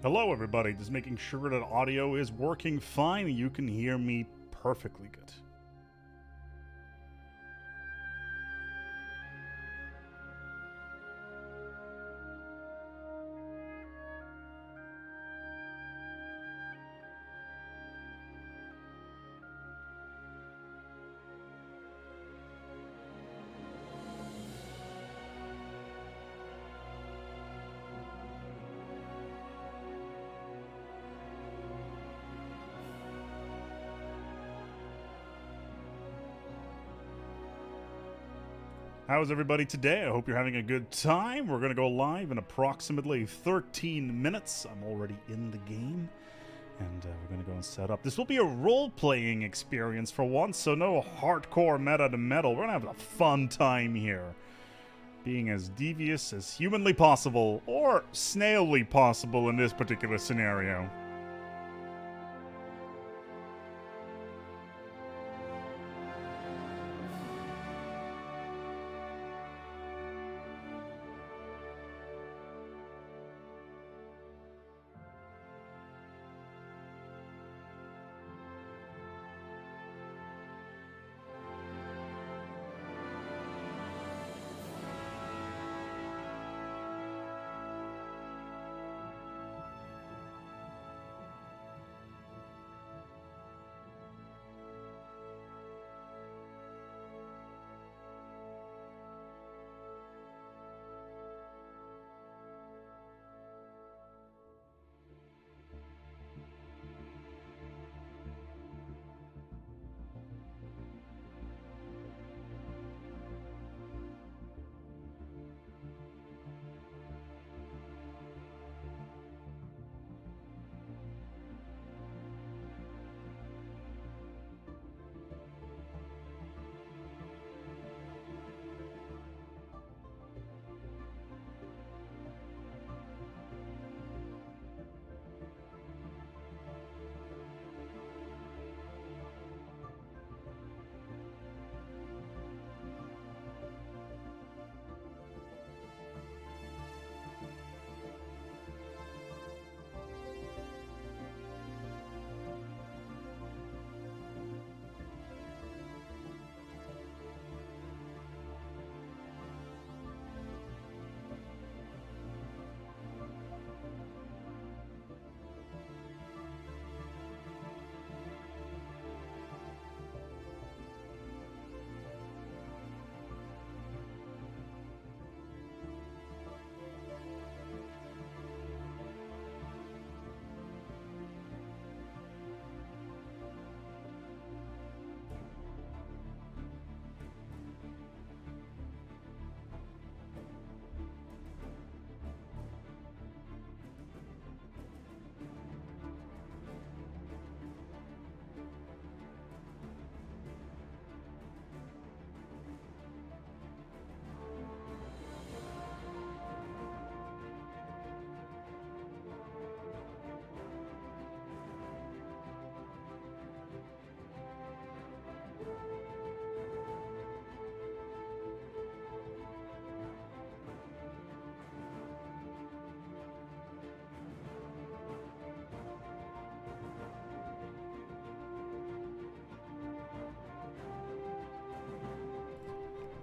Hello everybody, just making sure that audio is working fine and you can hear me perfectly good. How's everybody today? I hope you're having a good time. We're going to go live in approximately 13 minutes. I'm already in the game. And we're going to go and set up. This will be a role-playing experience for once, so no hardcore meta to metal. We're going to have a fun time here. Being as devious as humanly possible, or snailly possible in this particular scenario.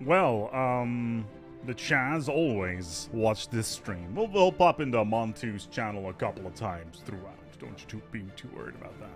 Well, the Chaz always watch this stream. We'll pop into Montu's channel a couple of times throughout. Don't you be too worried about that.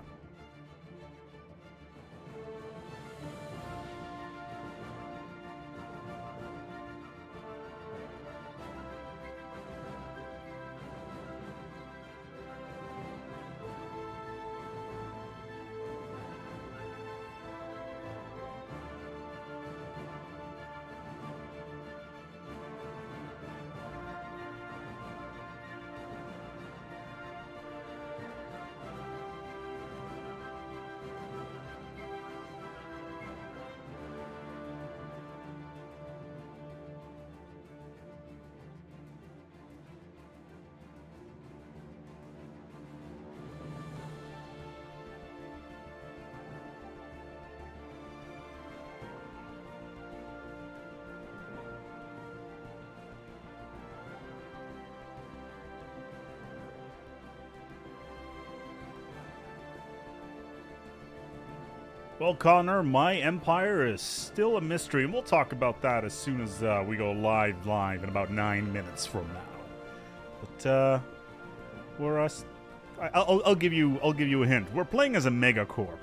Well, Connor, my empire is still a mystery, and we'll talk about that as soon as we go live in about 9 minutes from now. But we're us. I'll give you a hint. We're playing as a megacorp.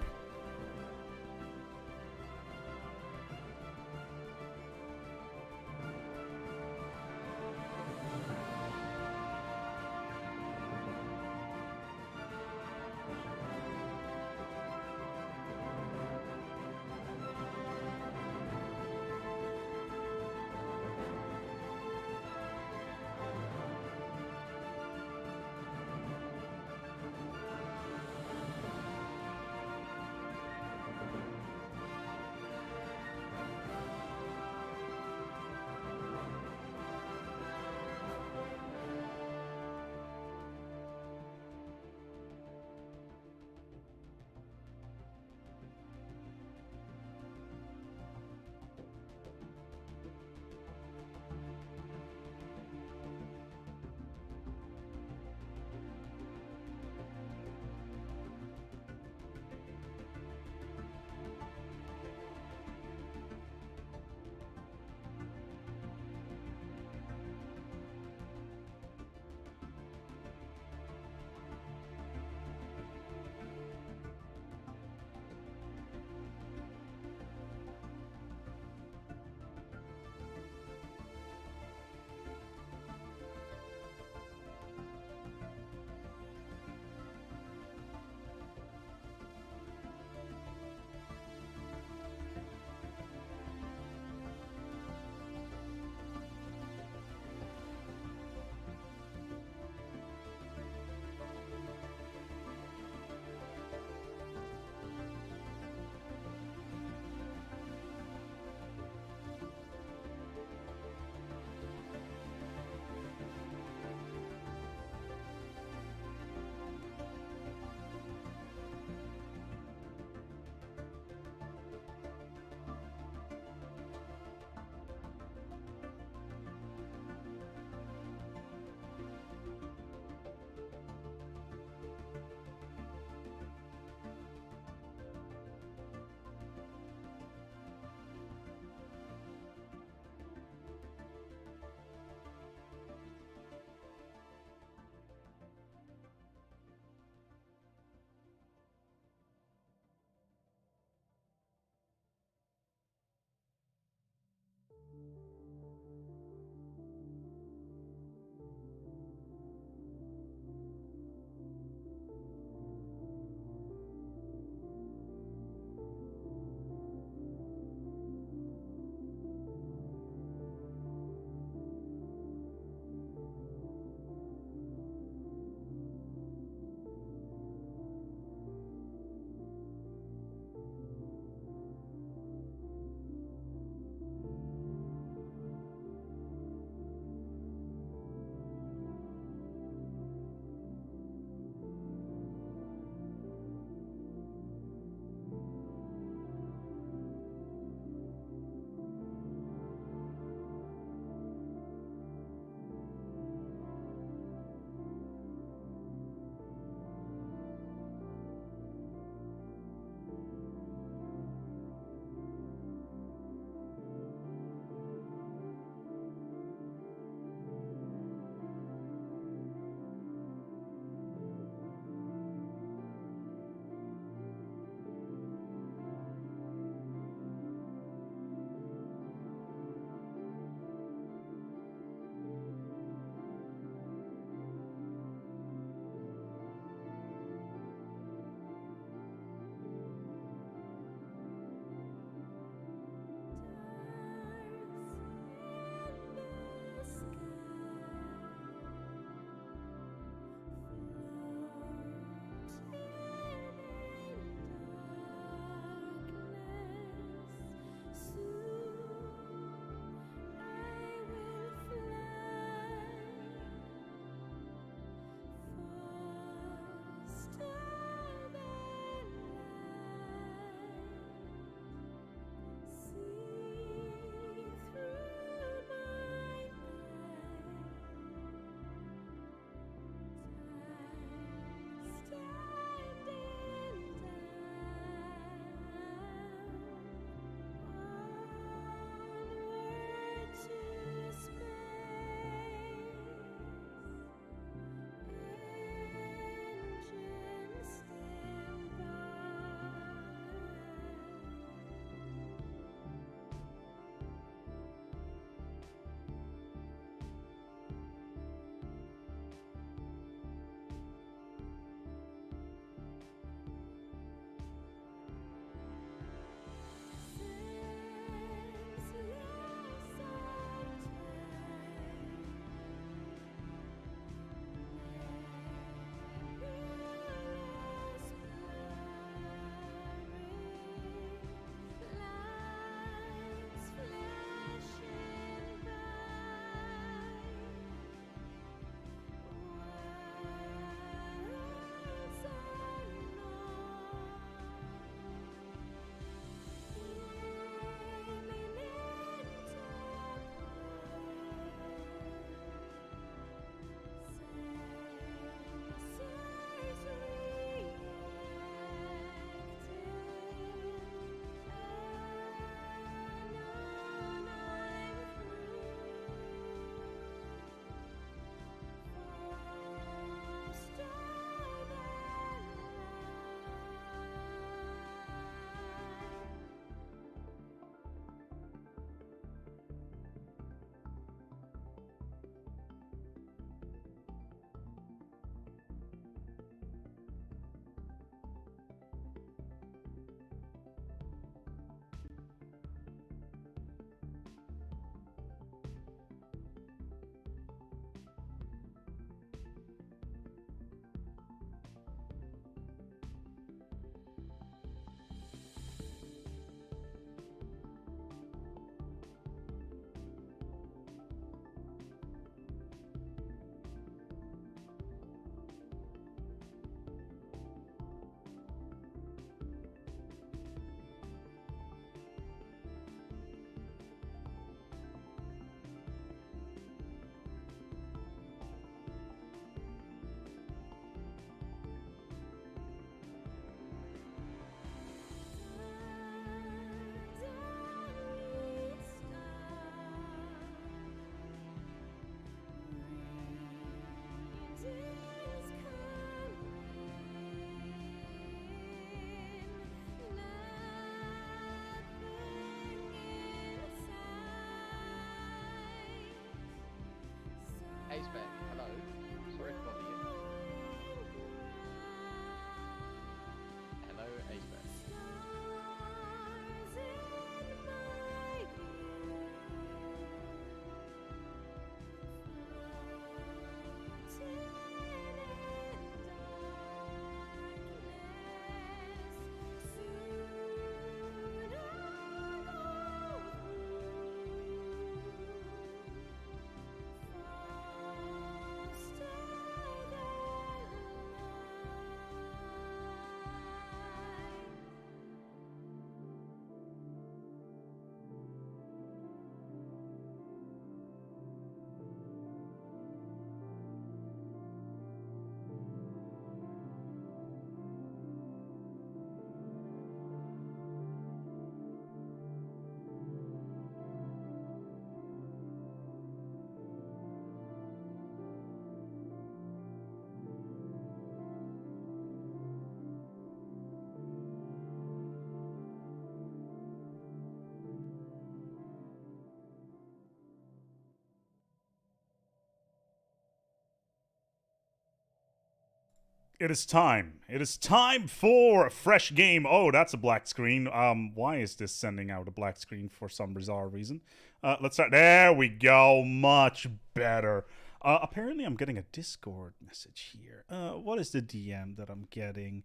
It is time. It is time for a fresh game. Oh, that's a black screen. Why is this sending out a black screen for some bizarre reason? Let's start. There we go. Much better. Apparently, I'm getting a Discord message here. What is the DM that I'm getting?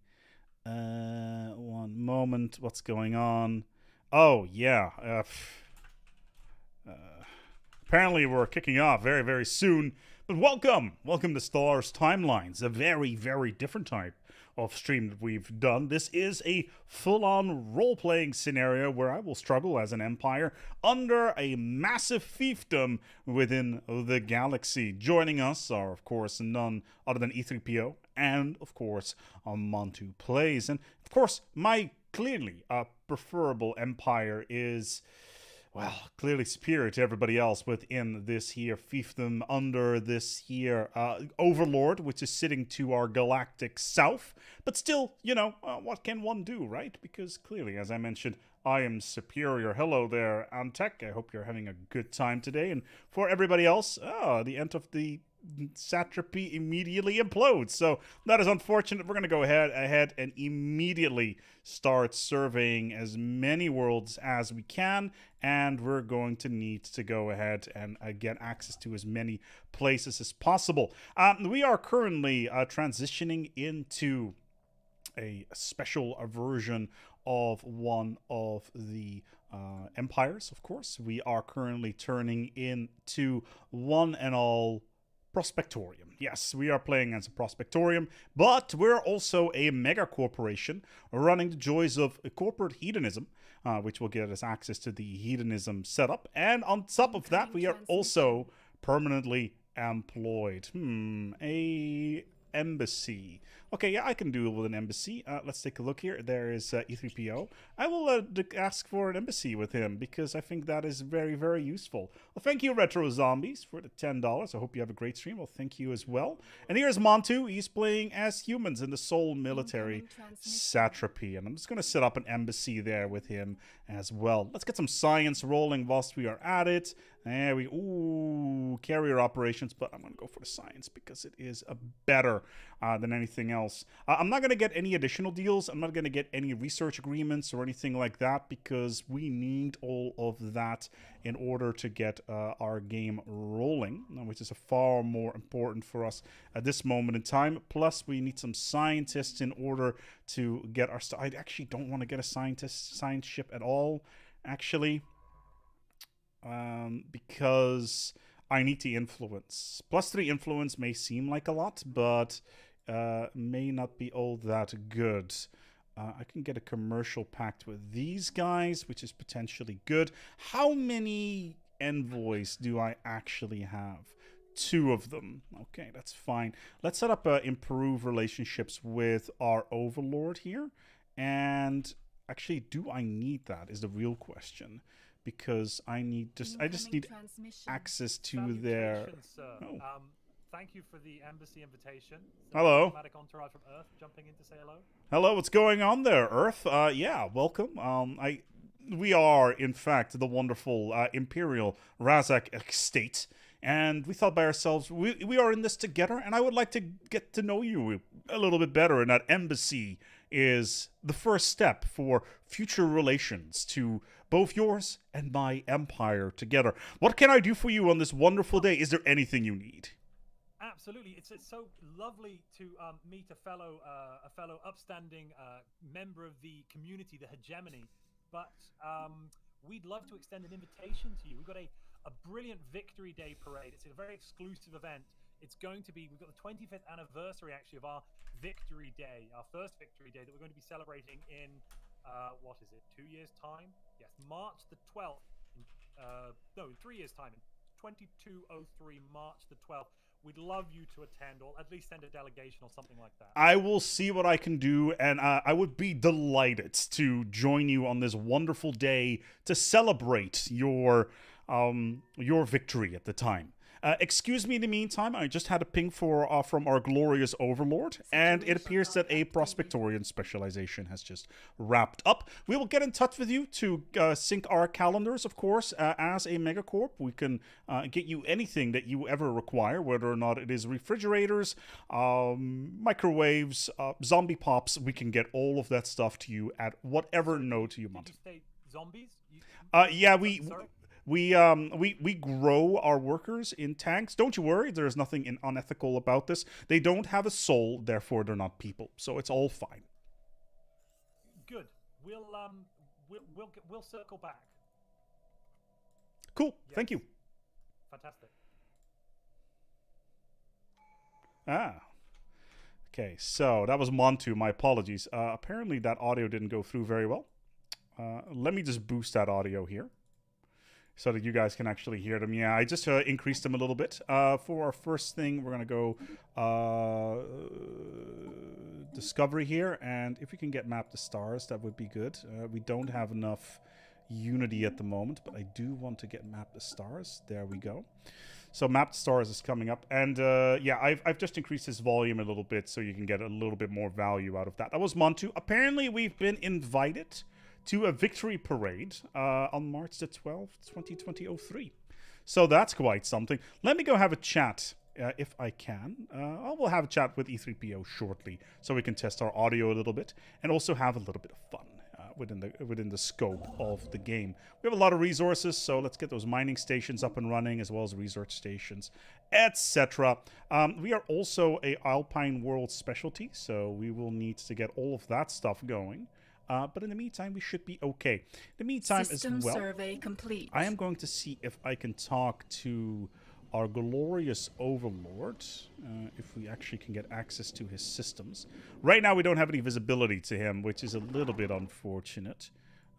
One moment. What's going on? Oh, yeah. Apparently, we're kicking off very, very soon. But welcome to Stellaris Timelines, a very, very different type of stream that we've done. This is a full-on role-playing scenario where I will struggle as an empire under a massive fiefdom within the galaxy. Joining us are, of course, none other than E3po and, of course, Montu plays. And, of course, my clearly preferable empire is, well, clearly superior to everybody else within this here fiefdom under this here overlord, which is sitting to our galactic south. But still, you know, what can one do, right? Because clearly, as I mentioned, I am superior. Hello there, Antec. I hope you're having a good time today. And for everybody else, the end of the satrapy immediately implodes. So that is unfortunate. We're going to go ahead and immediately start surveying as many worlds as we can, and we're going to need to go ahead and get access to as many places as possible. We are currently transitioning into a special version of one of the empires, of course. We are currently turning into one and all Prospectorium. Yes, we are playing as a Prospectorium, but we're also a mega corporation running the joys of corporate hedonism, which will get us access to the hedonism setup. And on top of that, we are also permanently employed. A embassy. Okay, yeah, I can do it with an embassy. Let's take a look here. There is E3po. I will ask for an embassy with him because I think that is very, very useful. Well, thank you, Retro Zombies, for the $10. I hope you have a great stream. Well, thank you as well. And here's Montu. He's playing as humans in the Soul Military Satrapy. And I'm just going to set up an embassy there with him as well. Let's get some science rolling whilst we are at it. There we ooh, carrier operations, but I'm going to go for the science because it is better than anything else. I'm not going to get any additional deals. I'm not going to get any research agreements or anything like that because we need all of that in order to get our game rolling, which is far more important for us at this moment in time. Plus, we need some scientists in order to get our... I actually don't want to get a science ship at all, actually. Because I need the influence. +3 influence may seem like a lot, but may not be all that good. I can get a commercial pact with these guys, which is potentially good. How many envoys do I actually have? 2 of them. Okay, that's fine. Let's set up improve relationships with our overlord here. And actually, do I need that is the real question. Because I just need access to their... Oh. Thank you for the embassy invitation. Hello. Diplomatic entourage from Earth jumping in to say hello. Hello, what's going on there, Earth? Yeah, welcome. We are, in fact, the wonderful Imperial Razak estate, and we thought by ourselves, we are in this together, and I would like to get to know you a little bit better, and that embassy is the first step for future relations to both yours and my empire together. What can I do for you on this wonderful day? Is there anything you need? Absolutely, it's so lovely to meet a fellow upstanding member of the community, the hegemony. But we'd love to extend an invitation to you. We've got a brilliant Victory Day parade. It's a very exclusive event. It's going to be, we've got the 25th anniversary actually of our Victory Day, our first Victory Day that we're going to be celebrating in, what is it, 2 years' time? Yes, March the 12th. No, in 3 years' time, in 2203, March the 12th. We'd love you to attend, or at least send a delegation or something like that. I will see what I can do, and I would be delighted to join you on this wonderful day to celebrate your victory at the time. Excuse me in the meantime, I just had a ping from our glorious overlord, and it appears that a prospectorian specialization has just wrapped up. We will get in touch with you to sync our calendars, of course. As a megacorp, we can get you anything that you ever require, whether or not it is refrigerators, microwaves, zombie pops. We can get all of that stuff to you at whatever node you want. Did you say zombies? Yeah, Sorry? we grow our workers in tanks. Don't you worry, there's nothing unethical about this. They don't have a soul, therefore they're not people. So it's all fine. Good. We'll circle back. Cool. Yes. Thank you. Fantastic. Okay, so that was Montu. My apologies. Apparently that audio didn't go through very well. Let me just boost that audio here so that you guys can actually hear them. Yeah, I just increased them a little bit. For our first thing, we're going to go Discovery here. And if we can get Map the Stars, that would be good. We don't have enough Unity at the moment, but I do want to get Map the Stars. There we go. So Map the Stars is coming up. And yeah, I've just increased this volume a little bit so you can get a little bit more value out of that. That was Montu. Apparently, we've been invited to a victory parade on March the 12th, 2003. So that's quite something. Let me go have a chat, if I can. I will have a chat with E3po shortly, so we can test our audio a little bit, and also have a little bit of fun within the scope of the game. We have a lot of resources, so let's get those mining stations up and running, as well as research stations, etc. We are also a Alpine World specialty, so we will need to get all of that stuff going. But in the meantime, we should be okay. In the meantime, System as well, survey complete. I am going to see if I can talk to our glorious overlord, if we actually can get access to his systems. Right now, we don't have any visibility to him, which is a little bit unfortunate.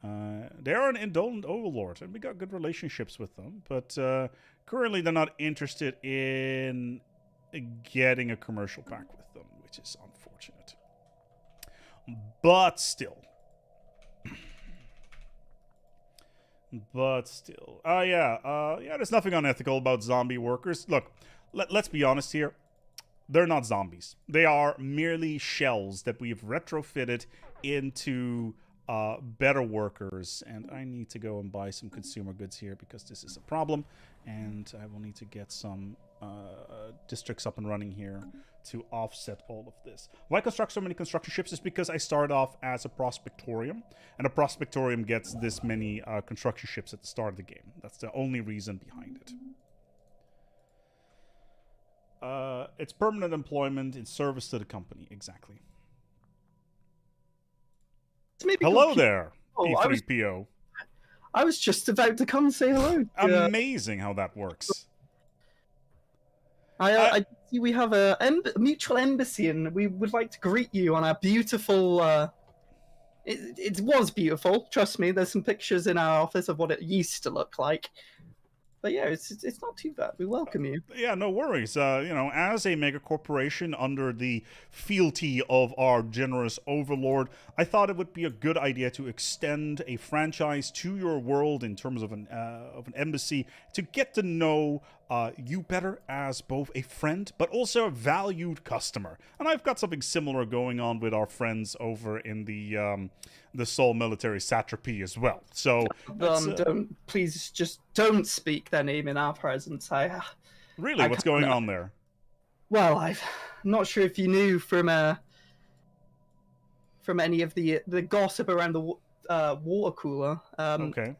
They are an indolent overlord, and we got good relationships with them. But currently, they're not interested in getting a commercial pack with them, which is unfortunate. But still. Yeah, there's nothing unethical about zombie workers. Look, let's be honest here. They're not zombies. They are merely shells that we've retrofitted into better workers. And I need to go and buy some consumer goods here because this is a problem. And I will need to get some districts up and running here to offset all of this. Why construct so many construction ships is because I started off as a prospectorium, and a prospectorium gets this many construction ships at the start of the game. That's the only reason behind it. It's permanent employment in service to the company. Exactly. Hello there, E3po. I was just about to come say hello. Amazing how that works. I see we have a mutual embassy, and we would like to greet you on our beautiful. It was beautiful. Trust me. There's some pictures in our office of what it used to look like. But yeah, it's not too bad. We welcome you. Yeah, no worries. You know, as a mega corporation under the fealty of our generous overlord, I thought it would be a good idea to extend a franchise to your world in terms of an embassy to get to know you better as both a friend but also a valued customer. And I've got something similar going on with our friends over in the Seoul military satrapy as well. So please just don't speak their name in our presence. Really, what's going on there? Well, I'm not sure if you knew from any of the gossip around the water cooler. Okay.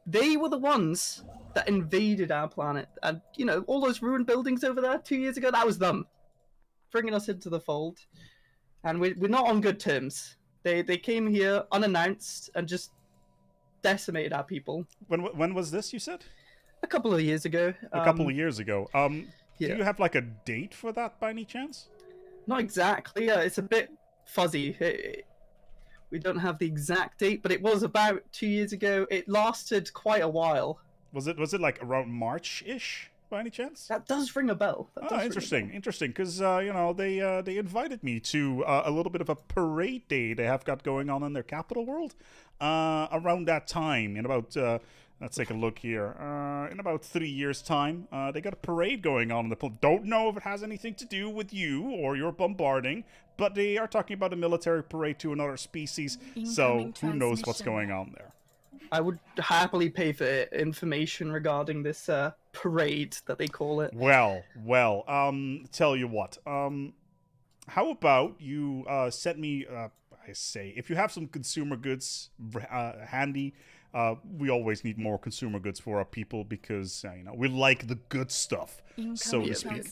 They were the ones that invaded our planet, and you know all those ruined buildings over there 2 years ago. That was them bringing us into the fold, and we're not on good terms. They came here unannounced and just decimated our people. When was this, you said? A couple of years ago. A couple of years ago. Yeah. Do you have like a date for that by any chance? Not exactly. It's a bit fuzzy. We don't have the exact date, but it was about 2 years ago. It lasted quite a while. Was it like around March-ish by any chance? That does ring a bell. Interesting, because you know they invited me to a little bit of a parade day they have got going on in their capital world around that time in about Let's take a look here. In about 3 years' time, they got a parade going on in the planet. Don't know if it has anything to do with you or your bombarding, but they are talking about a military parade to another species, so who knows what's going on there. I would happily pay for information regarding this parade that they call it. Well, tell you what. How about you send me, I say, if you have some consumer goods handy, we always need more consumer goods for our people because, you know, we like the good stuff, so to speak.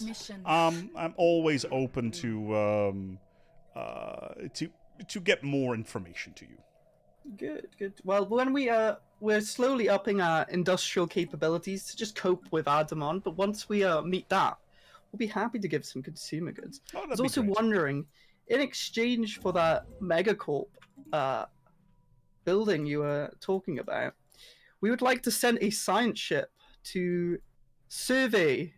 I'm always open to get more information to you. Good. Well, when we're slowly upping our industrial capabilities to just cope with our demand, but once we meet that, we'll be happy to give some consumer goods. I was also wondering, in exchange for that megacorp building you were talking about, we would like to send a science ship to survey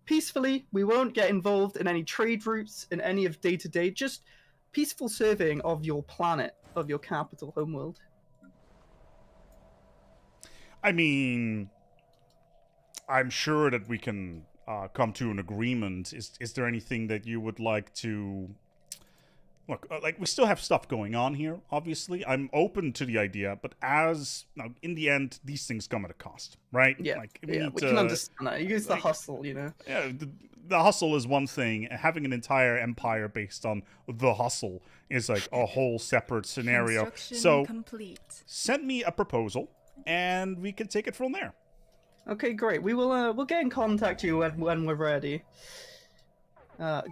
peacefully. We won't get involved in any trade routes, in any of day-to-day, just peaceful surveying of your planet, of your capital homeworld. I mean, I'm sure that we can come to an agreement. Is there anything that you would like to... Look, like, we still have stuff going on here, obviously. I'm open to the idea, but in the end, these things come at a cost, right? Yeah, like, we can understand that. You use the hustle, you know? Yeah, the hustle is one thing. Having an entire empire based on the hustle is like a whole separate scenario. So, send me a proposal, and we can take it from there. Okay, great. We'll get in contact with you when we're ready.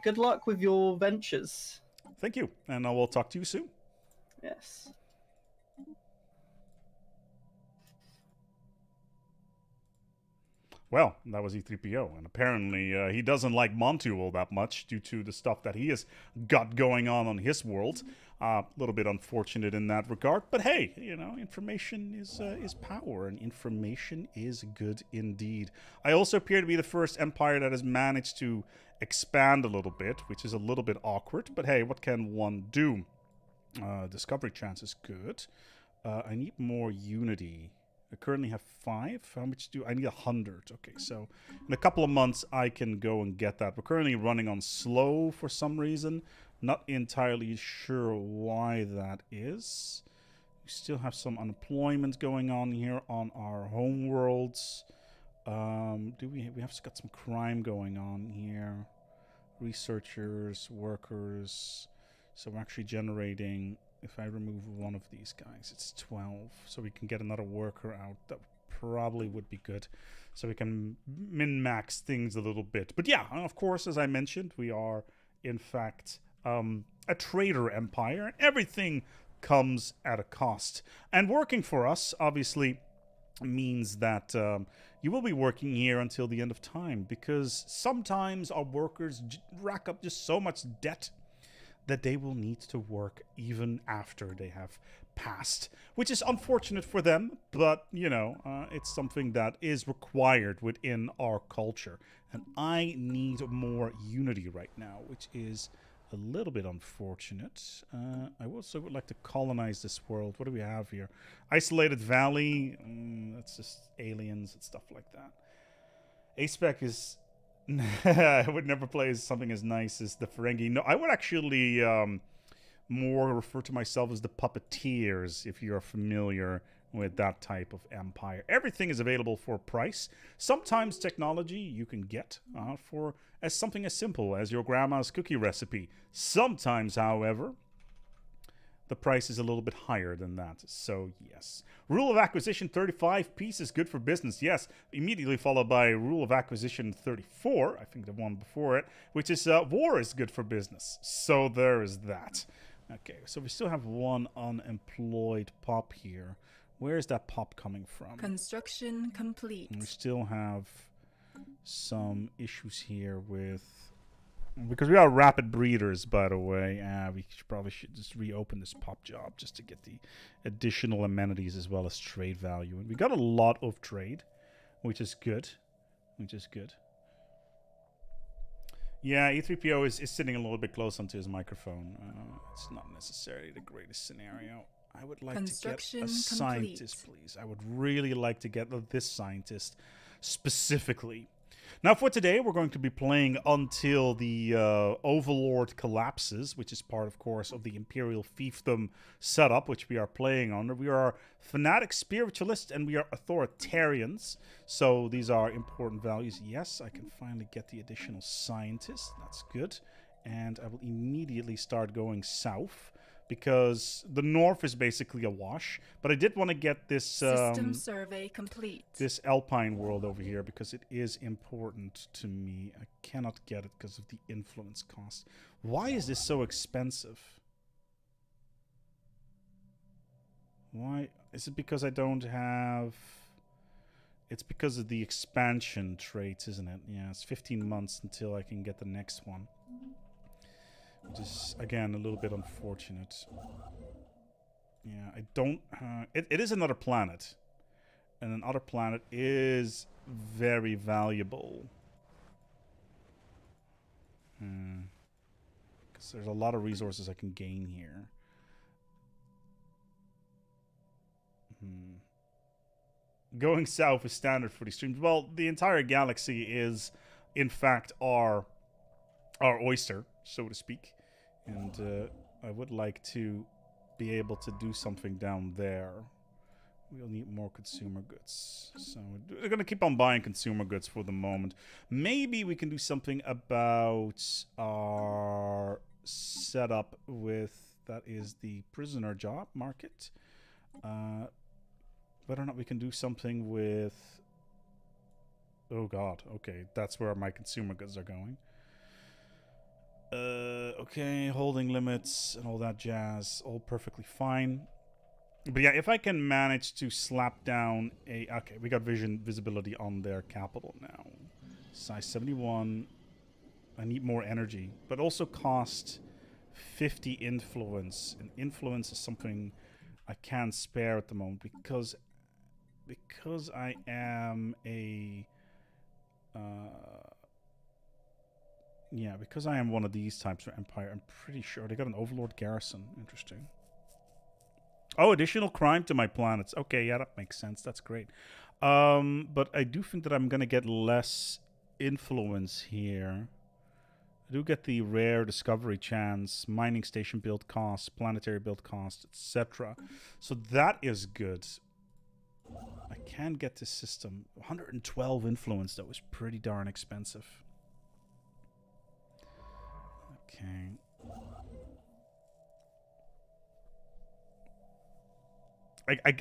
Good luck with your ventures. Thank you, and I will talk to you soon. Yes. Well, that was E3po, and apparently he doesn't like Montu all that much due to the stuff that he has got going on his world. A little bit unfortunate in that regard, but hey, you know, information is power, and information is good indeed. I also appear to be the first empire that has managed to expand a little bit, which is a little bit awkward, but hey, what can one do? Discovery chance is good. I need more unity. I currently have 5. How much do I need? 100. Okay, so in a couple of months I can go and get that. We're currently running on slow for some reason. Not entirely sure why that is. We still have some unemployment going on here on our home worlds. We have got some crime going on here. Researchers, workers. So we're actually generating, if I remove one of these guys, it's 12. So we can get another worker out. That probably would be good. So we can min-max things a little bit. But yeah, of course, as I mentioned, we are, in fact, a trader empire. And everything comes at a cost. And working for us, obviously, means that you will be working here until the end of time, because sometimes our workers rack up just so much debt that they will need to work even after they have passed, which is unfortunate for them, but, you know, it's something that is required within our culture. And I need more unity right now, which is a little bit unfortunate. I also would like to colonize this world. What do we have here? Isolated Valley. That's just aliens and stuff like that. ASpec is... I would never play as something as nice as the Ferengi. No, I would actually more refer to myself as the Puppeteers, if you're familiar with that type of empire. Everything is available for a price. Sometimes technology you can get for as something as simple as your grandma's cookie recipe. Sometimes, however, the price is a little bit higher than that. So, yes. Rule of Acquisition 35 pieces, good for business. Yes. Immediately followed by Rule of Acquisition 34, I think the one before it, which is war is good for business. So there is that. Okay, so we still have one unemployed pop here. Where is that pop coming from? Construction complete. And we still have some issues here with... Because we are rapid breeders, by the way. We probably should just reopen this pop job just to get the additional amenities as well as trade value. And we got a lot of trade, which is good. Yeah, E3po is sitting a little bit close onto his microphone. It's not necessarily the greatest scenario. I would like to get Construction a scientist, complete. please. I would really like to get this scientist specifically. Now, for today, we're going to be playing until the Overlord collapses, which is part, of course, of the Imperial Fiefdom setup, which we are playing under. We are Fanatic Spiritualists, and we are Authoritarians. So these are important values. Yes, I can finally get the additional scientist. That's good. And I will immediately start going south, because the north is basically a wash. But I did want to get this System survey complete. this Alpine world over here, because it is important to me. I cannot get it because of the influence cost. Why is this so expensive? Why? Is it because I don't have... It's because of the expansion traits, isn't it? Yeah, it's 15 months until I can get the next one. Which is, again, a little bit unfortunate. Yeah, I don't... it is another planet. And another planet is very valuable. Because there's a lot of resources I can gain here. Going south is standard for these streams. Well, the entire galaxy is, in fact, our oyster, so to speak. And I would like to be able to do something down there. We'll need more consumer goods. So we're going to keep on buying consumer goods for the moment. Maybe we can do something about our setup with, that is the prisoner job market. Whether or not we can do something with... Oh god, okay, that's where my consumer goods are going. Okay, holding limits and all that jazz, all perfectly fine. But yeah, if I can manage to slap down a... Okay, we got visibility on their capital now. Size 71. I need more energy, but also cost 50 influence. And influence is something I can't spare at the moment, because I am a... yeah, because I am one of these types of empire, I'm pretty sure they got an Overlord garrison. Interesting. Oh, additional crime to my planets. Okay, yeah, that makes sense. That's great. But I do think that I'm going to get less influence here. I do get the rare discovery chance, mining station build cost, planetary build cost, etc. So that is good. I can get this system. 112 influence, though, is pretty darn expensive. Okay.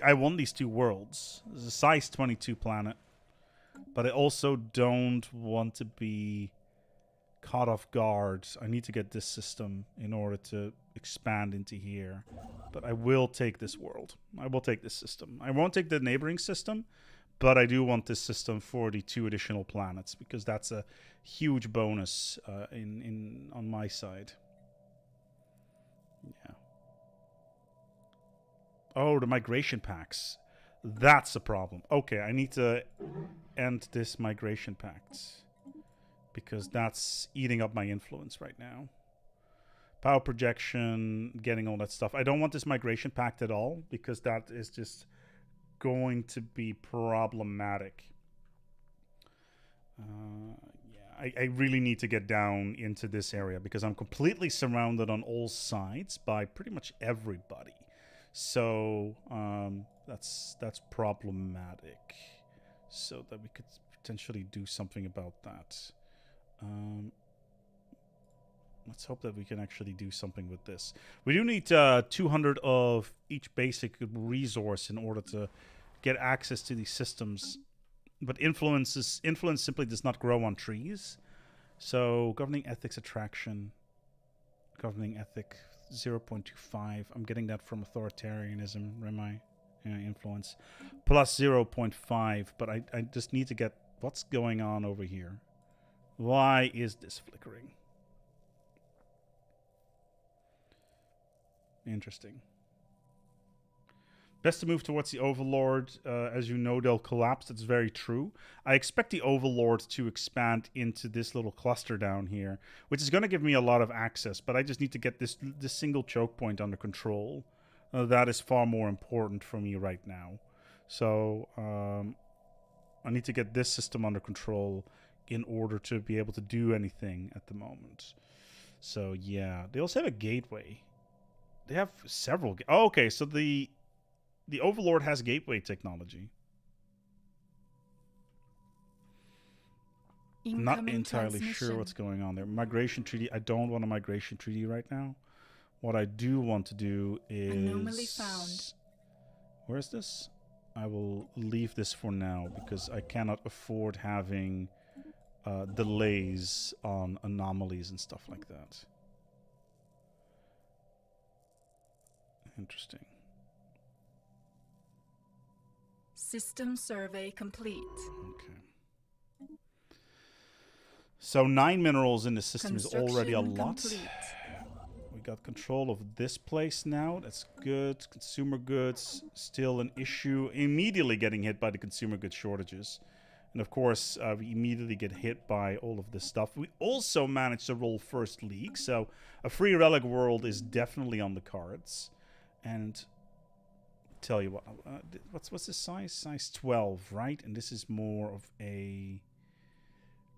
I want these two worlds. This is a size 22 planet. But I also don't want to be caught off guard. I need to get this system in order to expand into here. But I will take this world. I will take this system. I won't take the neighboring system, but I do want this system for the 2 additional planets, because that's a huge bonus on my side. Yeah. Oh, the migration packs. That's a problem. Okay, I need to end this migration pact, because that's eating up my influence right now. Power projection, getting all that stuff. I don't want this migration pact at all, because that is just going to be problematic. Yeah, I really need to get down into this area, because I'm completely surrounded on all sides by pretty much everybody. So that's problematic. So that we could potentially do something about that. Let's hope that we can actually do something with this. We do need 200 of each basic resource in order to get access to these systems. But influence simply does not grow on trees. So governing ethics attraction, governing ethic 0.25. I'm getting that from authoritarianism, Rimmy. Influence plus 0.5. But I just need to get what's going on over here. Why is this flickering? Interesting. Best to move towards the Overlord. As you know, they'll collapse. That's very true. I expect the Overlord to expand into this little cluster down here, which is going to give me a lot of access, but I just need to get this single choke point under control that is far more important for me right now. So I need to get this system under control in order to be able to do anything at the moment. So yeah, they also have a gateway. They have several. Oh, okay, so the Overlord has gateway technology. Not entirely sure what's going on there. Migration treaty. I don't want a migration treaty right now. What I do want to do is... Anomaly found. Where is this? I will leave this for now because I cannot afford having delays on anomalies and stuff like that. Interesting. System survey complete. Okay. So 9 minerals in the system is already a lot. Complete. We got control of this place now. That's good. Consumer goods, still an issue. Immediately getting hit by the consumer goods shortages. And of course, we immediately get hit by all of this stuff. We also managed to roll first league. So a free relic world is definitely on the cards. And tell you what, what's the size? Size 12, right? And this is more of a...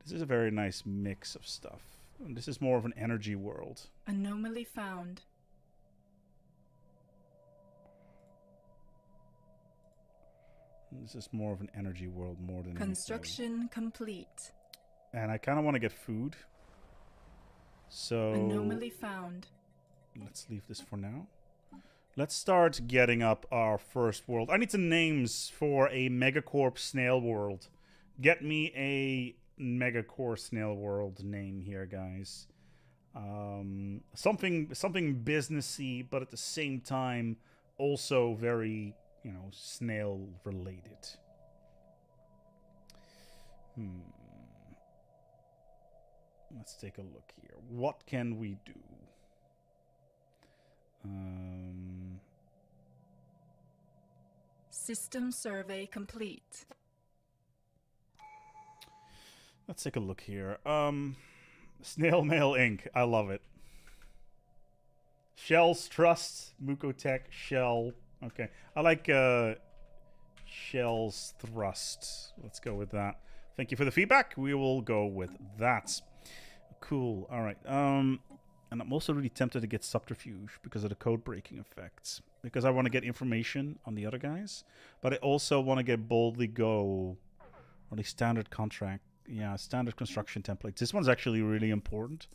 This is a very nice mix of stuff. And this is more of an energy world. Anomaly found. This is more of an energy world more than Construction anything. complete. And I kind of want to get food. So... Anomaly found. Let's leave this for now. Let's start getting up our first world. I need some names for a Megacorp snail world. Get me a Megacore snail world name here, guys. Something businessy, but at the same time also very, you know, snail related. Let's take a look here. What can we do? System survey complete. Let's take a look here. Snail Mail Inc. I love it. Shell's Trust, Mukotech, Shell. Okay. I like Shell's Thrust. Let's go with that. Thank you for the feedback. We will go with that. Cool. All right. And I'm also really tempted to get Subterfuge because of the code breaking effects. Because I want to get information on the other guys. But I also want to get Boldly Go. Or the standard contract. Yeah, standard construction templates. This one's actually really important.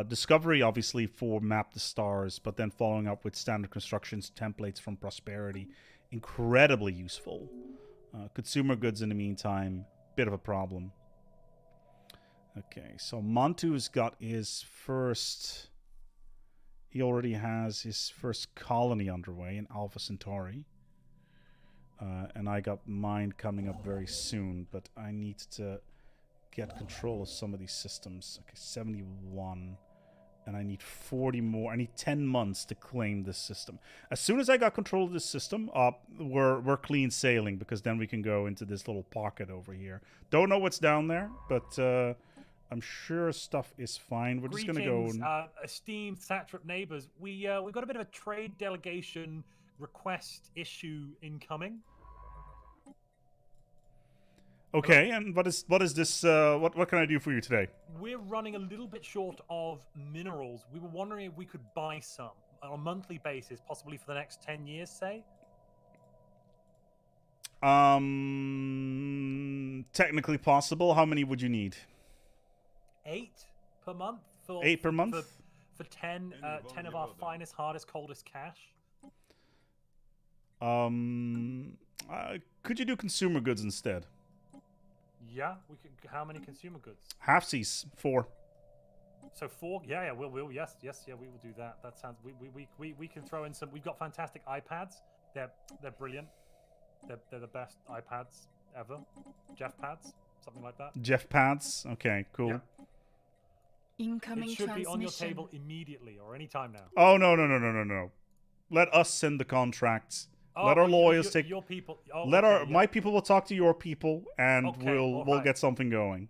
Discovery, obviously, for Map the Stars, but then following up with standard constructions templates from Prosperity. Incredibly useful. Consumer goods, in the meantime, bit of a problem. Okay, so Montu's got his first... He already has his first colony underway in Alpha Centauri. And I got mine coming up very soon, but I need to get control of some of these systems. Okay, 71. And I need 40 more. I need 10 months to claim this system. As soon as I got control of this system, we're clean sailing, because then we can go into this little pocket over here. Don't know what's down there, but I'm sure stuff is fine. We're just going to go... And... esteemed Satrap neighbors. We've got a bit of a trade delegation request issue incoming. Okay, and what is this? What can I do for you today? We're running a little bit short of minerals. We were wondering if we could buy some on a monthly basis, possibly for the next 10 years, say. Technically possible. How many would you need? 8 per month. 8 per month? For 10 of our finest, hardest, coldest cash. Could you do consumer goods instead? Yeah, we could. How many consumer goods? Halfsies, 4. So 4? Yeah, we'll yes, we will do that. That sounds. We can throw in some. We've got fantastic iPads. They're brilliant. They're the best iPads ever. Jeff pads, something like that. Jeff pads. Okay, cool. Yeah. Incoming it should be on your transmission. table immediately or any time now. Oh no. Let us send the contracts. Oh, let our lawyers take your people. Oh, let okay, our my people will talk to your people, and Okay, we'll get something going.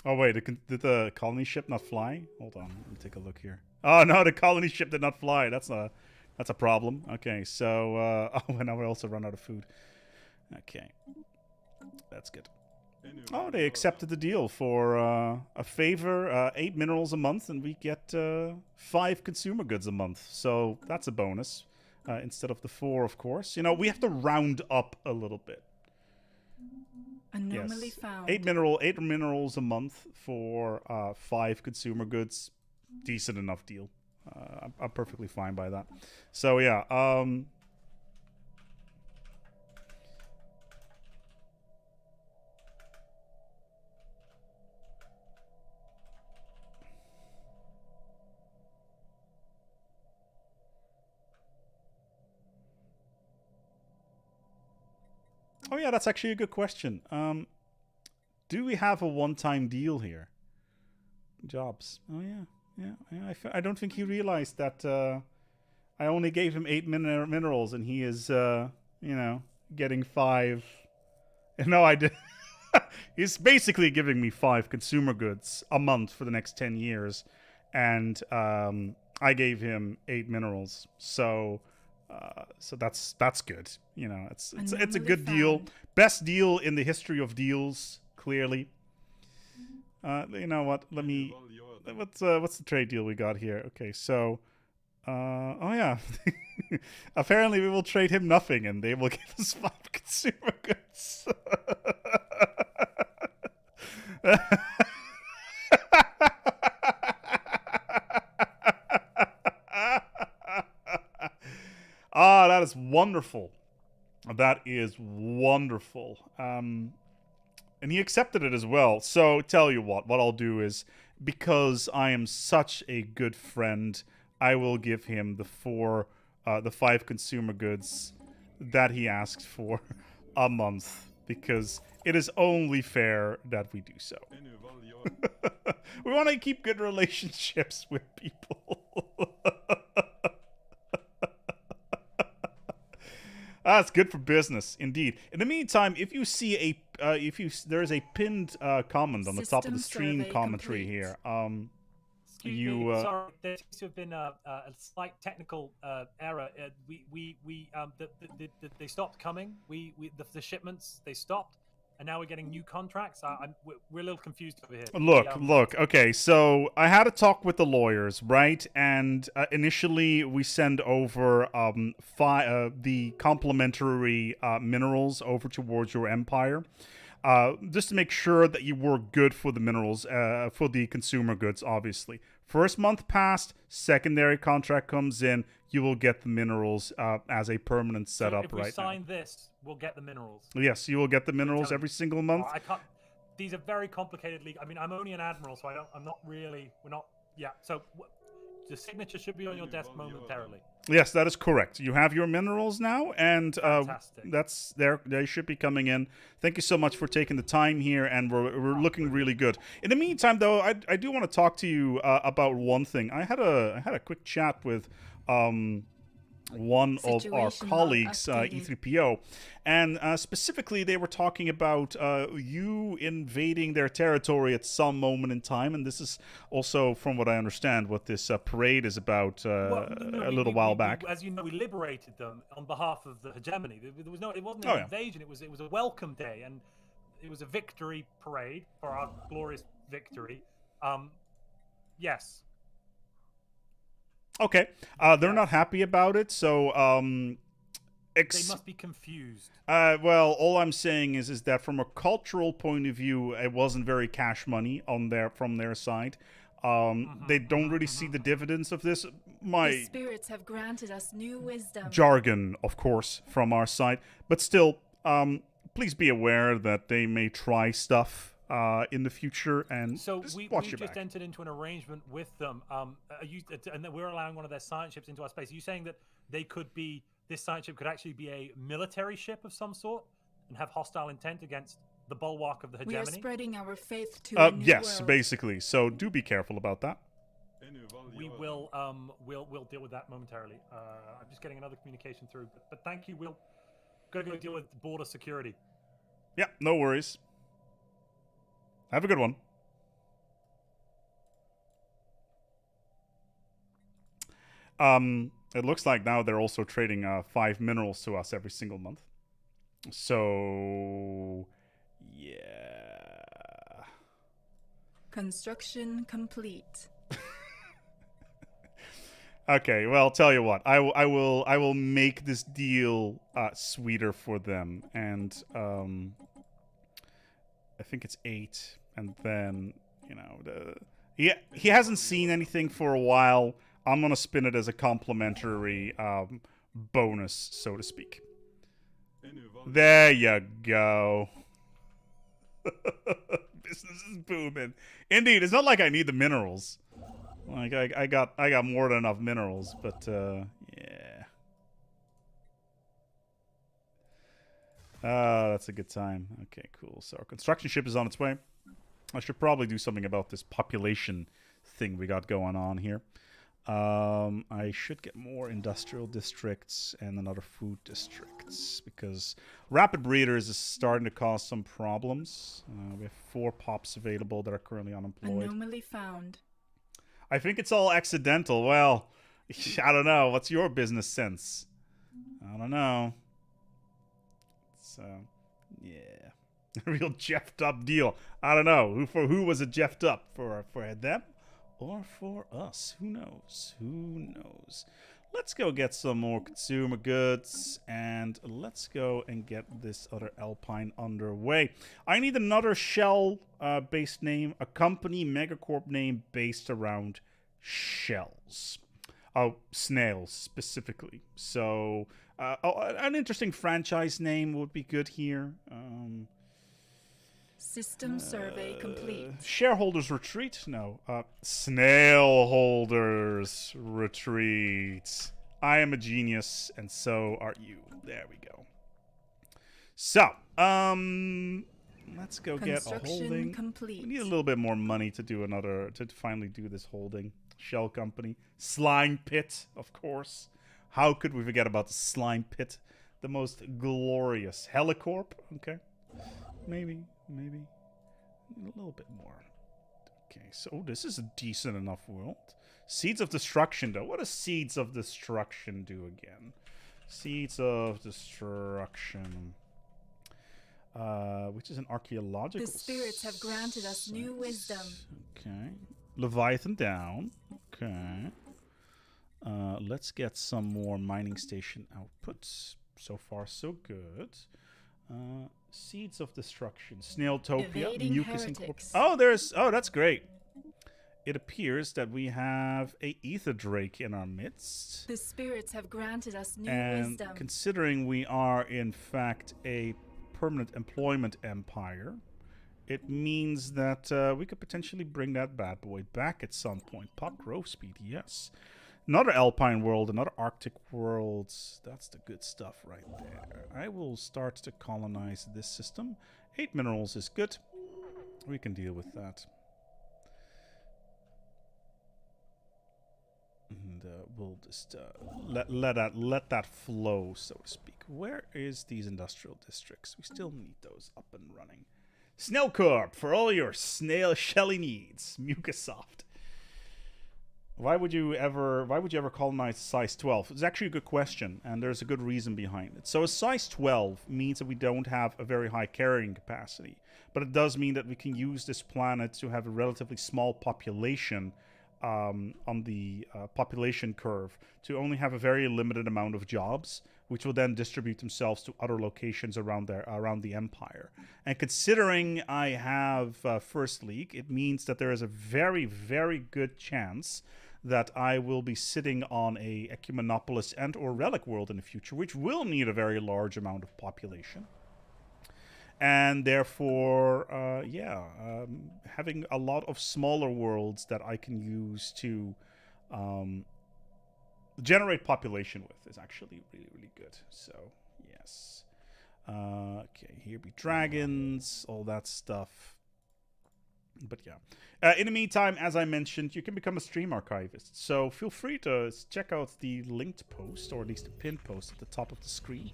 Oh wait, did the colony ship not fly? Hold on, let me take a look here. Oh no, the colony ship did not fly. That's a problem. Okay, so oh, and now we also run out of food. Okay, that's good. Oh, they accepted the deal for a favor, 8 minerals a month, and we get 5 consumer goods a month. So that's a bonus instead of the 4, of course. You know, we have to round up a little bit. Anomaly Yes. found. 8 minerals a month for 5 consumer goods. Decent enough deal. I'm perfectly fine by that. So yeah. Oh yeah, that's actually a good question. Do we have a one-time deal here? Jobs. Oh yeah. I don't think he realized that I only gave him 8 minerals, and he is, you know, getting 5. No, I did. He's basically giving me 5 consumer goods a month for the next 10 years, and I gave him 8 minerals. So that's good. You know, it's a good deal. Best deal in the history of deals, clearly. You know what? Let me. What's the trade deal we got here? Okay, so. Oh yeah. Apparently, we will trade him nothing, and they will give us 5 consumer goods. Ah, that is wonderful. That is wonderful. And he accepted it as well. So, tell you what I'll do is, because I am such a good friend, I will give him the 5 consumer goods that he asked for a month, because it is only fair that we do so. We want to keep good relationships with people. That's good for business, indeed. In the meantime, if you see there is a pinned comment on the top of the stream commentary here. Excuse me, sorry, there seems to have been a slight technical error. They stopped coming. The shipments, they stopped, and now we're getting new contracts. We're a little confused over here. Look. Okay, so I had a talk with the lawyers, right? And initially we send over the complementary minerals over towards your empire. Just to make sure that you were good for the minerals, for the consumer goods, obviously. First month passed, secondary contract comes in, you will get the minerals as a permanent setup right now. If we sign this, we'll get the minerals. Yes, you will get the minerals every single month. I can't. These are very complicated. I mean, I'm only an admiral, so I'm not really. We're not. Yeah. So the signature should be on your desk momentarily. Yes, that is correct. You have your minerals now, and Fantastic. that's there. They should be coming in. Thank you so much for taking the time here, and we're looking really good. In the meantime, though, I do want to talk to you about one thing. I had a quick chat with one of our colleagues, E3po, and specifically they were talking about you invading their territory at some moment in time, and this is also, from what I understand, what this parade is about a little while back. As you know, we liberated them on behalf of the hegemony. There was no, it wasn't an invasion. It was a welcome day, and it was a victory parade for our glorious victory. Yes. Okay, they're not happy about it, so they must be confused. Well, all I'm saying is that from a cultural point of view, it wasn't very cash money from their side. They don't really see the dividends of this. The spirits have granted us new wisdom. Jargon, of course, from our side, but still, please be aware that they may try stuff in the future, and so we just entered into an arrangement with them, and that we're allowing one of their science ships into our space. Are you saying that this science ship could actually be a military ship of some sort and have hostile intent against the bulwark of the hegemony? We are spreading our faith to a new yes, world. basically. So do be careful about that. we will we'll deal with that momentarily. I'm just getting another communication through, but thank you. We'll gotta go deal with border security. Yeah, no worries. Have a good one. It looks like now they're also trading 5 minerals to us every single month. So, yeah. Construction complete. Okay, well, I'll tell you what. I will make this deal sweeter for them, and I think it's 8, and then he hasn't seen anything for a while. I'm gonna spin it as a complimentary bonus, so to speak. There you go. Business is booming. Indeed, it's not like I need the minerals. Like I got more than enough minerals, but yeah. That's a good time. Okay, cool. So our construction ship is on its way. I should probably do something about this population thing we got going on here. I should get more industrial districts and another food districts because rapid breeders is starting to cause some problems. We have 4 pops available that are currently unemployed. Anomaly found. I think it's all accidental. Well, I don't know. What's your business sense? I don't know. So, yeah. A real jeffed up deal. I don't know. Who was it jeffed up? For them? Or for us? Who knows? Who knows? Let's go get some more consumer goods, and let's go and get this other Alpine underway. I need another shell-based name, a company megacorp name based around shells. Oh, snails specifically. So, an interesting franchise name would be good here. System survey complete. Shareholders retreat? No. Snail holders retreat. I am a genius, and so are you. There we go. So, let's go get a holding. Complete. We need a little bit more money to do to finally do this holding. Shell company. Slime pit, of course. How could we forget about the slime pit? The most glorious. Helicorp? Okay. Maybe a little bit more. Okay, so this is a decent enough world. Seeds of Destruction, though. What does Seeds of Destruction do again? Seeds of Destruction. Which is an archaeological... The spirits have granted us new wisdom. Okay. Leviathan down. Okay. Let's get some more mining station outputs. So far, so good. Seeds of Destruction. Snailtopia. Mucus Incorporated. Oh, that's great. It appears that we have a Ether Drake in our midst. The spirits have granted us new wisdom. And considering we are, in fact, a permanent employment empire, it means that we could potentially bring that bad boy back at some point. Pop growth speed, yes. Another Alpine world, another Arctic world. That's the good stuff right there. I will start to colonize this system. 8 minerals is good. We can deal with that. And we'll just let that flow, so to speak. Where is these industrial districts? We still need those up and running. Snailcorp for all your snail shelly needs. Mucosoft. Why would you ever colonize size 12? It's actually a good question, and there's a good reason behind it. So a size 12 means that we don't have a very high carrying capacity, but it does mean that we can use this planet to have a relatively small population on the population curve, to only have a very limited amount of jobs, which will then distribute themselves to other locations around the empire. And considering I have First League, it means that there is a very, very good chance that I will be sitting on a Ecumenopolis and or Relic world in the future, which will need a very large amount of population. And therefore, having a lot of smaller worlds that I can use to generate population with is actually really, really good. So, yes. Okay, here be dragons, all that stuff. But yeah. In the meantime, as I mentioned, you can become a stream archivist. So feel free to check out the linked post, or at least the pinned post at the top of the screen.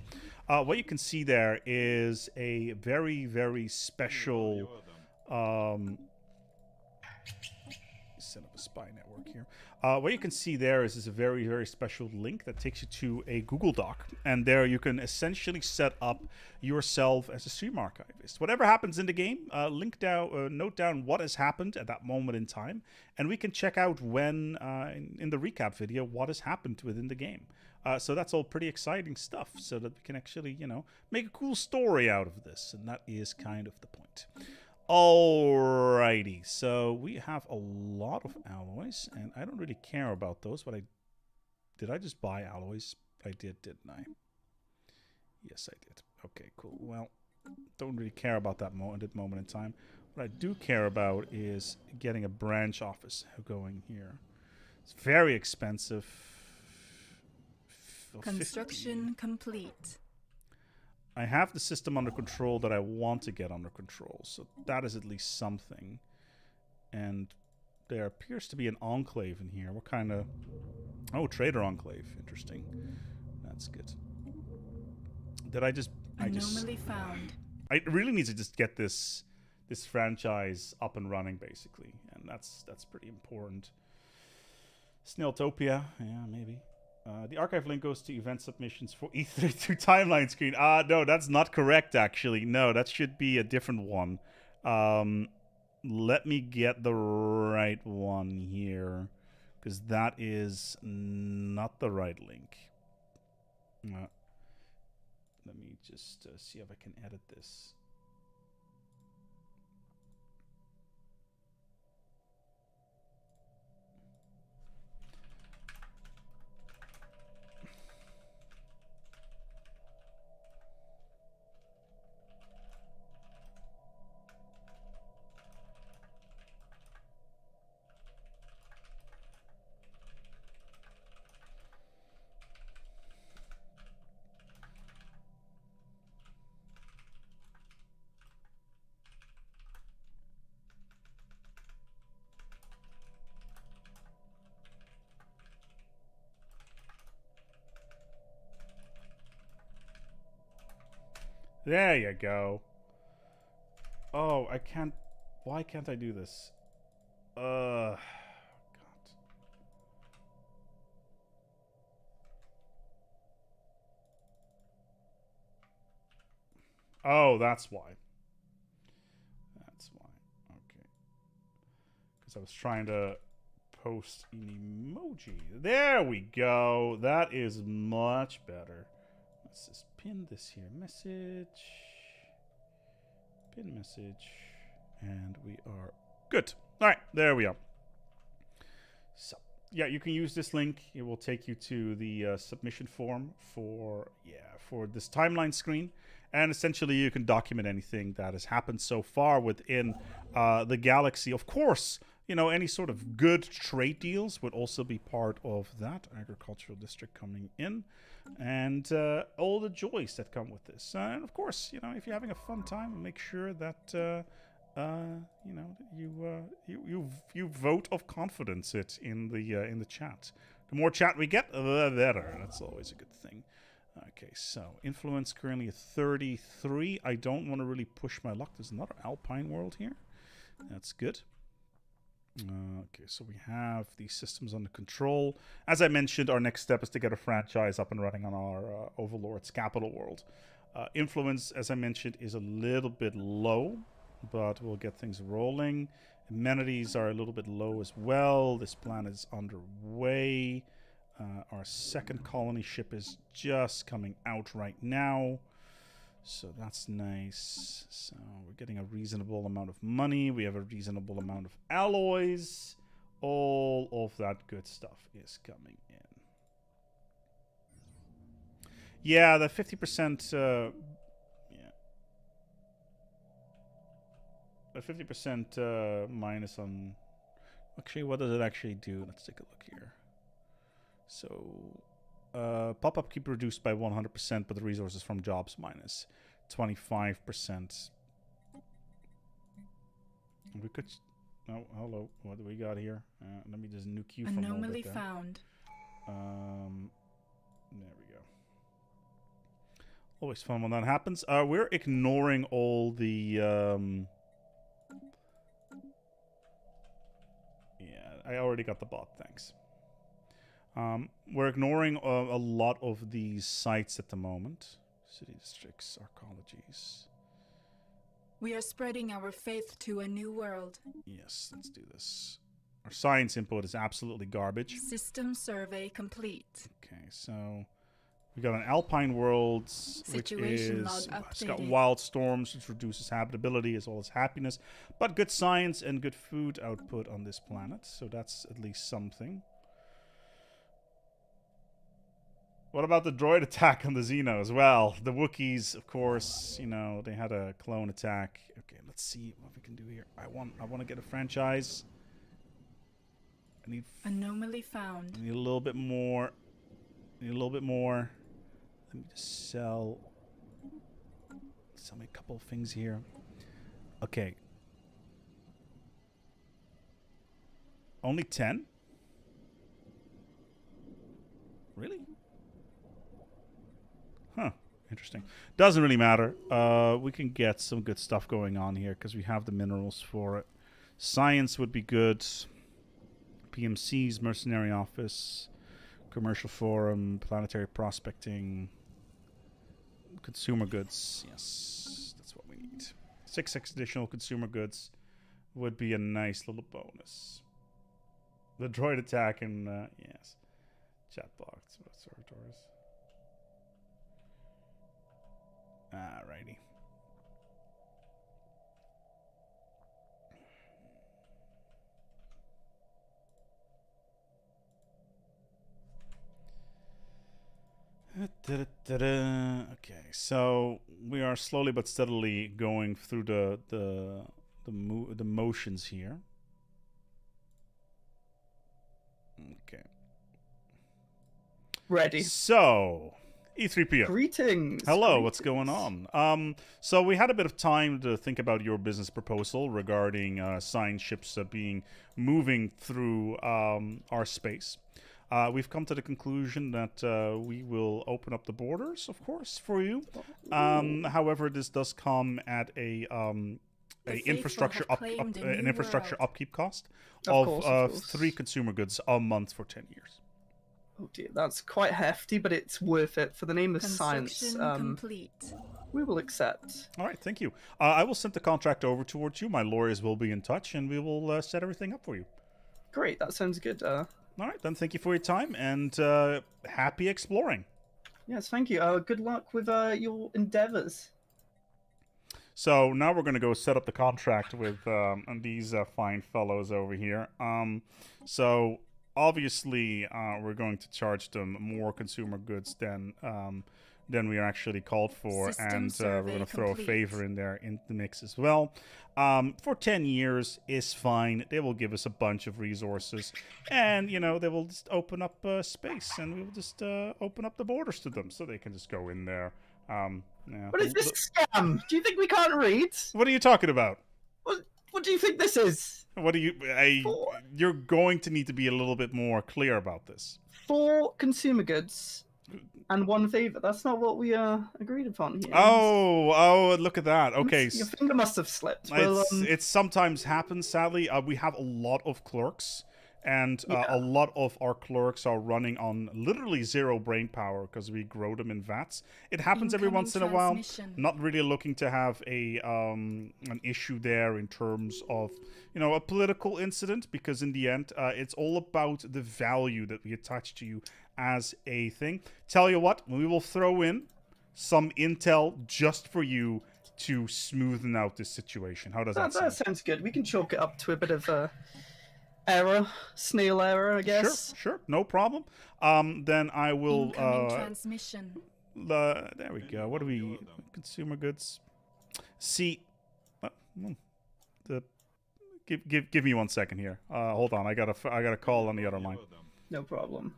What you can see there is a very, very special... set up a spy network here. What you can see there is a very, very special link that takes you to a Google Doc. And there you can essentially set up yourself as a stream archivist. Whatever happens in the game, note down what has happened at that moment in time. And we can check out when, in the recap video, what has happened within the game. So that's all pretty exciting stuff, so that we can actually, you know, make a cool story out of this. And that is kind of the point. Alrighty, so we have a lot of alloys, and I don't really care about those, but did I just buy alloys? I did, didn't I? Yes, I did. Okay, cool. Well, don't really care about that at that moment in time. What I do care about is getting a branch office going here. It's very expensive. Construction complete. I have the system under control that I want to get under control, so that is at least something. And there appears to be an enclave in here. What kind of... Oh, trader enclave. Interesting. That's good. Did I just... Anomaly found. I really need to just get this franchise up and running, basically. And that's pretty important. Snailtopia. Yeah, maybe. The archive link goes to event submissions for E3 timeline screen. No, that's not correct, actually. No, that should be a different one. Let me get the right one here, because that is not the right link. Let me just see if I can edit this. There you go. Oh, I can't... Why can't I do this? God. Oh, that's why. That's why. Okay. Because I was trying to post an emoji. There we go. That is much better. Let's just pin this here. Message. Pin message. And we are good. All right, there we are. So, yeah, you can use this link. It will take you to the submission form for this timeline screen. And essentially, you can document anything that has happened so far within the galaxy. Of course, you know, any sort of good trade deals would also be part of that agricultural district coming in. And all the joys that come with this. And of course, you know, if you're having a fun time, make sure that you know, you vote of confidence in the chat. The more chat we get, the better. That's always a good thing. Okay, so influence currently at 33. I don't want to really push my luck. There's another Alpine world here. That's good. Okay, so we have these systems under control. As I mentioned, our next step is to get a franchise up and running on our Overlord's capital world. Influence, as I mentioned, is a little bit low, but we'll get things rolling. Amenities are a little bit low as well. This plan is underway. Our second colony ship is just coming out right now. So that's nice. So we're getting a reasonable amount of money. We have a reasonable amount of alloys. All of that good stuff is coming in. Yeah, the 50%... yeah. The 50% minus on... Actually, what does it actually do? Let's take a look here. So... pop-up keep reduced by 100%, but the resources from jobs minus 25%. We could No, hello. What do we got here? Let me just nuke you for a little Anomaly bit there. found. There we go. Always fun when that happens. We're ignoring all the... Yeah, I already got the bot, thanks. We're ignoring a lot of these sites at the moment. City districts, arcologies. We are spreading our faith to a new world. Yes, let's do this. Our science input is absolutely garbage. System survey complete. Okay, so we got an alpine world, which Situation is log it's got updated. wild storms, which reduces habitability as well as happiness, but good science and good food output on this planet. So that's at least something. What about the droid attack on the Xenos? Well, the Wookiees, of course, you know, they had a clone attack. Okay, let's see what we can do here. I want to get a franchise. I need Anomaly found. I need a little bit more. Need a little bit more. Let me just sell me a couple of things here. Okay. Only 10? Really? Huh. Interesting. Doesn't really matter. We can get some good stuff going on here because we have the minerals for it. Science would be good. PMCs, Mercenary Office, Commercial Forum, Planetary Prospecting, Consumer Goods. Yes, that's what we need. 6 additional consumer goods would be a nice little bonus. The droid attack and, yes. Chat box. Observatories. Alrighty. Okay, so we are slowly but steadily going through the motions here. Okay. Ready. So, E3po. Greetings. Hello, what's going on? So we had a bit of time to think about your business proposal regarding science ships moving through our space. We've come to the conclusion that we will open up the borders, of course, for you. However, this does come at an infrastructure upkeep cost of 3 consumer goods a month for 10 years. Oh dear, that's quite hefty, but it's worth it for the name of science. Construction complete. We will accept. All right, thank you. I will send the contract over towards you. My lawyers will be in touch, and we will set everything up for you. Great, that sounds good. All right, then thank you for your time, and happy exploring. Yes, thank you. Good luck with your endeavors. So now we're going to go set up the contract with these fine fellows over here. So obviously, we're going to charge them more consumer goods than we are actually called for, and we're going to throw a favor in there in the mix as well. For 10 years is fine. They will give us a bunch of resources, and you know they will just open up space, and we will just open up the borders to them, so they can just go in there. Yeah. What is this scam? Do you think we can't read? What are you talking about? What do you think this is? What do you? You're going to need to be a little bit more clear about this. 4 consumer goods and 1 favor. That's not what we agreed upon here. Oh, look at that. Okay. Your finger must have slipped. It sometimes happens, sadly. We have a lot of clerks, and a lot of our clerks are running on literally 0 brain power because we grow them in vats. It happens every once in a while. Not really looking to have an issue there in terms of, you know, a political incident, because in the end, it's all about the value that we attach to you as a thing. Tell you what, we will throw in some intel just for you to smoothen out this situation. How does that sound? That sounds good. We can chalk it up to a bit of snail error, I guess. Sure, no problem. Then I will. Incoming transmission. There we go. What do we? Consumer goods. See, give me 1 second here. Hold on. I got a call on the other line. No problem.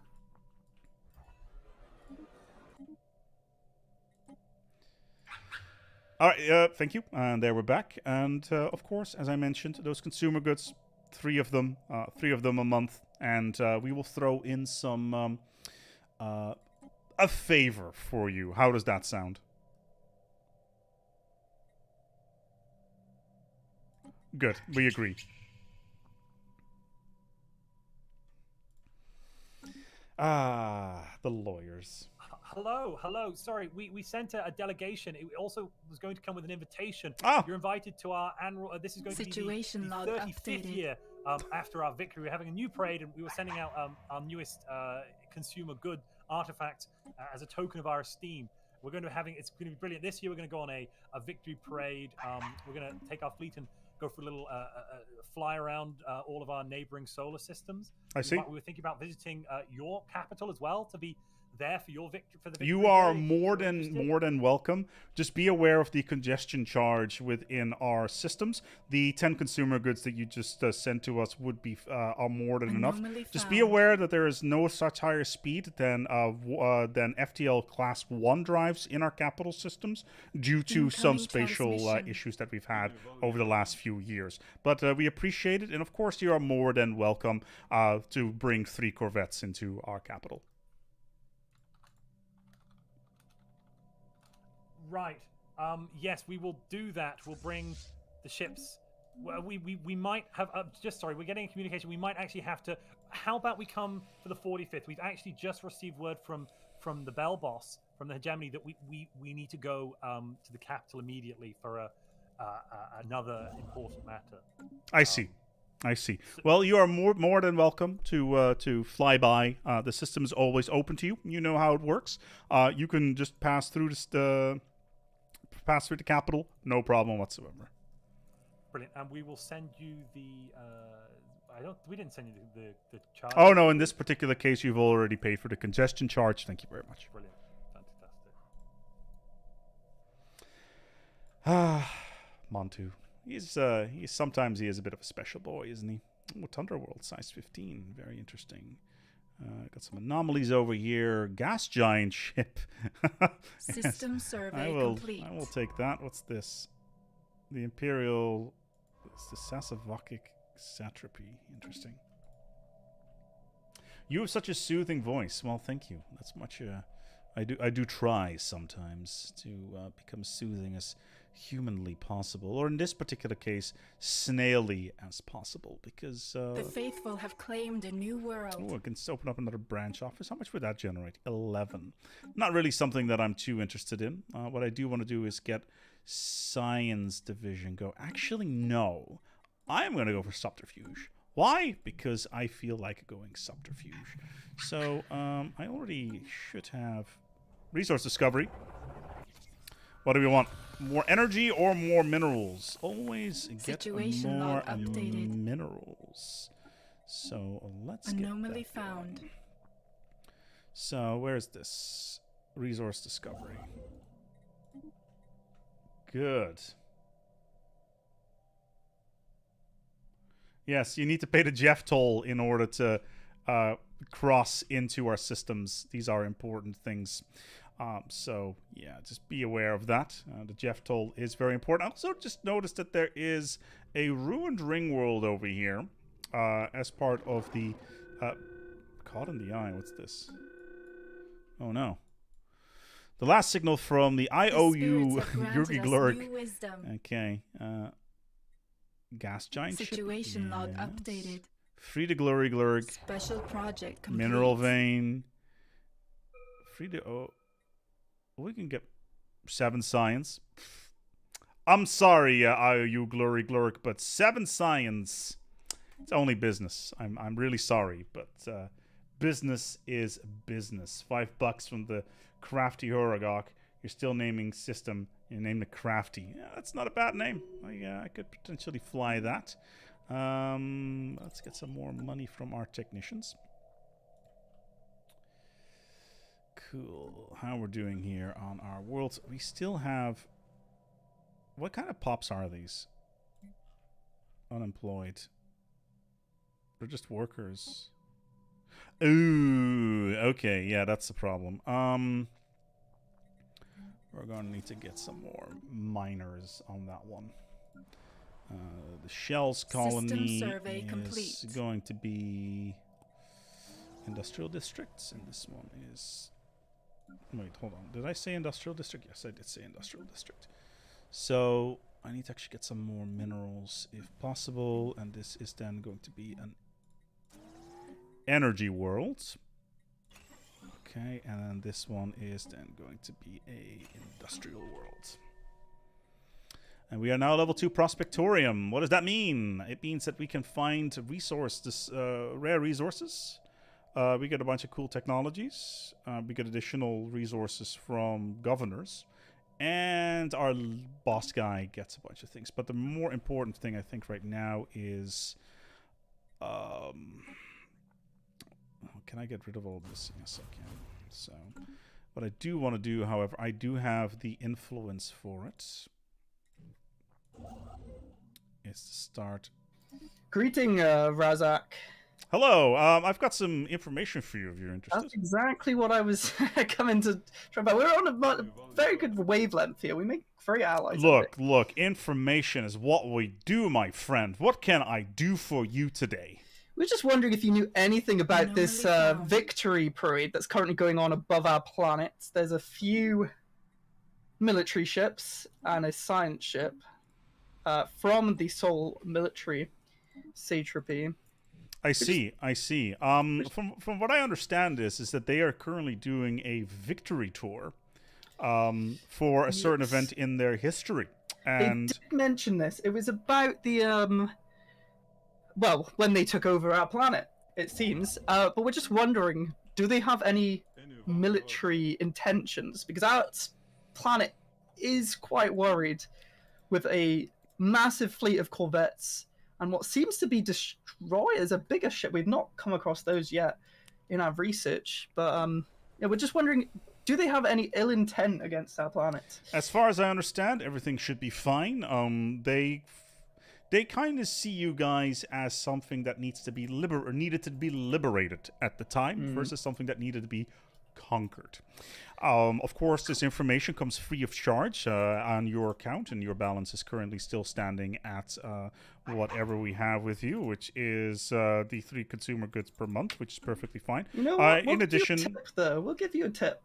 All right, thank you. And there we're back. And of course, as I mentioned, those consumer goods, 3 of them a month, and we will throw in some a favor for you. How does that sound? Good, we agree. The lawyers. Hello. Sorry, we sent a delegation. It also was going to come with an invitation. Ah. You're invited to our annual. This is going Situation to be log the 35th updated. year after our victory. We're having a new parade, and we were sending out our newest consumer good artifact as a token of our esteem. We're going to be having. It's going to be brilliant. This year, we're going to go on a victory parade. We're going to take our fleet and go for a little fly around all of our neighboring solar systems. I see. We were thinking about visiting your capital as well to be there for your victory. For the victory You are day. more than welcome. Just be aware of the congestion charge within our systems. The 10 consumer goods that you just sent to us would be are more than enough. Anomaly Just be found. aware that there is no such higher speed than FTL Class 1 drives in our capital systems due to some Incoming spatial transmission. issues that we've had over the last few years. But we appreciate it, and of course you are more than welcome to bring 3 corvettes into our capital. Right. Yes, we will do that. We'll bring the ships. Well, we might have. We're getting a communication. We might actually have to. How about we come for the 45th? We've actually just received word from the Bell boss from the hegemony that we need to go to the capital immediately for another important matter. I see. Well, you are more than welcome to fly by. The system is always open to you. You know how it works. You can just pass through the capital, no problem whatsoever. Brilliant. And we will send you the. We didn't send you the charge. Oh no! In this particular case, you've already paid for the congestion charge. Thank you very much. Brilliant. Fantastic. Montu. He's sometimes he is a bit of a special boy, isn't he? Oh, Thunderworld, size 15. Very interesting. Got some anomalies over here. Gas giant ship. System survey complete. I will take that. What's this? The Imperial. It's the Sasavakic Satrapy. Interesting. You have such a soothing voice. Well, thank you. That's much. I do try sometimes to become soothing as humanly possible, or in this particular case, snaily as possible, because The faithful have claimed a new world. oh, I can open up another branch office. How much would that generate? 11. Not really something that I'm too interested in. What I do want to do is get science division go. Actually, no. I'm going to go for subterfuge. Why? Because I feel like going subterfuge. So I already should have resource discovery. What do we want? More energy or more minerals? Always get Situation more log updated. minerals. So let's Anomaly get that found. going. So where's this? Resource discovery. Good. Yes, you need to pay the Jeff toll in order to cross into our systems. These are important things. So, yeah, just be aware of that. The Jeff toll is very important. I also just noticed that there is a ruined ring world over here as part of the... caught in the eye. What's this? Oh, no. The last signal from the IOU Yurgi Glurk. Okay. Gas giant Situation ship. log Yes. updated. Free to Glurry Glurk. Special project complete. Mineral vein. Free to... Oh, we can get 7 science. I'm sorry, IOU Glurry Glurk, but 7 science... It's only business. I'm really sorry, but business is business. $5 from the Crafty Horogok. You're still naming system. You name it Crafty. Yeah, that's not a bad name. I could potentially fly that. Let's get some more money from our technicians. Cool. How we're doing here on our worlds. We still have... What kind of pops are these? Unemployed. They're just workers. Ooh, okay, yeah, that's the problem. We're going to need to get some more miners on that one. The Shells colony survey is complete. going to be industrial districts, and this one is... Wait, hold on. Did I say industrial district? Yes, I did say industrial district. So I need to actually get some more minerals if possible, and this is then going to be an energy world. Okay, and then this one is then going to be a industrial world. And we are now level 2 Prospectorium. What does that mean? It means that we can find rare resources. We get a bunch of cool technologies. We get additional resources from governors. And our boss guy gets a bunch of things. But the more important thing, I think, right now is... can I get rid of all this? Yes, I can. So, what I do want to do, however, I do have the influence for it. Is to start... Greeting, Razak. Hello, I've got some information for you if you're interested. That's exactly what I was coming to try about. We're on a very good wavelength here. We make great allies. Look, information is what we do, my friend. What can I do for you today? We're just wondering if you knew anything about this victory parade that's currently going on above our planet. There's a few military ships and a science ship from the Sol military satrapy. I see. From what I understand is that they are currently doing a victory tour for a certain event in their history. And they did mention this. It was about the well, when they took over our planet, it seems. But we're just wondering, do they have any military intentions? Because our planet is quite worried with a massive fleet of corvettes and what seems to be destroyers, a bigger ship. We've not come across those yet in our research. But yeah, we're just wondering, do they have any ill intent against our planet? As far as I understand, everything should be fine. They kind of see you guys as something that needs to be needed to be liberated at the time versus something that needed to be conquered. Of course, this information comes free of charge on your account, and your balance is currently still standing at whatever we have with you, which is the 3 consumer goods per month, which is perfectly fine. You know what? In addition, give you a tip, though. We'll give you a tip.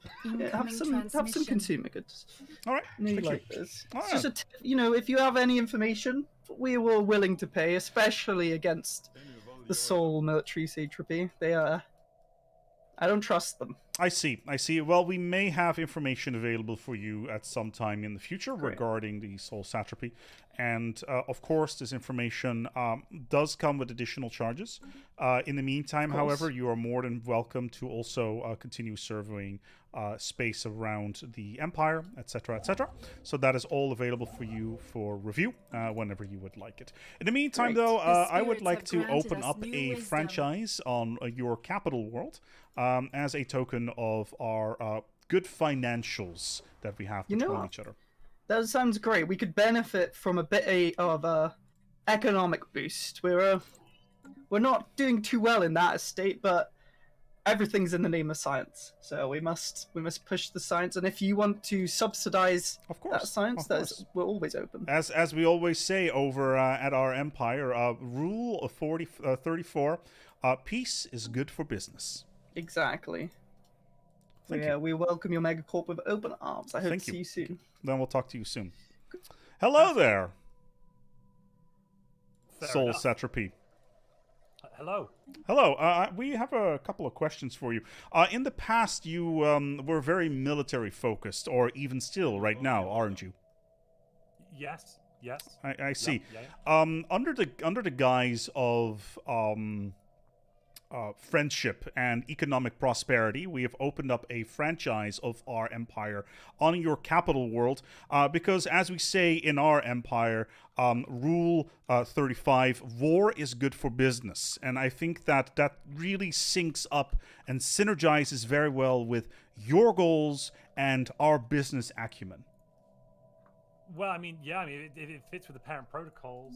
Have some consumer goods. All right, thank you. This. It's just a tip. You know, if you have any information, we were willing to pay, especially against the Sol military satrapy. They are... I don't trust them. I see. Well, we may have information available for you at some time in the future regarding the Sol satrapy. And, of course, this information does come with additional charges. In the meantime, however, you are more than welcome to also continue surveying space around the Empire, etc., etc. So that is all available for you for review whenever you would like it. In the meantime, though, I would like to open up a franchise on your capital world as a token of our good financials that we have between each other. That sounds great. We could benefit from a bit of economic boost. We're not doing too well in that estate, but everything's in the name of science. So we must push the science. And if you want to subsidize that science, we're always open. As we always say over at our empire, rule of 34: peace is good for business. Exactly. Thank you. We welcome your megacorp with open arms. I hope to see you soon. Then we'll talk to you soon. Hello there, Sol satrapy. Hello. Hello. We have a couple of questions for you. In the past, you were very military focused, or even still right now, aren't you? Yes. I see. Yeah. Under the guise of friendship and economic prosperity, we have opened up a franchise of our empire on your capital world because, as we say in our empire, rule 35, war is good for business. And I think that really syncs up and synergizes very well with your goals and our business acumen. Well, it fits with the parent protocols.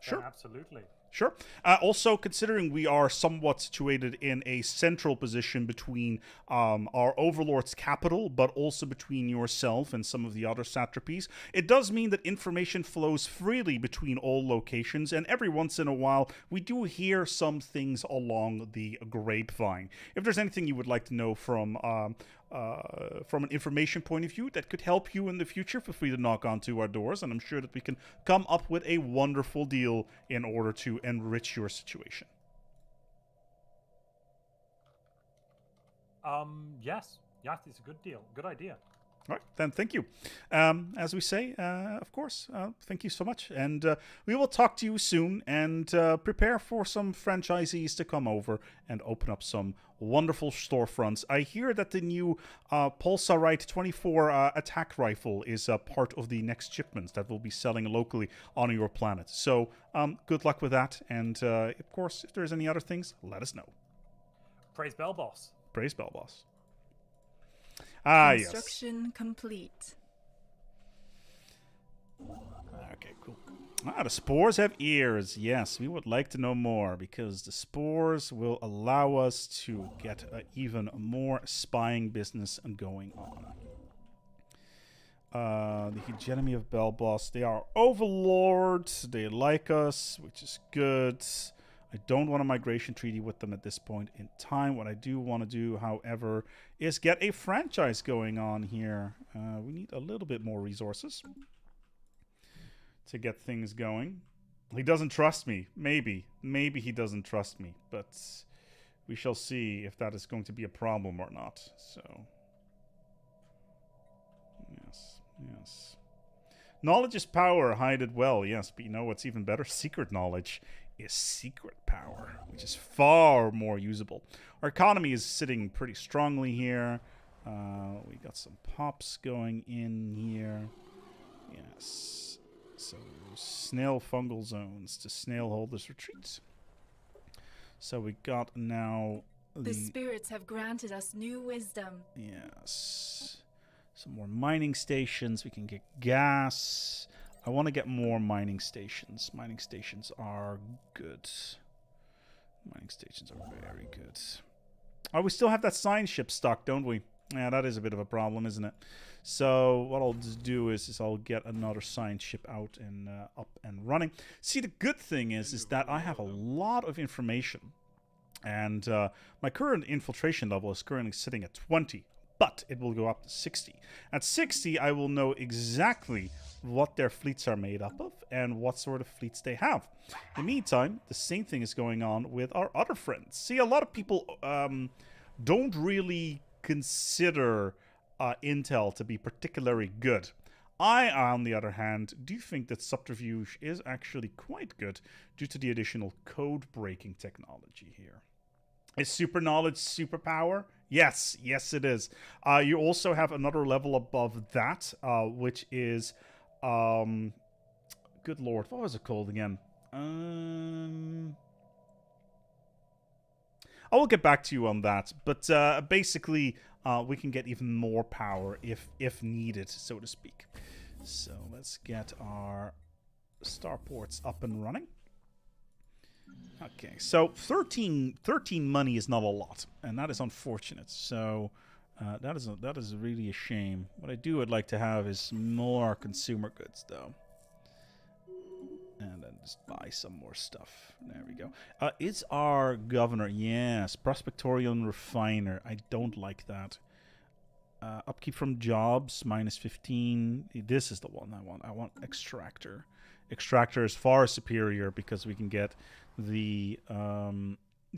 Sure. Then absolutely. Sure. Also, considering we are somewhat situated in a central position between our overlord's capital, but also between yourself and some of the other satrapies, it does mean that information flows freely between all locations, and every once in a while, we do hear some things along the grapevine. If there's anything you would like to know from an information point of view that could help you in the future, feel free to knock onto our doors, and I'm sure that we can come up with a wonderful deal in order to enrich your situation. Yes, it's a good deal, good idea. All right, then thank you. As we say, of course, thank you so much. And we will talk to you soon and prepare for some franchisees to come over and open up some wonderful storefronts. I hear that the new Pulsarite 24 attack rifle is a part of the next shipments that will be selling locally on your planet. So good luck with that. And of course, if there's any other things, let us know. Praise Bell Boss. Praise Bell Boss. Ah, yes. Construction complete. Okay, cool. Ah, the spores have ears. Yes, we would like to know more because the spores will allow us to get even more spying business going on. The hegemony of Belboss. They are overlords. They like us, which is good. I don't want a migration treaty with them at this point in time. What I do want to do, however, is get a franchise going on here. We need a little bit more resources to get things going. He doesn't trust me. Maybe he doesn't trust me. But we shall see if that is going to be a problem or not. So, yes. Knowledge is power. Hide it well. Yes, but you know what's even better? Secret knowledge is secret power, which is far more usable. Our economy is sitting pretty strongly here. We got some pops going in here. Yes. So, snail fungal zones to snail holders retreats. So we got now The spirits have granted us new wisdom. Yes. Some more mining stations. We can get gas. I want to get more mining stations. Mining stations are good. Mining stations are very good. Oh, we still have that science ship stuck, don't we? Yeah, that is a bit of a problem, isn't it? So what I'll just do is I'll get another science ship out and up and running. See, the good thing is that I have a lot of information. And my current infiltration level is currently sitting at 20. But it will go up to 60. At 60, I will know exactly what their fleets are made up of and what sort of fleets they have. In the meantime, the same thing is going on with our other friends. See, a lot of people don't really consider Intel to be particularly good. I, on the other hand, do think that subterfuge is actually quite good due to the additional code-breaking technology here. Is super knowledge superpower? Yes, it is. You also have another level above that, which is, good lord, what was it called again? I will get back to you on that, but basically, we can get even more power if needed, so to speak. So let's get our starports up and running. Okay, so 13 money is not a lot, and that is unfortunate. So that is really a shame. What I'd like to have is more consumer goods, though, and then just buy some more stuff. There we go. Is our governor? Yes, Prospectorian Refiner. I don't like that. Upkeep from jobs -15. This is the one I want. I want Extractor. Extractor is far superior because we can get the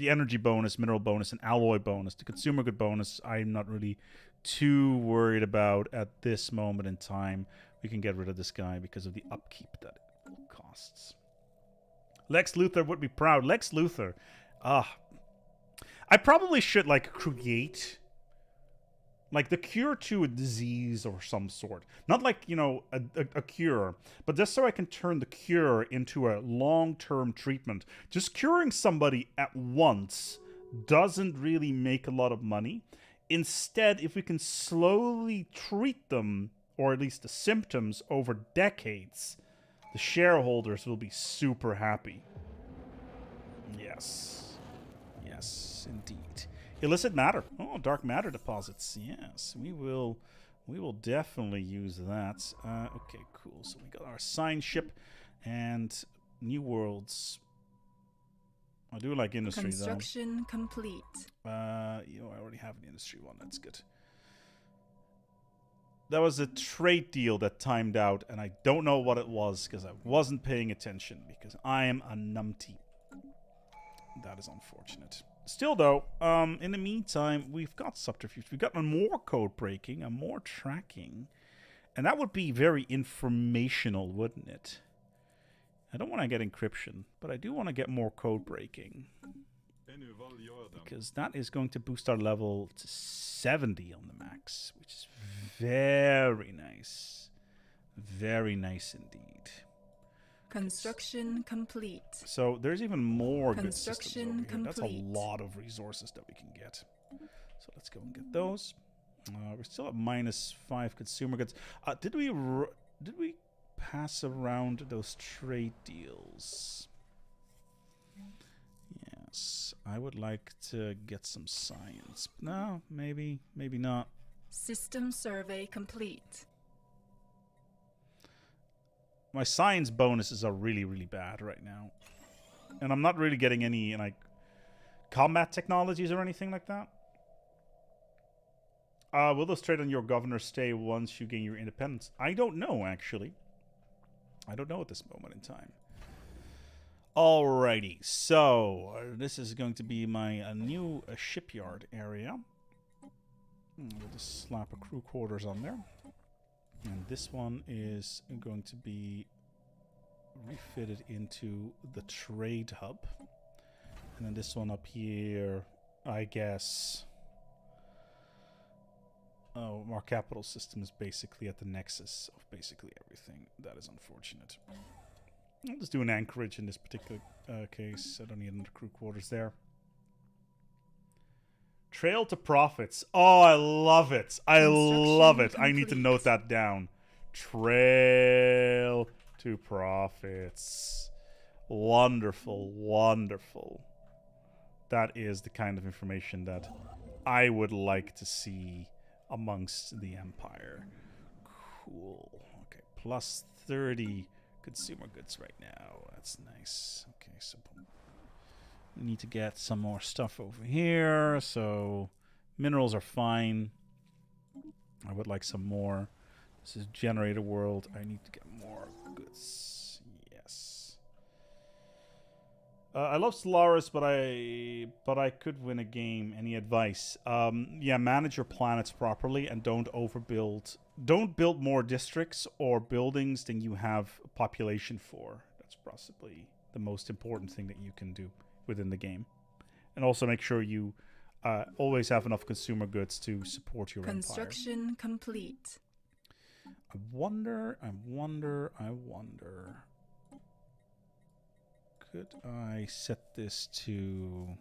energy bonus, mineral bonus, and alloy bonus. The consumer good bonus, I'm not really too worried about at this moment in time. We can get rid of this guy because of the upkeep that it costs. Lex Luthor would be proud. Lex Luthor. I probably should, create the cure to a disease or some sort. Not a cure, but just so I can turn the cure into a long-term treatment. Just curing somebody at once doesn't really make a lot of money. Instead, if we can slowly treat them, or at least the symptoms, over decades, The shareholders will be super happy. Yes. Yes, indeed. Illicit matter. Oh, dark matter deposits. Yes, we will definitely use that. Okay, cool. So we got our sign ship and new worlds. I do like industry Construction complete. though. I already have an industry one. That's good. That was a trade deal that timed out, and I don't know what it was because I wasn't paying attention because I am a numpty. That is unfortunate. Still, though, in the meantime, we've got subterfuge. We've got more code breaking and more tracking. And that would be very informational, wouldn't it? I don't want to get encryption, but I do want to get more code breaking. Because that is going to boost our level to 70 on the max, which is very nice. Very nice indeed. Construction complete. So there's even more good systems Construction over here. complete. That's a lot of resources that we can get. So let's go and get those. We're still at -5 consumer goods. Did we pass around those trade deals? Yes, I would like to get some science. No, maybe not. System survey complete. My science bonuses are really, really bad right now. And I'm not really getting any, like, combat technologies or anything like that. Will those trade on your governor stay once you gain your independence? I don't know, actually. I don't know at this moment in time. Alrighty, so this is going to be my new shipyard area. We'll just slap a crew quarters on there. And this one is going to be refitted into the trade hub. And then this one up here, I guess. Oh, our capital system is basically at the nexus of basically everything. That is unfortunate. I'll just do an anchorage in this particular case. I don't need another crew quarters there. Trail to profits. Oh, I love it. I love it. I need to note that down. Trail to profits. Wonderful, wonderful. That is the kind of information that I would like to see amongst the Empire. Cool. Okay, plus 30 consumer goods right now. That's nice. Okay, so we need to get some more stuff over here. So minerals are fine. I would like some more. This is generator world. I need to get more goods. Yes. I love Stellaris, but I could win a game. Any advice? Yeah, manage your planets properly and don't overbuild. Don't build more districts or buildings than you have population for. That's possibly the most important thing that you can do within the game. And also make sure you always have enough consumer goods to support your Construction empire. complete. I wonder. Could I set this to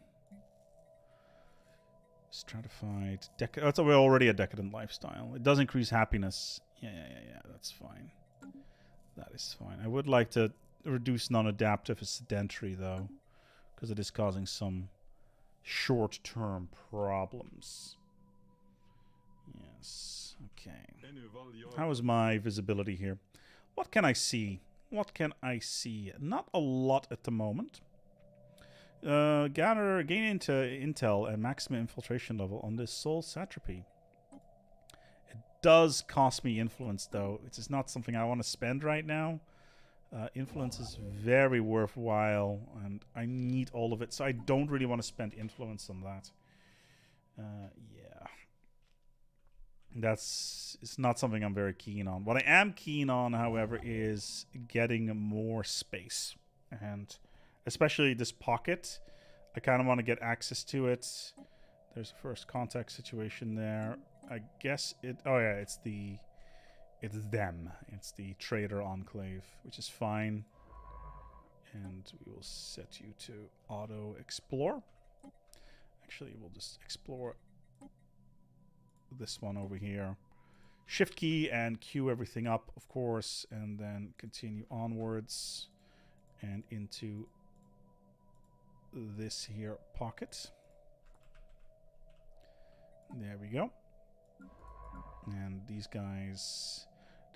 stratified? That's already a decadent lifestyle. It does increase happiness. Yeah. That's fine. That is fine. I would like to reduce non-adaptive as sedentary though, because it is causing some short-term problems. Yes. Okay. How is my visibility here? What can I see? What can I see? Not a lot at the moment. Gain into intel and maximum infiltration level on this soul satrapy. It does cost me influence, though. It is not something I want to spend right now. Influence is very worthwhile, and I need all of it, so I don't really want to spend influence on that. Yeah. It's not something I'm very keen on. What I am keen on, however, is getting more space. And especially this pocket, I kind of want to get access to it. There's a first contact situation there. I guess it... Oh, yeah, it's them. It's the Trader Enclave, which is fine. And we will set you to auto explore. Actually, we'll just explore this one over here. Shift key and queue everything up, of course, and then continue onwards and into this here pocket. There we go. And these guys,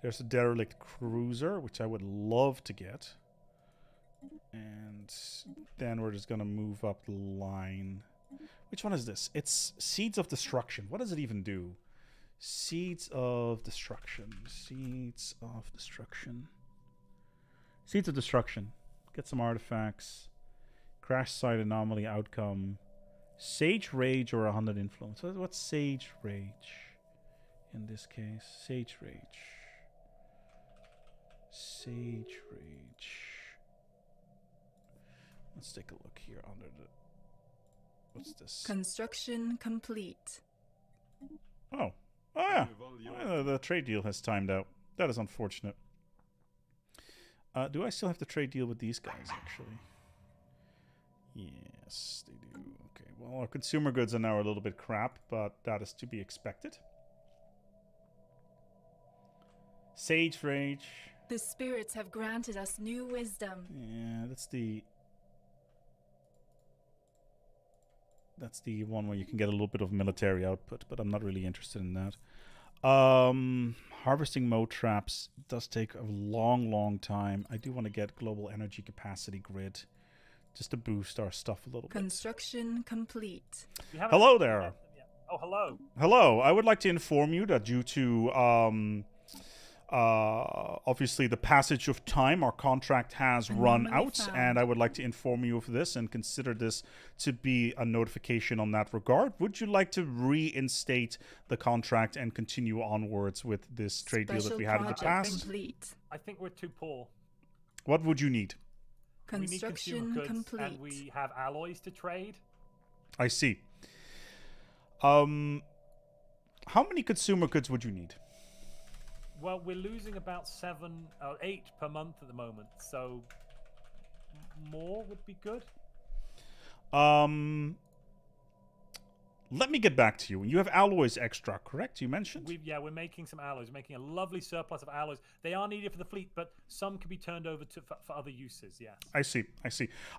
there's a derelict cruiser, which I would love to get. And then we're just gonna move up the line. Which one is this? It's Seeds of Destruction. What does it even do? Seeds of Destruction. Seeds of Destruction. Seeds of Destruction. Get some artifacts. Crash site anomaly outcome. Sage Rage or 100 influence. What's Sage Rage? In this case, Sage Rage. Sage Rage. Let's take a look here under the... What's this? Construction complete. Oh. Oh, yeah. The trade deal has timed out. That is unfortunate. Do I still have the trade deal with these guys, actually? Yes, they do. Okay, well, our consumer goods are now a little bit crap, but that is to be expected. Sage Rage. The spirits have granted us new wisdom. Yeah, that's the one where you can get a little bit of military output, but I'm not really interested in that. Harvesting mode traps does take a long time. I do want to get global energy capacity grid just to boost our stuff a little bit. Construction complete. Hello there. Oh, hello. Hello. I would like to inform you that due to obviously the passage of time, our contract has run out, and I would like to inform you of this and consider this to be a notification on that regard. Would you like to reinstate the contract and continue onwards with this trade deal that we had in the past? Complete. I think we're too poor. What would you need? We need Construction consumer goods, complete. and we have alloys to trade. I see. How many consumer goods would you need? Well, we're losing about 7 or 8 per month at the moment, so more would be good. Let me get back to you. You have alloys extra, correct? You mentioned? We're making some alloys. We're making a lovely surplus of alloys. They are needed for the fleet, but some can be turned over for other uses, yes. I see.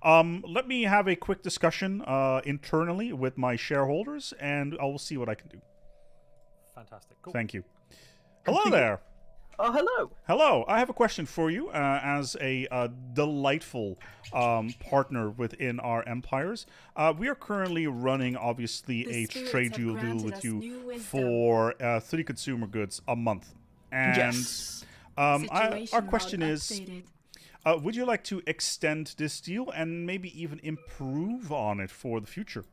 Let me have a quick discussion internally with my shareholders, and I will see what I can do. Fantastic. Cool. Thank you. Hello there. Oh, hello. Hello. I have a question for you as a delightful partner within our empires. We are currently running, obviously, a trade deal with you for 3 consumer goods a month. And Yes. our question is, would you like to extend this deal and maybe even improve on it for the future?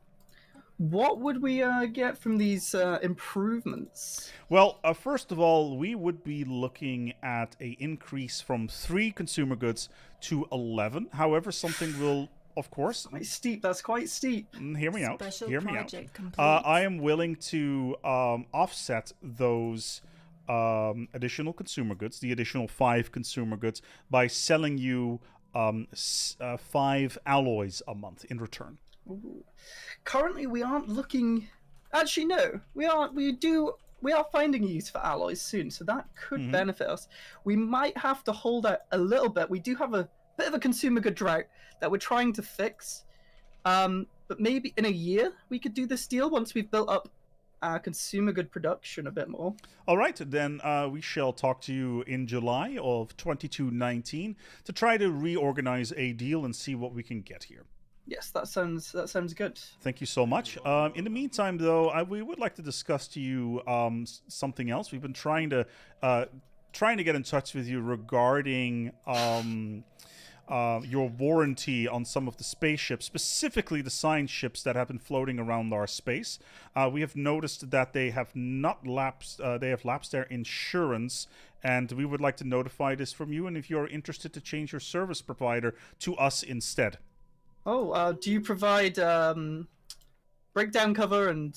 What would we get from these improvements? Well, first of all, we would be looking at an increase from 3 consumer goods to 11. However, something will, of course... Quite steep. That's quite steep. Hear me out. Special Hear me out. project complete. I am willing to offset those additional consumer goods, the additional 5 consumer goods, by selling you 5 alloys a month in return. Ooh. Currently, we aren't looking. Actually, no, we are. We are finding a use for alloys soon, so that could benefit us. We might have to hold out a little bit. We do have a bit of a consumer good drought that we're trying to fix. But maybe in a year we could do this deal once we've built up our consumer good production a bit more. All right, then we shall talk to you in July of 2219 to try to reorganize a deal and see what we can get here. Yes, that sounds good. Thank you so much. In the meantime, though, we would like to discuss to you something else. We've been trying to get in touch with you regarding your warranty on some of the spaceships, specifically the science ships that have been floating around our space. We have noticed that they have not lapsed. They have lapsed their insurance, and we would like to notify this from you. And if you're interested to change your service provider to us instead. Oh, do you provide breakdown cover, and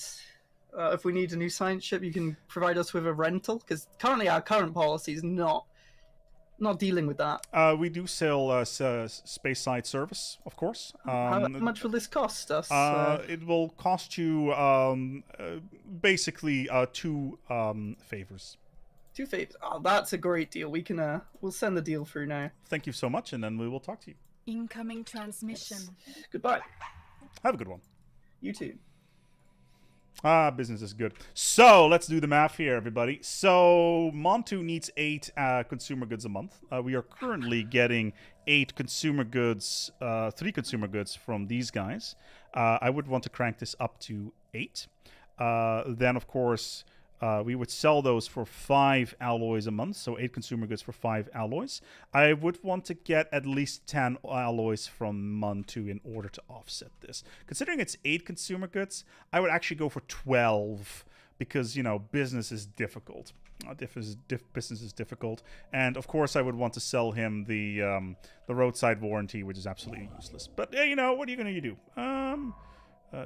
if we need a new science ship, you can provide us with a rental? Because currently our current policy is not dealing with that. We do sell space side service, of course. How much will this cost us? It will cost you basically 2 favors. 2 favors. Oh, that's a great deal. We can we'll send the deal through now. Thank you so much, and then we will talk to you. Incoming transmission. Yes. Goodbye. Have a good one. You too. Business is good. So let's do the math here, everybody. So Montu needs 8 consumer goods a month. We are currently getting 8 consumer goods, 3 consumer goods from these guys. I would want to crank this up to 8. Then, of course, we would sell those for 5 alloys a month, so 8 consumer goods for 5 alloys. I would want to get at least 10 alloys from Montu in order to offset this. Considering it's 8 consumer goods, I would actually go for 12 because, you know, business is difficult. Business is difficult. And, of course, I would want to sell him the roadside warranty, which is absolutely useless. But, you know, what are you going to do?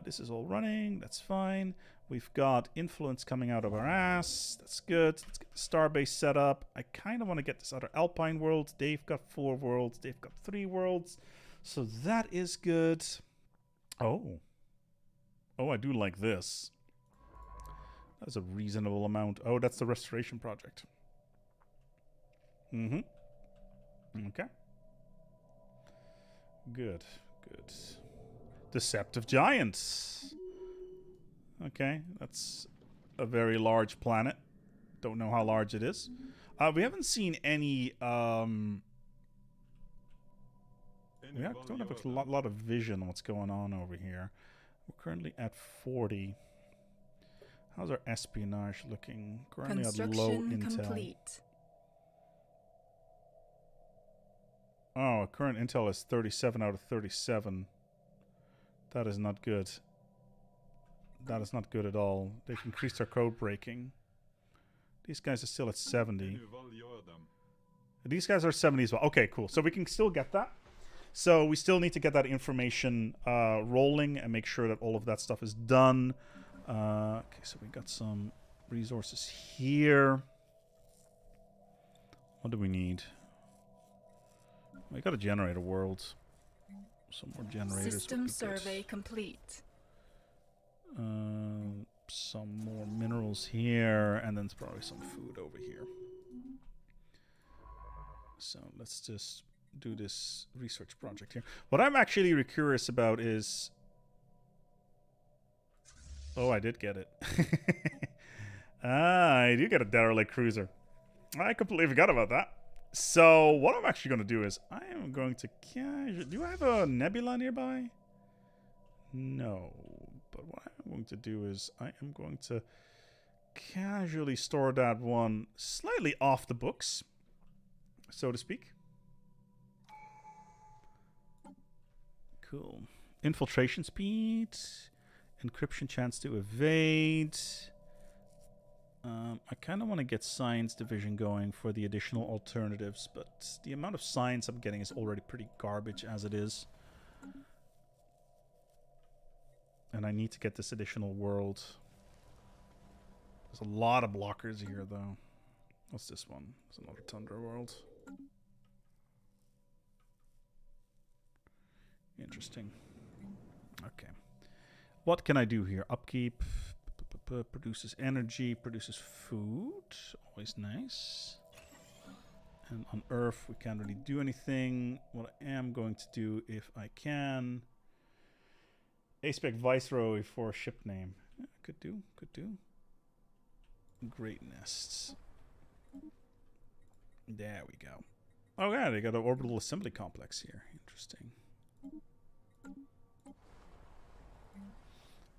This is all running. That's fine. We've got influence coming out of our ass. That's good. Let's get the starbase set up. I kind of want to get this other Alpine world. They've got 4 worlds. They've got 3 worlds. So that is good. Oh. Oh, I do like this. That's a reasonable amount. Oh, that's the restoration project. Mm-hmm. Okay. Good. Good. Deceptive Giants. Okay, that's a very large planet. Don't know how large it is. We haven't seen any. We don't have a lot of vision on what's going on over here. We're currently at 40. How's our espionage looking? Currently at low intel. Complete. Oh, current intel is 37 out of 37. That is not good. That is not good at all. They've increased their code breaking. These guys are still at 70. These guys are 70 as well. Okay, cool. So we can still get that. So we still need to get that information rolling and make sure that all of that stuff is done. Okay, so we got some resources here. What do we need? We got a generator world. Some more generators. System survey complete. Some more minerals here, and then probably some food over here. So let's just do this research project here. What I'm actually curious about is... Oh, I did get it. I do get a derelict cruiser. I completely forgot about that. So what I'm actually going to do is I am going to do I have a nebula nearby? No. But what I'm going to do is I am going to casually store that one slightly off the books, so to speak. Cool. Infiltration speed. Encryption chance to evade. I kind of want to get science division going for the additional alternatives, but the amount of science I'm getting is already pretty garbage as it is. And I need to get this additional world. There's a lot of blockers here, though. What's this one? It's another Tundra world. Interesting. Okay. What can I do here? Upkeep. Produces energy. Produces food. Always nice. And on Earth, we can't really do anything. What I am going to do, if I can... ASpec Viceroy for a ship name. Yeah, could do. Could do. Great nests. There we go. Oh yeah, they got an orbital assembly complex here. Interesting.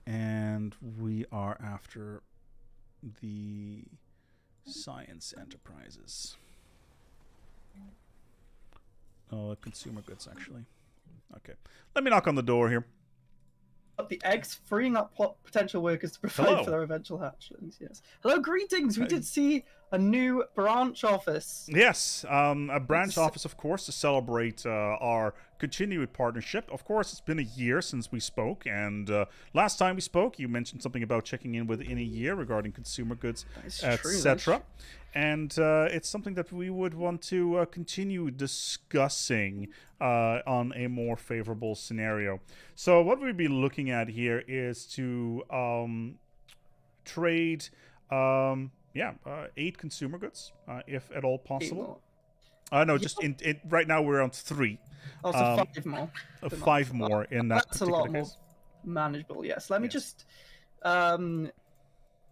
And we are after the science enterprises. Oh, consumer goods, actually. Okay. Let me knock on the door here. The eggs, freeing up potential workers to provide for their eventual hatchlings. Yes. Hello, greetings. We did see a new branch office. Yes, a branch office, of course, to celebrate our continued partnership. Of course, it's been a year since we spoke, and last time we spoke, you mentioned something about checking in within a year regarding consumer goods, etc. And it's something that we would want to continue discussing on a more favorable scenario. So what we'd be looking at here is to trade Yeah, 8 consumer goods, if at all 8 possible. more. No, just in right now we're on 3. Oh, so 5 more. 5 more in that That's a particular lot more case. manageable. Yes. Let me Yes. just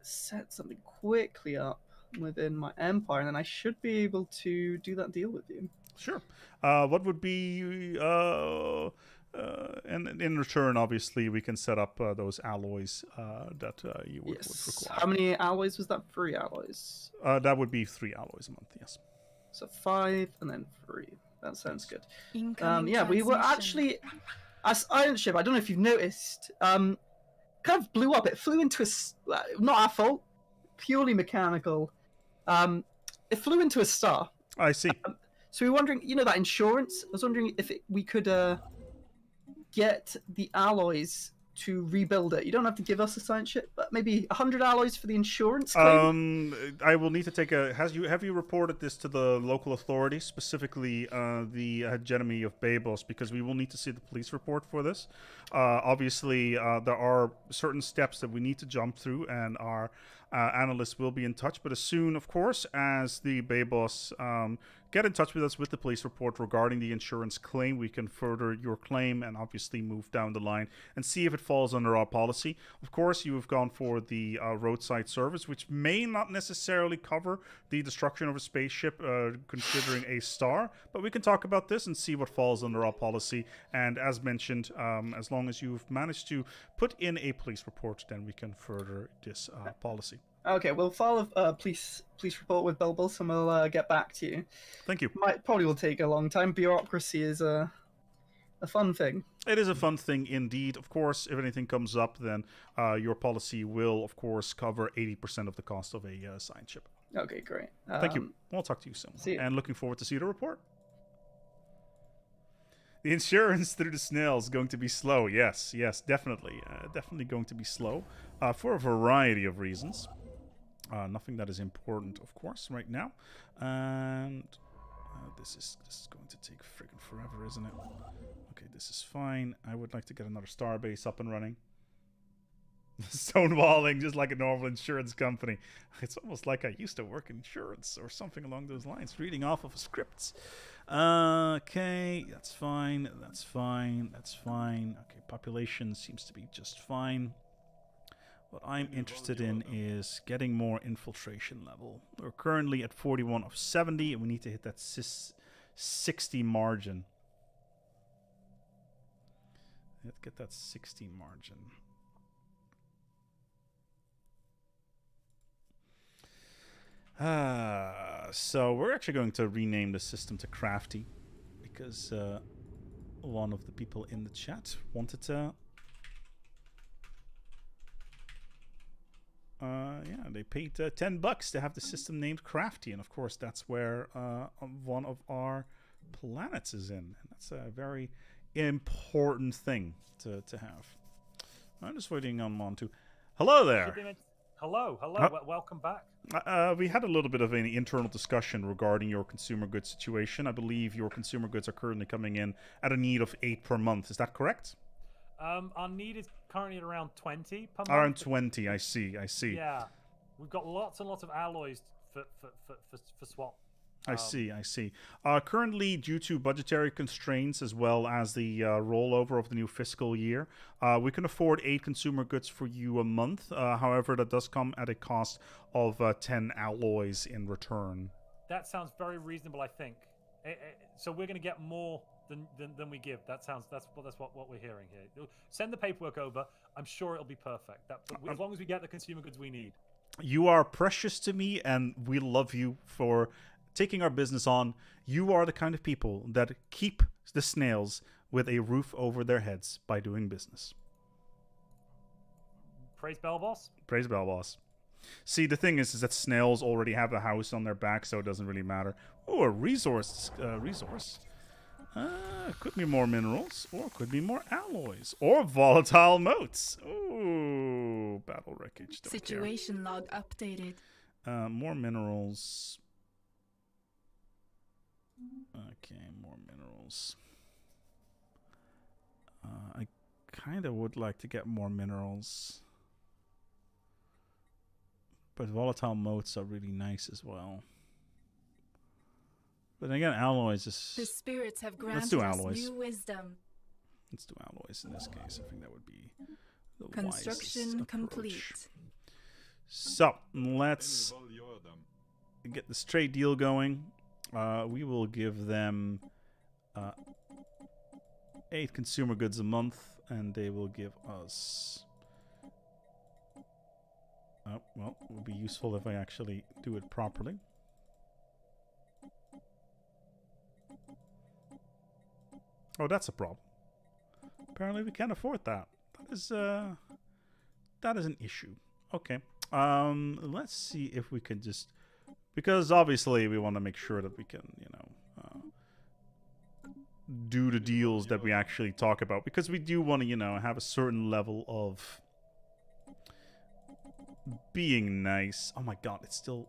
set something quickly up within my empire, and then I should be able to do that deal with you. Sure. What would be and in return, obviously, we can set up those alloys that you would require. How many alloys was that? 3 alloys. That would be 3 alloys a month. Yes. So 5 and then 3. That sounds good. Incoming Yeah, we were transmission. actually, as Iron Ship, I don't know if you've noticed, kind of blew up. It flew into not our fault, purely mechanical. It flew into a star. I see. So we were wondering, that insurance? I was wondering if we could get the alloys to rebuild it. You don't have to give us a science ship, but maybe 100 alloys for the insurance claim? I will need to take a. Have you reported this to the local authorities, specifically the hegemony of Babos, because we will need to see the police report for this. Obviously, there are certain steps that we need to jump through, and our analysts will be in touch. But as soon, of course, as the Babos get in touch with us with the police report regarding the insurance claim, we can further your claim and obviously move down the line and see if it falls under our policy. Of course, you have gone for the roadside service, which may not necessarily cover the destruction of a spaceship, considering a star, but we can talk about this and see what falls under our policy. And as mentioned, as long as you've managed to put in a police report, then we can further this policy. Okay, we'll file a police report with Bilbos, and we'll get back to you. Thank you. Probably will take a long time. Bureaucracy is a fun thing. It is a fun thing indeed. Of course, if anything comes up, then your policy will, of course, cover 80% of the cost of a science ship. Okay, great. Thank you. We'll talk to you soon. See you. And looking forward to see the report. The insurance through the snail is going to be slow. Yes, definitely. Definitely going to be slow for a variety of reasons. Nothing that is important, of course, right now. And this is going to take friggin' forever, isn't it? Okay, this is fine. I would like to get another starbase up and running. Stonewalling, just like a normal insurance company. It's almost like I used to work in insurance or something along those lines, reading off of scripts. Okay, that's fine. That's fine. That's fine. Okay, population seems to be just fine. What I'm interested in is getting more infiltration level. We're currently at 41 of 70, and we need to hit that 60 margin. Let's get that 60 margin. So we're actually going to rename the system to Crafty, because one of the people in the chat wanted to... yeah, they paid $10 to have the system named Crafty, and of course that's where one of our planets is in, and that's a very important thing to have. I'm just waiting on Montu. Hello there. Hello. Welcome back. We had a little bit of an internal discussion regarding your consumer goods situation. I believe your consumer goods are currently coming in at a need of 8 per month. Is that correct? Our need is currently at around 20 per month. Around 20, I see. Yeah, we've got lots and lots of alloys for swap. I see. Currently, due to budgetary constraints as well as the rollover of the new fiscal year, we can afford 8 consumer goods for you a month. However, that does come at a cost of 10 alloys in return. That sounds very reasonable, I think. So we're going to get more than we give. That's what we're hearing here. Send the paperwork over. I'm sure it'll be perfect. As long as we get the consumer goods we need. You are precious to me, and we love you for taking our business on. You are the kind of people that keep the snails with a roof over their heads by doing business. Praise Belboss. Praise Belboss. See, the thing is that snails already have a house on their back, so it doesn't really matter. Oh, a resource. Could be more minerals, or could be more alloys, or volatile motes. Ooh, battle wreckage. Don't Situation log updated. More minerals. Okay, more minerals. I kind of would like to get more minerals. But volatile motes are really nice as well. But again, alloys is... The spirits have Let's do granted us alloys. new wisdom. Let's do alloys in this case. I think that would be the Construction wisest complete. approach. So, let's get this trade deal going. We will give them 8 consumer goods a month, and they will give us... Oh, well, it would be useful if I actually do it properly. Oh, that's a problem. Apparently we can't afford that. That is an issue. Okay. Let's see if we can just... Because obviously we want to make sure that we can, you know, do the deals that we actually talk about. Because we do want to, you know, have a certain level of being nice. Oh my god, it's still...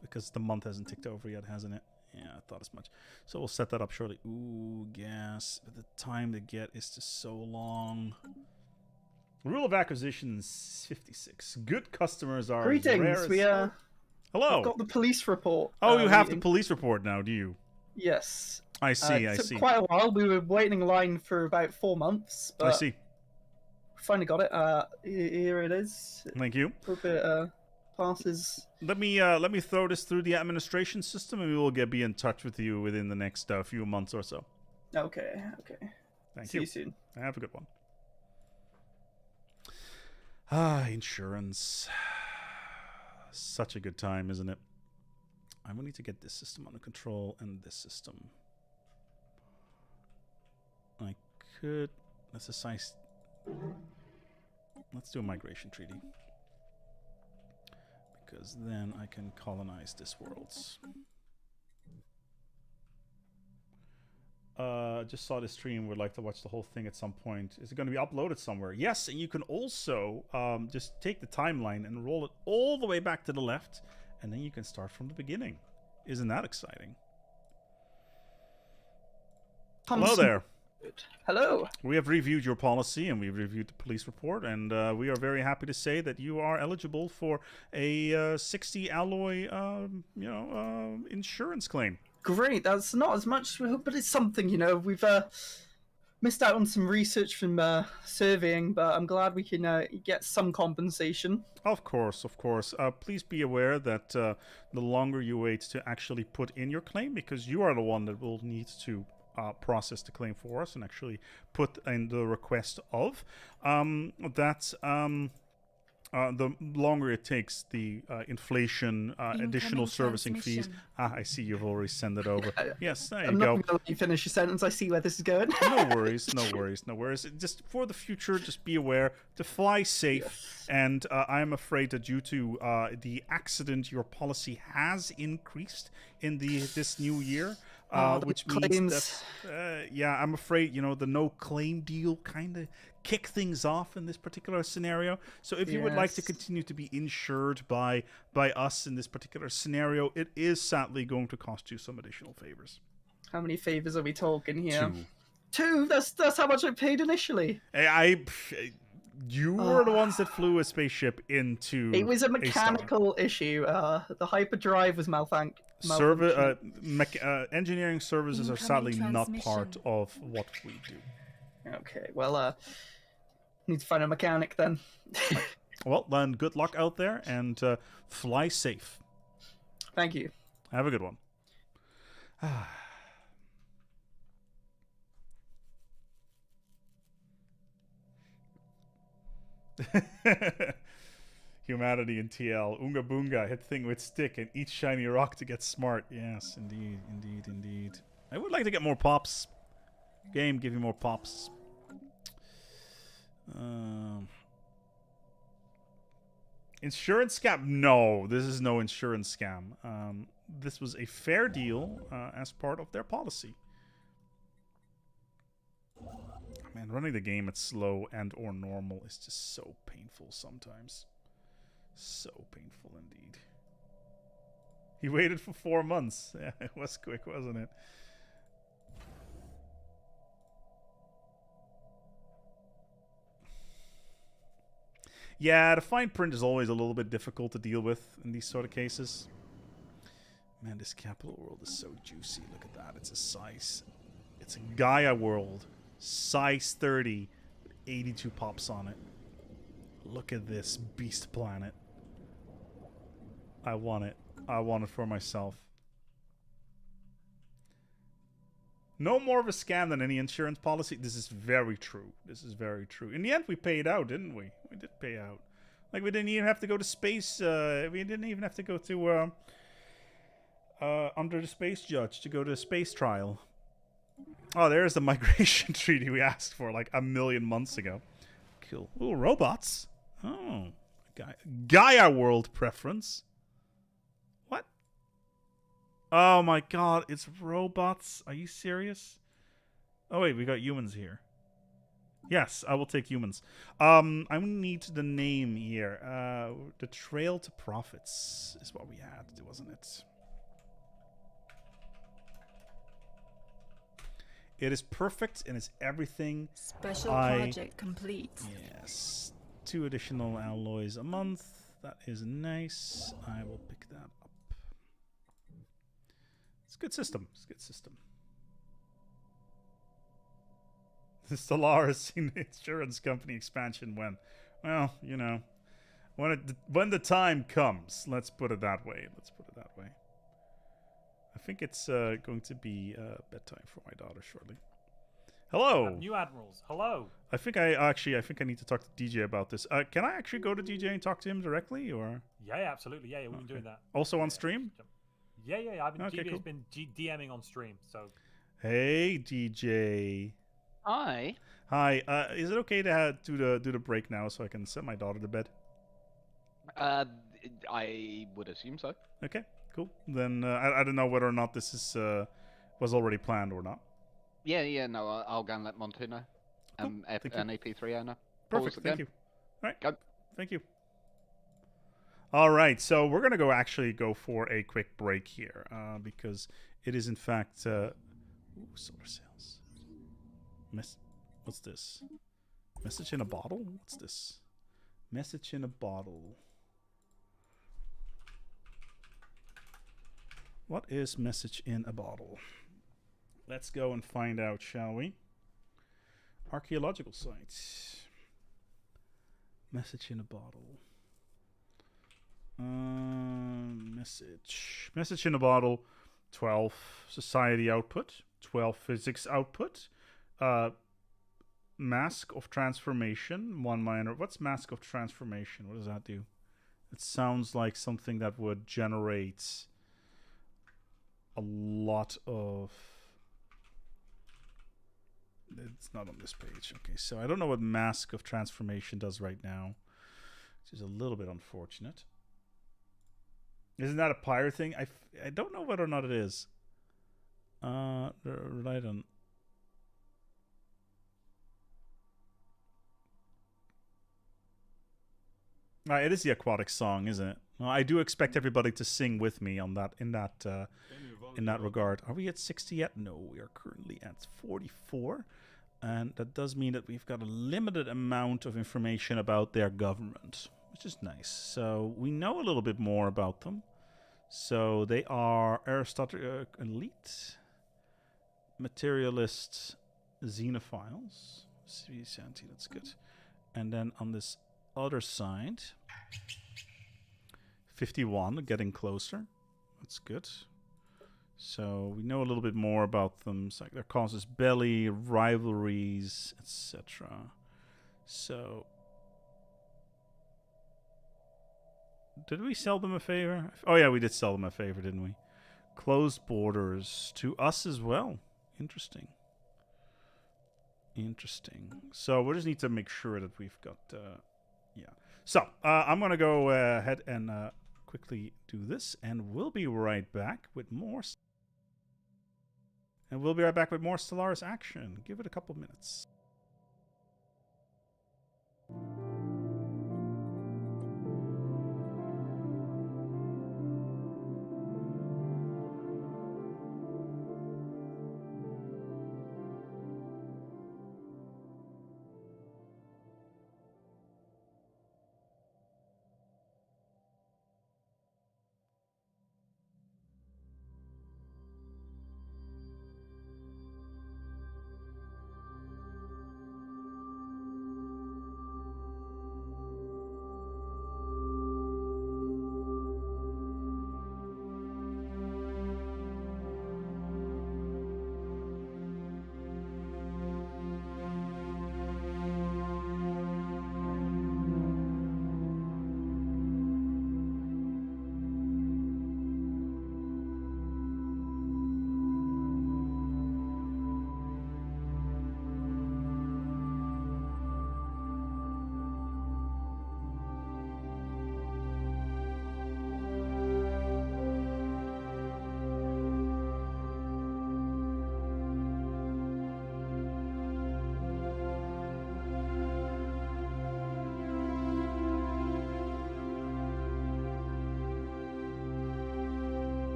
Because the month hasn't ticked over yet, hasn't it? Yeah, I thought as much. So we'll set that up shortly. Ooh, gas. But the time to get is just so long. Rule of acquisition is 56. Good customers are... Greetings. We Hello. We've got the police report. Oh, you have the police report now, do you? Yes. I see, It I took see. quite a while. We were waiting in line for about 4 months. But I see. Finally got it. Here it is. Thank you. Hope it passes. Let me throw this through the administration system, and we will be in touch with you within the next few months or so. Okay. Thank See you. you soon. Have a good one. Ah, insurance. Such a good time, isn't it? I will need to get this system under control and this system. I could... Let's do a migration treaty. Because then I can colonize this world. Just saw this stream. Would like to watch the whole thing at some point. Is it going to be uploaded somewhere? Yes, and you can also just take the timeline and roll it all the way back to the left, and then you can start from the beginning. Isn't that exciting? Hello there. Hello. We have reviewed your policy and we've reviewed the police report, and we are very happy to say that you are eligible for a 60 alloy, insurance claim. Great. That's not as much, but it's something, you know. We've missed out on some research from surveying, but I'm glad we can get some compensation. Of course, of course. Please be aware that the longer you wait to actually put in your claim, because you are the one that will need to process the claim for us and actually put in the request of, the longer it takes, the inflation, additional servicing fees. I see you've already sent it over. Yes, there you I'm go. not going to let you finish your sentence. I see where this is going. No worries, no worries, no worries. Just for the future, just be aware to fly safe. Yes. And I am afraid that due to the accident, your policy has increased in this new year. Which means that, I'm afraid, you know, the no claim deal kind of kick things off in this particular scenario. So if you would like to continue to be insured by us in this particular scenario, it is sadly going to cost you some additional favors. How many favors are we talking here? 2. 2? That's how much I paid initially. You were the ones that flew a spaceship into... It was a mechanical issue. The hyperdrive was malfunctioning. Engineering services are sadly not part of what we do. Okay, well, need to find a mechanic then. Well, then good luck out there, and fly safe. Thank you. Have a good one. Humanity in TL. Oonga boonga, hit thing with stick and eat shiny rock to get smart. Yes, indeed, indeed, indeed. I would like to get more pops. Game, give you more pops. Insurance scam? No, this is no insurance scam. This was a fair deal as part of their policy. Man, running the game at slow and or normal is just so painful sometimes. So painful indeed. He waited for 4 months. Yeah, it was quick, wasn't it? Yeah, the fine print is always a little bit difficult to deal with in these sort of cases. Man, this capital world is so juicy. Look at that. It's a size. It's a Gaia world. Size 30. 82 pops on it. Look at this beast planet. I want it. I want it for myself. No more of a scam than any insurance policy. This is very true. This is very true. In the end, we paid out, didn't we? We did pay out. Like, we didn't even have to go to space. We didn't even have to go to under the space judge to go to a space trial. Oh, there's the migration treaty we asked for like a million months ago. Cool. Ooh, robots. Oh, Gaia world preference. What? Oh my god, it's robots. Are you serious? Oh wait, we got humans here. Yes, I will take humans. I need the name here. The Trail to Profits is what we had, wasn't it? It is perfect and it's everything. Special project complete. Yes. 2 additional alloys a month. That is nice. I will pick that up. It's a good system. It's a good system. The Stellaris insurance company expansion when? Well, you know, when the time comes. Let's put it that way. Let's put it that way. I think it's going to be bedtime for my daughter shortly. Hello. New admirals. Hello. I think I need to talk to DJ about this. Can I actually go to DJ and talk to him directly, or? Yeah, absolutely. Yeah, we've been doing that. Also on stream? Yeah. I've been Okay, DJ's cool. been DMing on stream. So. Hey, DJ. Hi. Hi. Is it okay to do the break now so I can set my daughter to bed? I would assume so. Okay. Cool. Then I don't know whether or not this is was already planned or not. Yeah, no, I'll go and let Montu know. Cool. Thank you. An AP3 owner. Perfect. Thank you. All right. Go. Thank you. All right. So we're gonna go for a quick break here because it is in fact solar cells. What's this? Message in a bottle? What's this? Message in a bottle. What is message in a bottle? Let's go and find out, shall we? Archaeological sites. Message in a bottle. Message in a bottle. 12 society output. 12 physics output. Mask of transformation. 1 minor. What's mask of transformation? What does that do? It sounds like something that would generate a lot of... It's not on this page. Okay, so I don't know what mask of transformation does right now, which is a little bit unfortunate. Isn't that a pyre thing? I don't know whether or not it is. Right on. It is the aquatic song, isn't it? Well, I do expect everybody to sing with me on that in that regard. Are we at 60 yet? No, we are currently at 44. And that does mean that we've got a limited amount of information about their government, which is nice. So we know a little bit more about them. So they are Aristotelic elite, materialist, xenophiles. Santi, that's good. And then on this other side, 51, getting closer. That's good. So we know a little bit more about them. It's like their causes belly, rivalries, etc. So did we sell them a favor? Oh yeah, we did sell them a favor, didn't we? Closed borders to us as well. Interesting. Interesting. So we just need to make sure that we've got yeah. So I'm gonna go ahead and quickly do this, and we'll be right back with more. And we'll be right back with more Stellaris action. Give it a couple minutes.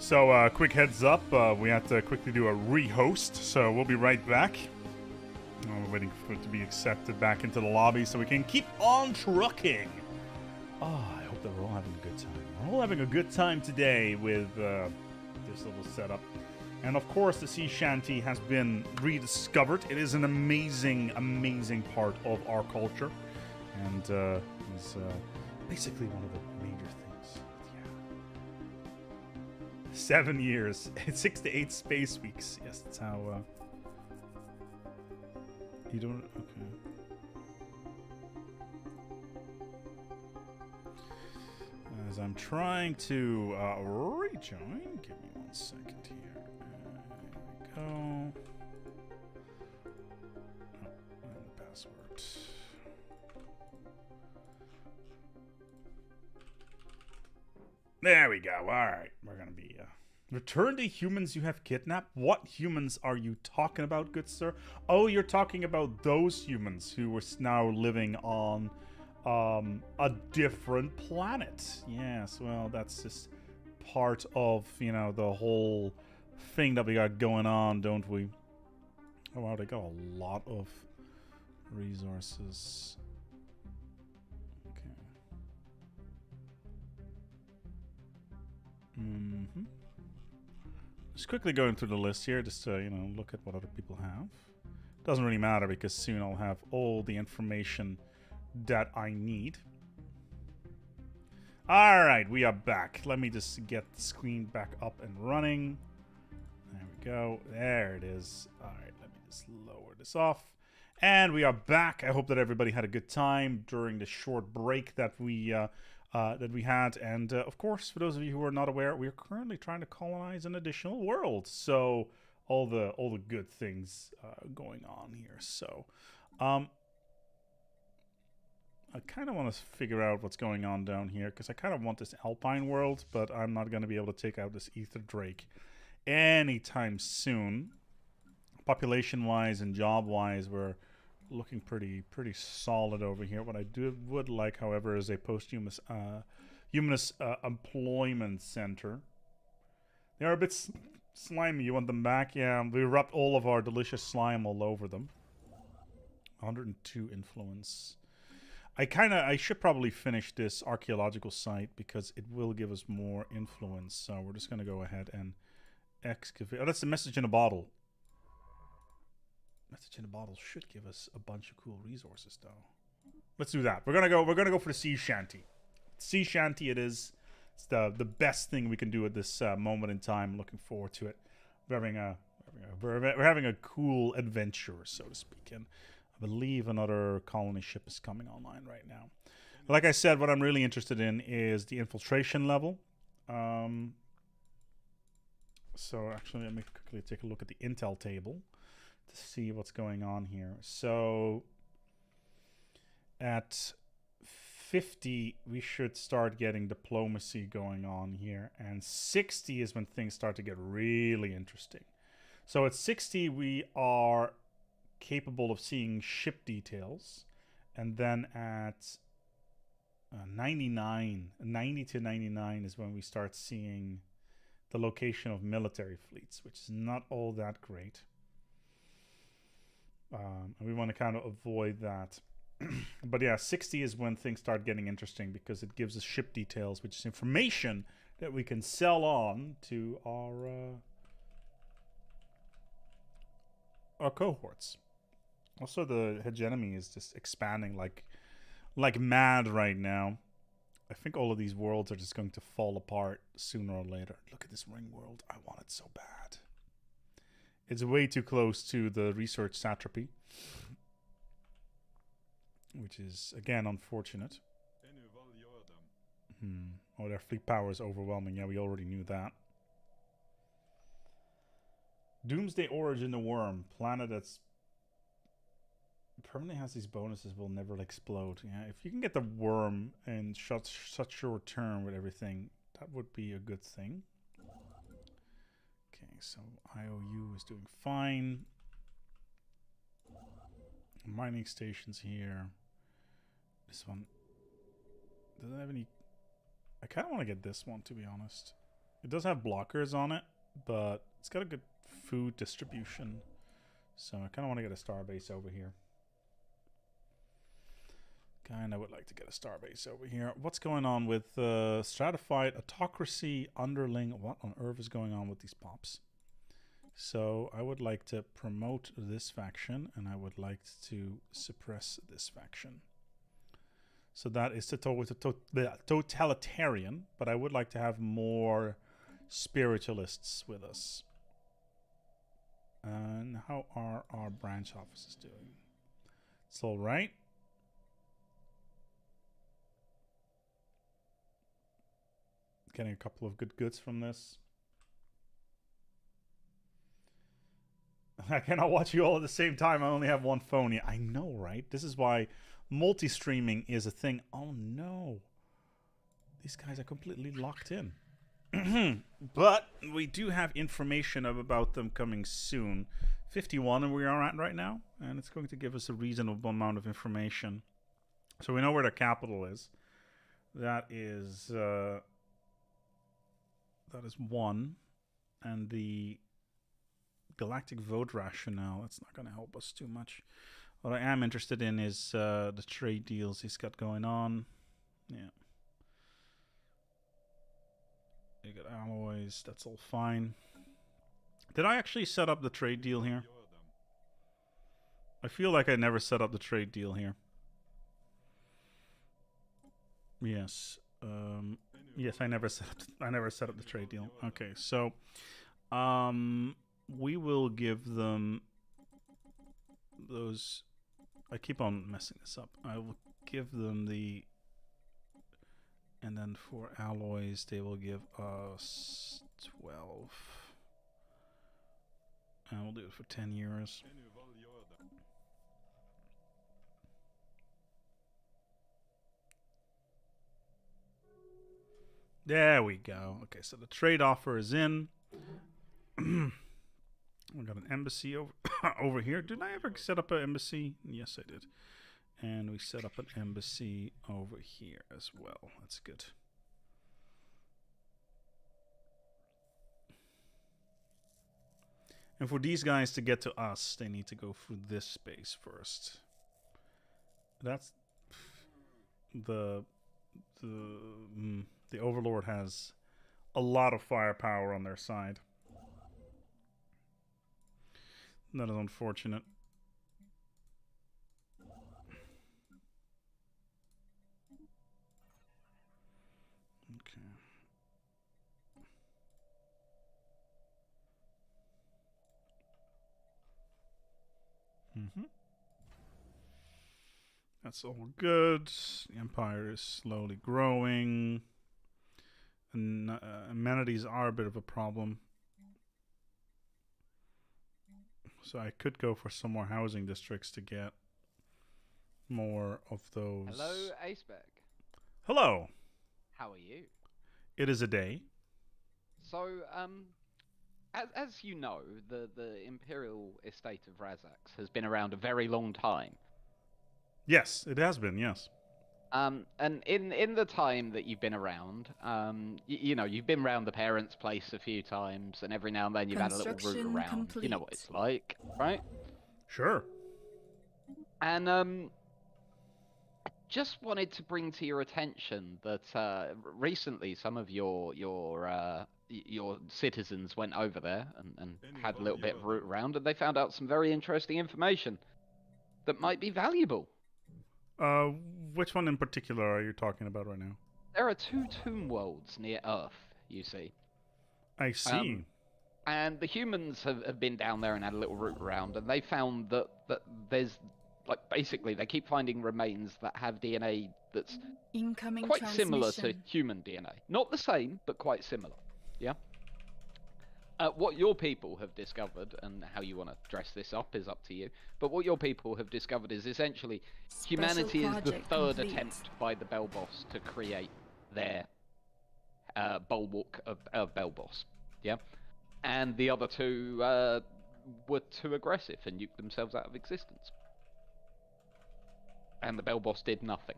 So, quick heads up, we have to quickly do a rehost, so we'll be right back. We're waiting for it to be accepted back into the lobby so we can keep on trucking. Oh, I hope that we're all having a good time. We're all having a good time today with this little setup. And of course, the sea shanty has been rediscovered. It is an amazing, amazing part of our culture. And is basically one of the major things. Yeah. 7 years. 6 to 8 space weeks. Yes, that's how... You don't... Okay. As I'm trying to rejoin, give me 1 second here. There we go. Oh, and the password. There we go. All right, we're gonna be return to humans you have kidnapped. What humans are you talking about, good sir? Oh, you're talking about those humans who are now living on a different planet. Yes, well, that's just part of, you know, the whole thing that we got going on, don't we? Oh wow, they got a lot of resources. Okay. Just quickly going through the list here, just to, you know, look at what other people have. Doesn't really matter because soon I'll have all the information that I need. Alright, we are back. Let me just get the screen back up and running. There we go. There it is. Alright, let me just lower this off. And we are back. I hope that everybody had a good time during the short break that we had. And of course, for those of you who are not aware, we are currently trying to colonize an additional world. So all the good things going on here. So I kind of want to figure out what's going on down here, because I kind of want this Alpine world, but I'm not going to be able to take out this Ether Drake anytime soon. Population-wise and job-wise, we're looking pretty solid over here. What I would like, however, is a posthumous humanist employment center. They are a bit slimy. You want them back? Yeah, we rubbed all of our delicious slime all over them. 102 influence. I should probably finish this archaeological site because it will give us more influence. So we're just going to go ahead and excavate. Oh, that's the message in a bottle. Message in a bottle should give us a bunch of cool resources, though. Let's do that. We're gonna go for the sea shanty. Sea shanty it is. It's the best thing we can do at this moment in time. Looking forward to it. We're having a cool adventure, so to speak. And I believe another colony ship is coming online right now. Like I said, what I'm really interested in is the infiltration level. So actually, let me quickly take a look at the intel table to see what's going on here. So at 50, we should start getting diplomacy going on here. And 60 is when things start to get really interesting. So at 60, we are capable of seeing ship details. And then at 90 to 99 is when we start seeing the location of military fleets, which is not all that great. And we want to kind of avoid that. But yeah, 60 is when things start getting interesting because it gives us ship details, which is information that we can sell on to our cohorts. Also, the hegemony is just expanding like mad right now. I think all of these worlds are just going to fall apart sooner or later. Look at this ring world. I want it so bad. It's way too close to the research satrapy, which is, again, unfortunate. Oh, their fleet power is overwhelming. Yeah, we already knew that. Doomsday Origin, the worm. Planet that's permanently has these bonuses will never explode. Yeah, if you can get the worm in such short term with everything, that would be a good thing. Okay, so IOU is doing fine. Mining stations here. This one doesn't have any. I kind of want to get this one, to be honest. It does have blockers on it, but it's got a good food distribution. So I kind of want to get a starbase over here. Kind of would like to get a starbase over here. What's going on with stratified autocracy underling? What on earth is going on with these pops? So I would like to promote this faction, and I would like to suppress this faction. So that is the totalitarian, but I would like to have more spiritualists with us. And how are our branch offices doing? It's all right. Getting a couple of good goods from this. I cannot watch you all at the same time. I only have one phone. Yeah, I know, right? This is why multi-streaming is a thing. Oh no. These guys are completely locked in. But we do have information about them coming soon. 51 and we are at right now. And it's going to give us a reasonable amount of information. So we know where their capital is. That is 1. And the Galactic vote rationale, that's not going to help us too much. What I am interested in is the trade deals he's got going on. Yeah. You got alloys, that's all fine. Did I actually set up the trade deal here? I feel like I never set up the trade deal here. Yes. Yes, I never set up the trade deal. Okay, so we will give them those. I keep on messing this up. I will give them the, and then for alloys they will give us 12, and we'll do it for 10 years. There we go. Okay, so the trade offer is in. We got an embassy over over here. Did I ever set up an embassy? Yes, I did. And we set up an embassy over here as well. That's good. And for these guys to get to us, they need to go through this space first. That's the Overlord has a lot of firepower on their side. That is unfortunate. Okay. That's all good. The Empire is slowly growing. And amenities are a bit of a problem. So I could go for some more housing districts to get more of those. Hello, ASpec. Hello. How are you? It is a day. So, as you know, the Imperial estate of Razax has been around a very long time. Yes, it has been, yes. And in the time that you've been around, you know, you've been around the parents' place a few times, and every now and then you've had a little route around. Complete. You know what it's like, right? Sure. And I just wanted to bring to your attention that recently some of your citizens went over there and had a little bit of route around, and they found out some very interesting information that might be valuable. Which one in particular are you talking about right now? There are 2 tomb worlds near Earth, you see. I see. And the humans have been down there and had a little route around, and they found that there's, like, basically they keep finding remains that have DNA that's Incoming quite similar to transmission. human DNA. Not the same, but quite similar. Yeah? What your people have discovered, and how you want to dress this up is up to you, but what your people have discovered is essentially humanity is the third attempt by the Belboss to create their bulwark of Belboss. Yeah? And the other 2 were too aggressive and nuked themselves out of existence. And the Belboss did nothing.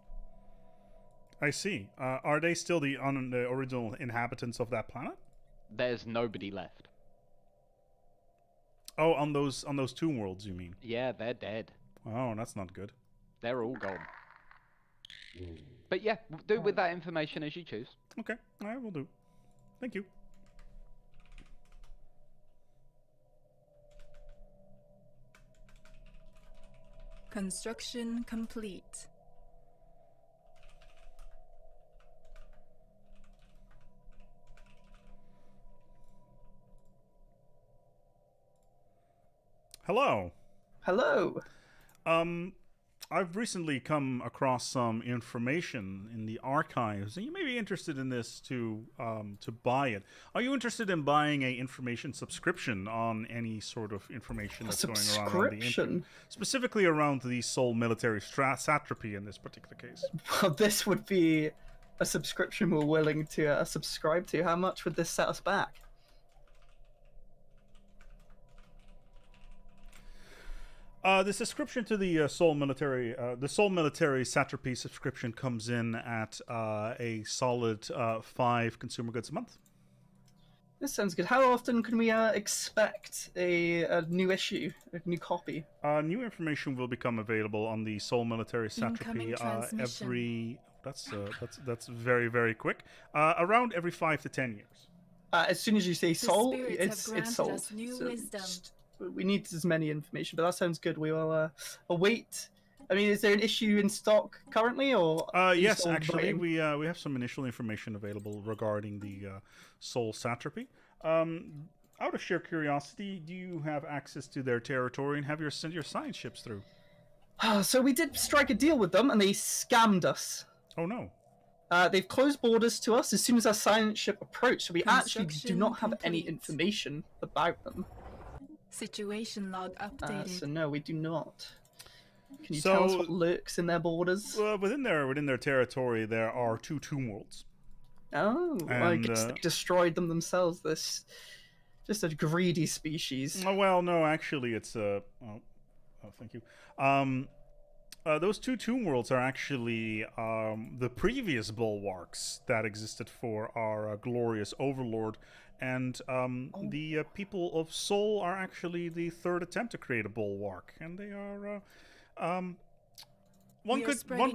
I see. Are they still the original inhabitants of that planet? there's nobody left. Oh, on those tomb worlds, you mean? Yeah, they're dead. Oh, that's not good. They're all gone. But yeah, do with that information as you choose. Okay, all right, we'll do. Thank you. Construction complete. Hello. Hello. I've recently come across some information in the archives, and you may be interested in this to buy it. Are you interested in buying a information subscription on any sort of information that's going around on the internet? Specifically around the Sol military satrapy in this particular case. Well, this would be a subscription we're willing to subscribe to. How much would this set us back? The subscription to the Sol military satrapy subscription comes in at a solid 5 consumer goods a month. This sounds good. How often can we expect a new issue, a new copy? New information will become available on the Sol military satrapy every. That's very, very quick. Around every 5 to 10 years. As soon as you say Sol, it's sold. Us new wisdom. We need as many information, but that sounds good. We will await. I mean, is there an issue in stock currently, or? Yes, actually, we have some initial information available regarding the Sol satrapy. Out of sheer curiosity, do you have access to their territory and have sent your science ships through? So we did strike a deal with them, and they scammed us. Oh no. They've closed borders to us as soon as our science ship approached, so we actually do not have any information about them. Situation log updated. So no, we do not. Can you tell us what lurks in their borders? Within their territory, there are 2 tomb worlds. Oh, I guess they destroyed them themselves. This just a greedy species. Oh, well, no, actually, it's thank you. Those 2 tomb worlds are actually the previous bulwarks that existed for our glorious overlord. And the people of Sol are actually the 3rd attempt to create a bulwark, and they are. One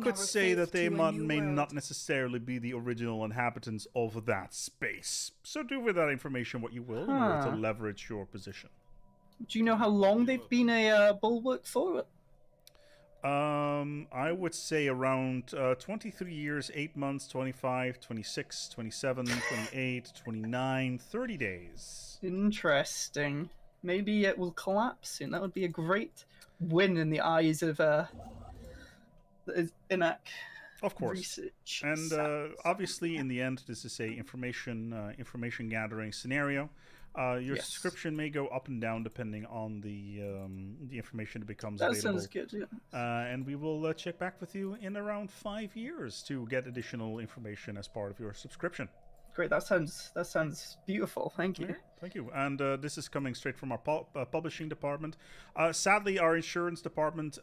could say that they may not necessarily be the original inhabitants of that space. So do with that information what you will in order to leverage your position. Do you know how long they've been a bulwark for? I would say around 23 years, 8 months, 25, 26, 27, 28, 29, 30 days. Interesting. Maybe it will collapse soon. That would be a great win in the eyes of INAC. Of course. Research. And obviously, in the end, this is a information gathering scenario. Your subscription may go up and down depending on the information that becomes available. That sounds good, yeah. And we will check back with you in around 5 years to get additional information as part of your subscription. Great, that sounds beautiful. Thank you. Yeah, thank you. And this is coming straight from our publishing department. Sadly, our insurance department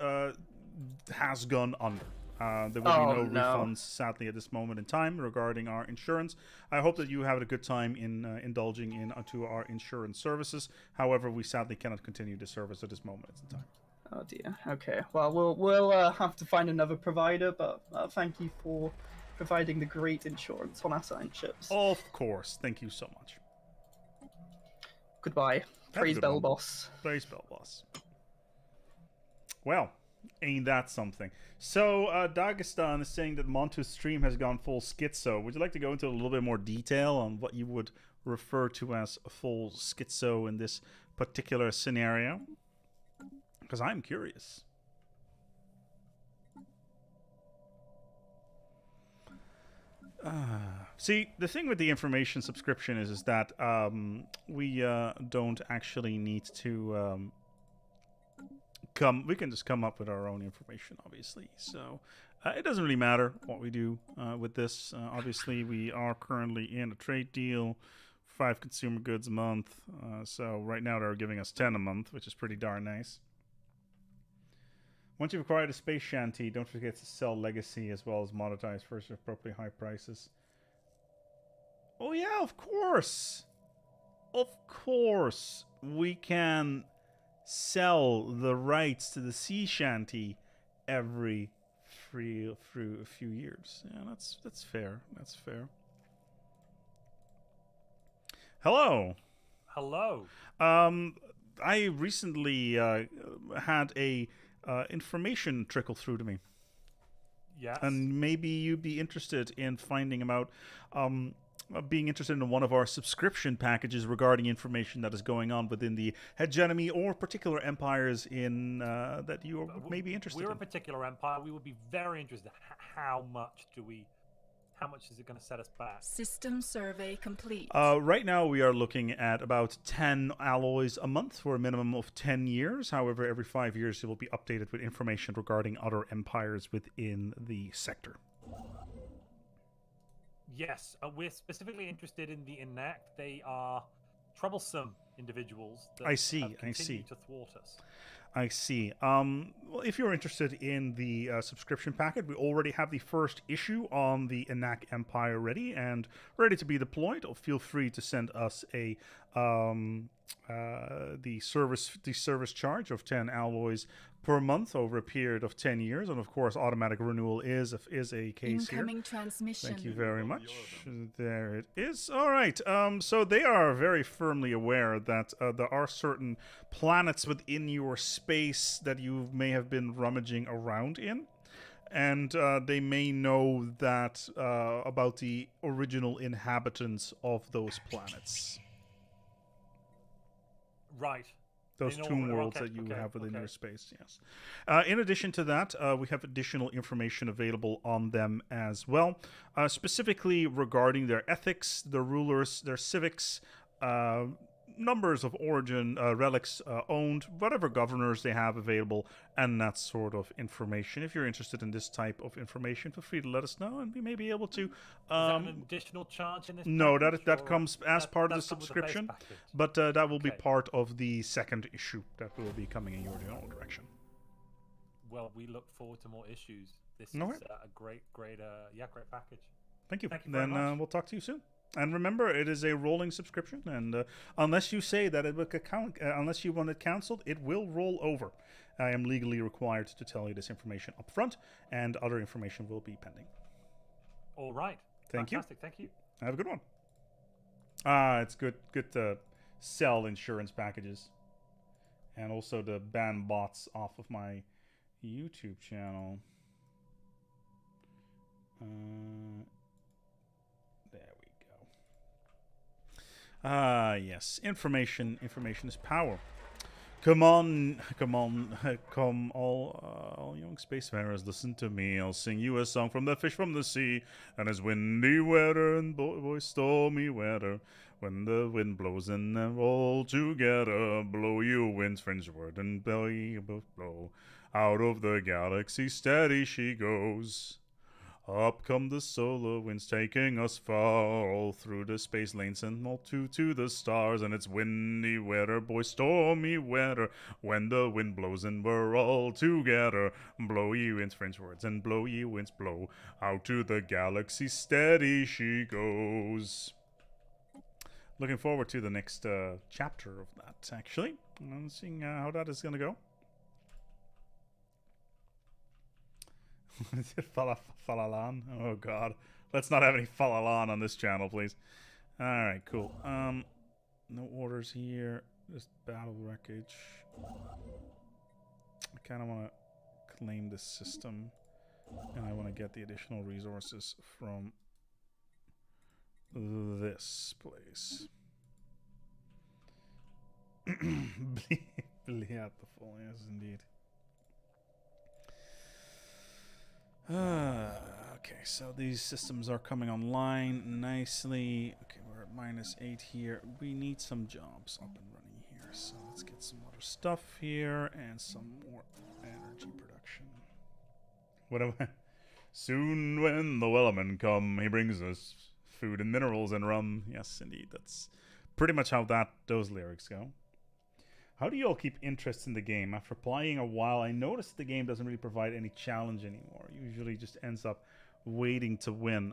has gone under. There will be no refunds, sadly, at this moment in time regarding our insurance. I hope that you have a good time in indulging into our insurance services. However, we sadly cannot continue the service at this moment in time. Oh dear. Okay. Well, we'll have to find another provider, but thank you for providing the great insurance on our science ships. Of course. Thank you so much. Goodbye. Praise Bell Boss. Praise Bell Boss. Well, ain't that something? So, Dagestan is saying that Montu's stream has gone full schizo. Would you like to go into a little bit more detail on what you would refer to as full schizo in this particular scenario? Because I'm curious. See, the thing with the information subscription is that we don't actually need to we can just come up with our own information, obviously. So it doesn't really matter what we do with this. Obviously, we are currently in a trade deal, 5 consumer goods a month. So right now they're giving us 10 a month, which is pretty darn nice. Once you've acquired a space shanty, don't forget to sell legacy as well as monetize for appropriately high prices. Oh yeah, of course. of course, we can sell the rights to the sea shanty every through a few years. Yeah, that's fair. That's fair. Hello. Hello. I recently had a information trickle through to me. Yes. And maybe you'd be interested in finding about being interested in one of our subscription packages regarding information that is going on within the hegemony or particular empires in that you may be interested We're in. a particular empire. We would be very interested. How much is it going to set us back? System survey complete. Right now, we are looking at about 10 alloys a month for a minimum of 10 years. However, every 5 years, it will be updated with information regarding other empires within the sector. Yes, we're specifically interested in the Enact. They are troublesome individuals that I see. continue to thwart us. I see. Well, if you're interested in the subscription packet, we already have the first issue on the Enac Empire ready and ready to be deployed. Feel free to send us a the service charge of 10 alloys per month over a period of 10 years, and of course, automatic renewal is a case Incoming here. transmission. Thank you very much. There it is. All right. So they are very firmly aware that there are certain planets within your space that you may have been rummaging around in. And they may know that about the original inhabitants of those planets. Right. Those They know tomb what- worlds okay, that you okay, have within okay. your space, yes. In addition to that, we have additional information available on them as well, specifically regarding their ethics, their rulers, their civics, numbers of origin, relics owned, whatever governors they have available, and that sort of information. If you're interested in this type of information, feel free to let us know, and we may be able to... Is that an additional charge in this No, package, that or comes as that- part of the that's come with the base subscription, package? but that will be Okay. part of the second issue that will be coming in your general direction. Well, we look forward to more issues. This Okay. is a great package. Thank you. Thank you very Then much. we'll talk to you soon. And remember, it is a rolling subscription, and unless you say that it will unless you want it cancelled, it will roll over. I am legally required to tell you this information up front, and other information will be pending. All right. Thank you. Fantastic. Thank you. Have a good one. It's good to sell insurance packages, and also to ban bots off of my YouTube channel. There we go. Yes. Information is power. Come on, all young spacefarers, listen to me. I'll sing you a song from the fish from the sea, and it's windy weather and boy stormy weather. When the wind blows and they're all together, blow you winds Frenchward and belly blow. Out of the galaxy steady she goes. Up come the solar winds taking us far, all through the space lanes and all to the stars. And it's windy weather, boy, stormy weather, when the wind blows and we're all together. Blow ye winds Frenchwards and blow ye winds blow. Out to the galaxy steady she goes. Looking forward to the next chapter of that, actually. I'm seeing how that is going to go. Falalan. Oh god. Let's not have any Falalan on this channel, please. Alright, cool. No orders here. Just battle wreckage. I kinda wanna claim this system. And I wanna get the additional resources from this place. Beautiful, yes indeed. Okay, so these systems are coming online nicely. Okay, we're at -8 here. We need some jobs up and running here. So let's get some other stuff here and some more energy production. Whatever. Soon when the Wellerman come, he brings us food and minerals and rum. Yes, indeed. That's pretty much how those lyrics go. How do you all keep interest in the game? After playing a while, I noticed the game doesn't really provide any challenge anymore. It usually just ends up waiting to win.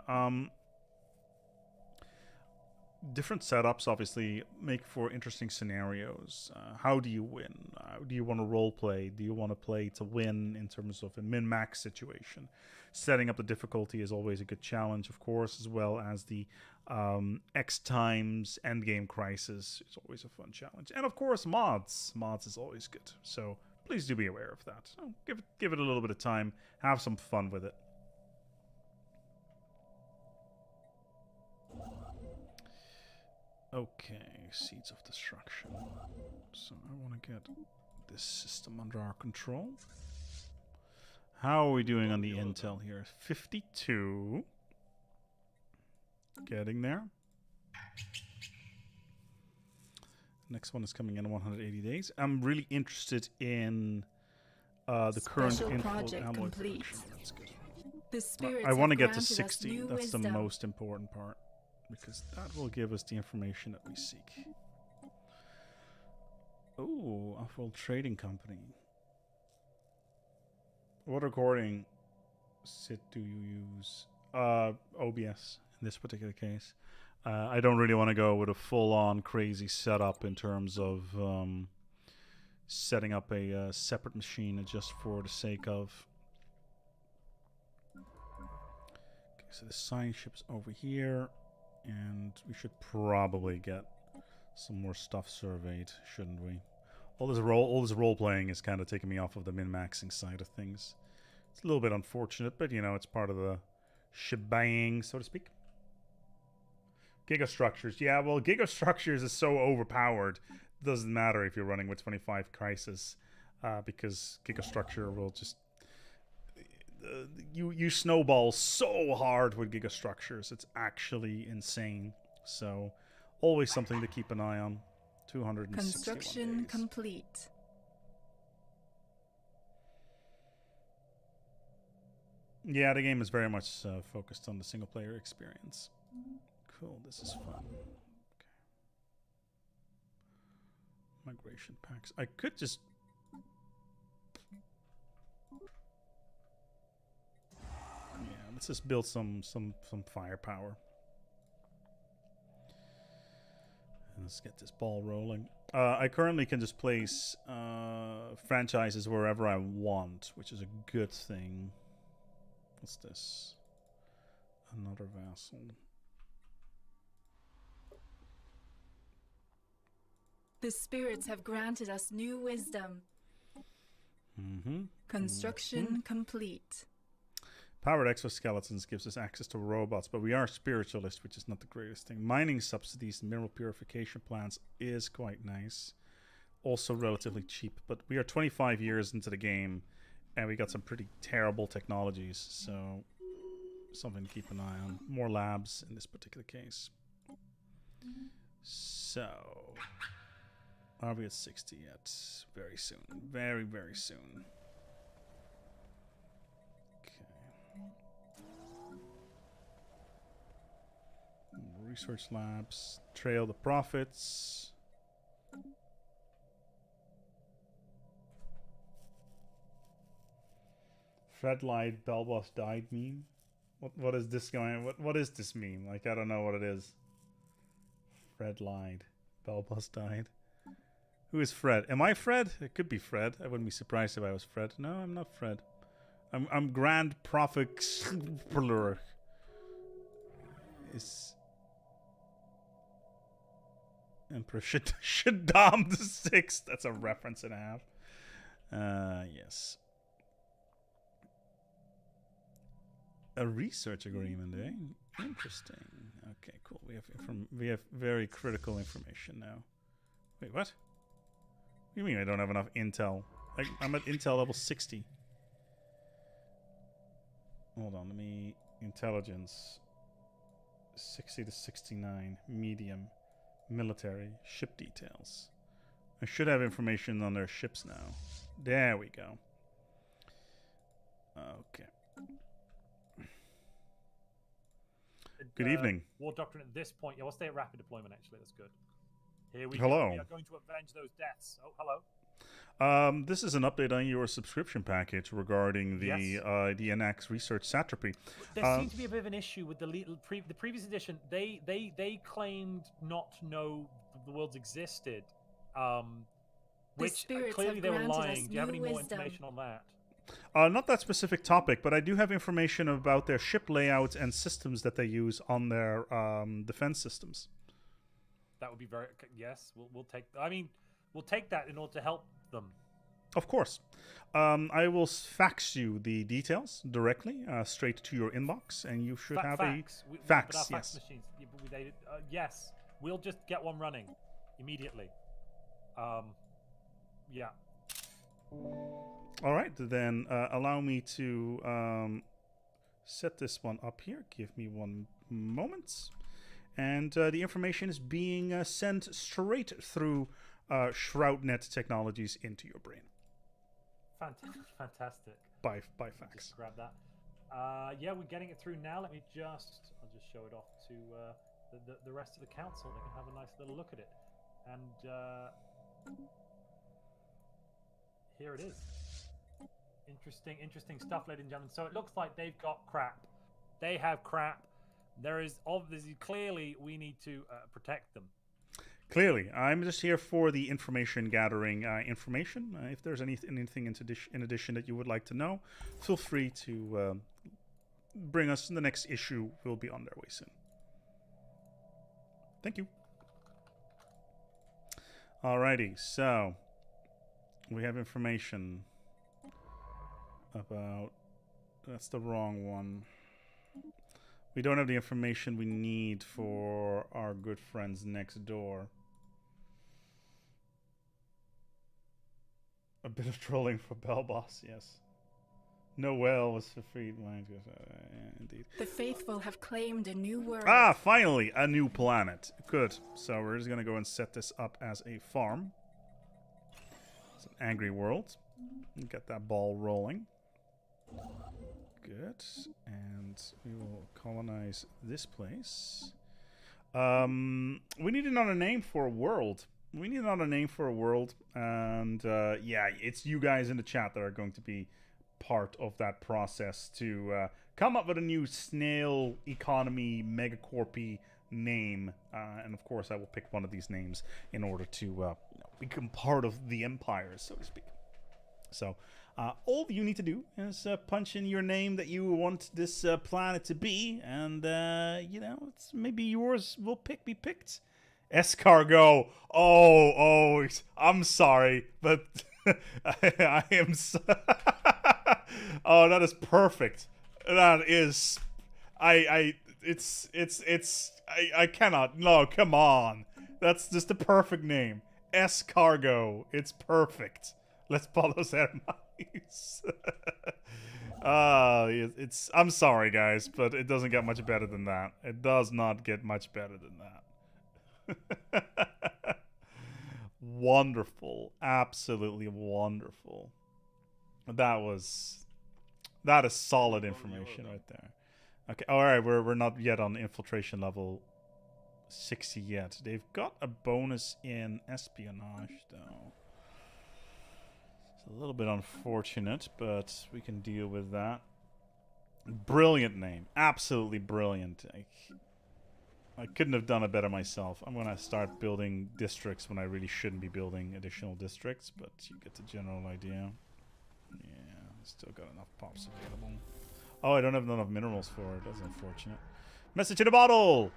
different setups obviously make for interesting scenarios. How do you win? Do you want to role play? Do you want to play to win in terms of a min-max situation? Setting up the difficulty is always a good challenge, of course, as well as the X times endgame crisis is always a fun challenge. And of course, mods. Mods is always good. So please do be aware of that. So give it a little bit of time. Have some fun with it. Okay, Seeds of Destruction. So I want to get this system under our control. How are we doing on the intel here? 52. Getting there. Next one is coming in 180 days. I'm really interested in the current inflow ammo production. That's good. The spirits I want to have get to granted us 60. new That's the wisdom. most important part. Because that will give us the information that we seek. Oh, Off-World Trading Company. What recording sit do you use? OBS in this particular case. I don't really want to go with a full-on crazy setup in terms of setting up a separate machine just for the sake of. Okay, so the science ship's over here. And we should probably get some more stuff surveyed, shouldn't we? All this role playing is kind of taking me off of the min-maxing side of things. It's a little bit unfortunate, but you know, it's part of the shebang, so to speak. Gigastructures. Yeah, well, Gigastructures is so overpowered. It doesn't matter if you're running with 25 Crisis, because Gigastructure will just... You snowball so hard with Gigastructures. It's actually insane. So, always something to keep an eye on. 261 Construction days. complete. Yeah, the game is very much focused on the single-player experience. Cool, this is fun. Okay. Migration packs. I could just... Yeah, let's just build some firepower. And let's get this ball rolling. I currently can just place franchises wherever I want, which is a good thing. What's this? Another vassal. The spirits have granted us new wisdom. Construction complete. Powered exoskeletons gives us access to robots, but we are spiritualists, which is not the greatest thing. Mining subsidies and mineral purification plants is quite nice. Also relatively cheap, but we are 25 years into the game, and we got some pretty terrible technologies, so something to keep an eye on. More labs in this particular case. So, are we at 60 yet? Very soon. Very, very soon. Research labs, trail the profits. Fred lied, Belboss died meme. What is this going? What is this meme? Like, I don't know what it is. Fred lied, Belboss died. Who is Fred? Am I Fred? It could be Fred. I wouldn't be surprised if I was Fred. No, I'm not Fred. I'm Grand Prophet Plur. Is Emperor Shaddam the Sixth. That's a reference and a half. Yes. A research agreement, eh? Interesting. Okay, cool. We have very critical information now. Wait, what? What do you mean I don't have enough intel? I'm at intel level 60. Hold on, let me... Intelligence. 60 to 69. Medium. Military. Ship details. I should have information on their ships now. There we go. Okay. Good evening. War Doctrine at this point. Yeah, we'll stay at rapid deployment, actually. That's good. Here we Hello. go. We are going to avenge those deaths. Oh, hello. This is an update on your subscription package regarding the Yes. the NX Research Satrapy. There seemed to be a bit of an issue with the previous edition. They claimed not to know the worlds existed, which spirits clearly have they were granted us lying. Do you have new any more wisdom. information on that? Not that specific topic, but I do have information about their ship layouts and systems that they use on their defense systems. That would be very yes. We'll take. I mean, we'll take that in order to help them. Of course. I will fax you the details directly, straight to your inbox, and you should have fax. a But fax. our Yes. fax machines. Yeah, but yes, we'll just get one running immediately. Yeah. All right, then allow me to set this one up here. Give me one moment. And the information is being sent straight through ShroudNet Technologies into your brain Fantastic. by fax. Just grab that. Yeah, we're getting it through now. I'll just show it off to the rest of the council. They can have a nice little look at it. And here it is. Interesting stuff, ladies and gentlemen. So it looks like they've got crap. They have crap. There is obviously, clearly, we need to protect them. Clearly, I'm just here for the information gathering information. If there's anything in addition that you would like to know, feel free to bring us in the next issue. We'll be on their way soon. Thank you. Alrighty, so we have information about... That's the wrong one. We don't have the information we need for our good friends next door. A bit of trolling for Bellboss, yes. Noel was freed. Indeed. The faithful have claimed a new world. Ah, finally, a new planet. Good. So we're just gonna go and set this up as a farm. It's an angry world. Get that ball rolling. Good. And we will colonize this place. We need another name for a world. And yeah, it's you guys in the chat that are going to be part of that process to come up with a new snail economy megacorpy name. And of course, I will pick one of these names in order to become part of the empire, so to speak. So all you need to do is punch in your name that you want this planet to be, and it's maybe yours will be picked. Escargot. Oh, I'm sorry, but I am. Oh, that is perfect. That is. I cannot. No, come on. That's just the perfect name. Escargot. It's perfect. Let's follow Hermes. It's. I'm sorry, guys, but it doesn't get much better than that. It does not get much better than that. Wonderful, absolutely wonderful. That is solid information right there. Okay, all right, we're not yet on infiltration level 60 yet. They've got a bonus in espionage though. It's a little bit unfortunate, but we can deal with that. Brilliant name, absolutely brilliant. I couldn't have done it better myself. I'm going to start building districts when I really shouldn't be building additional districts, but you get the general idea. Yeah, still got enough pops available. Oh, I don't have enough minerals for it. That's unfortunate. Message in a bottle!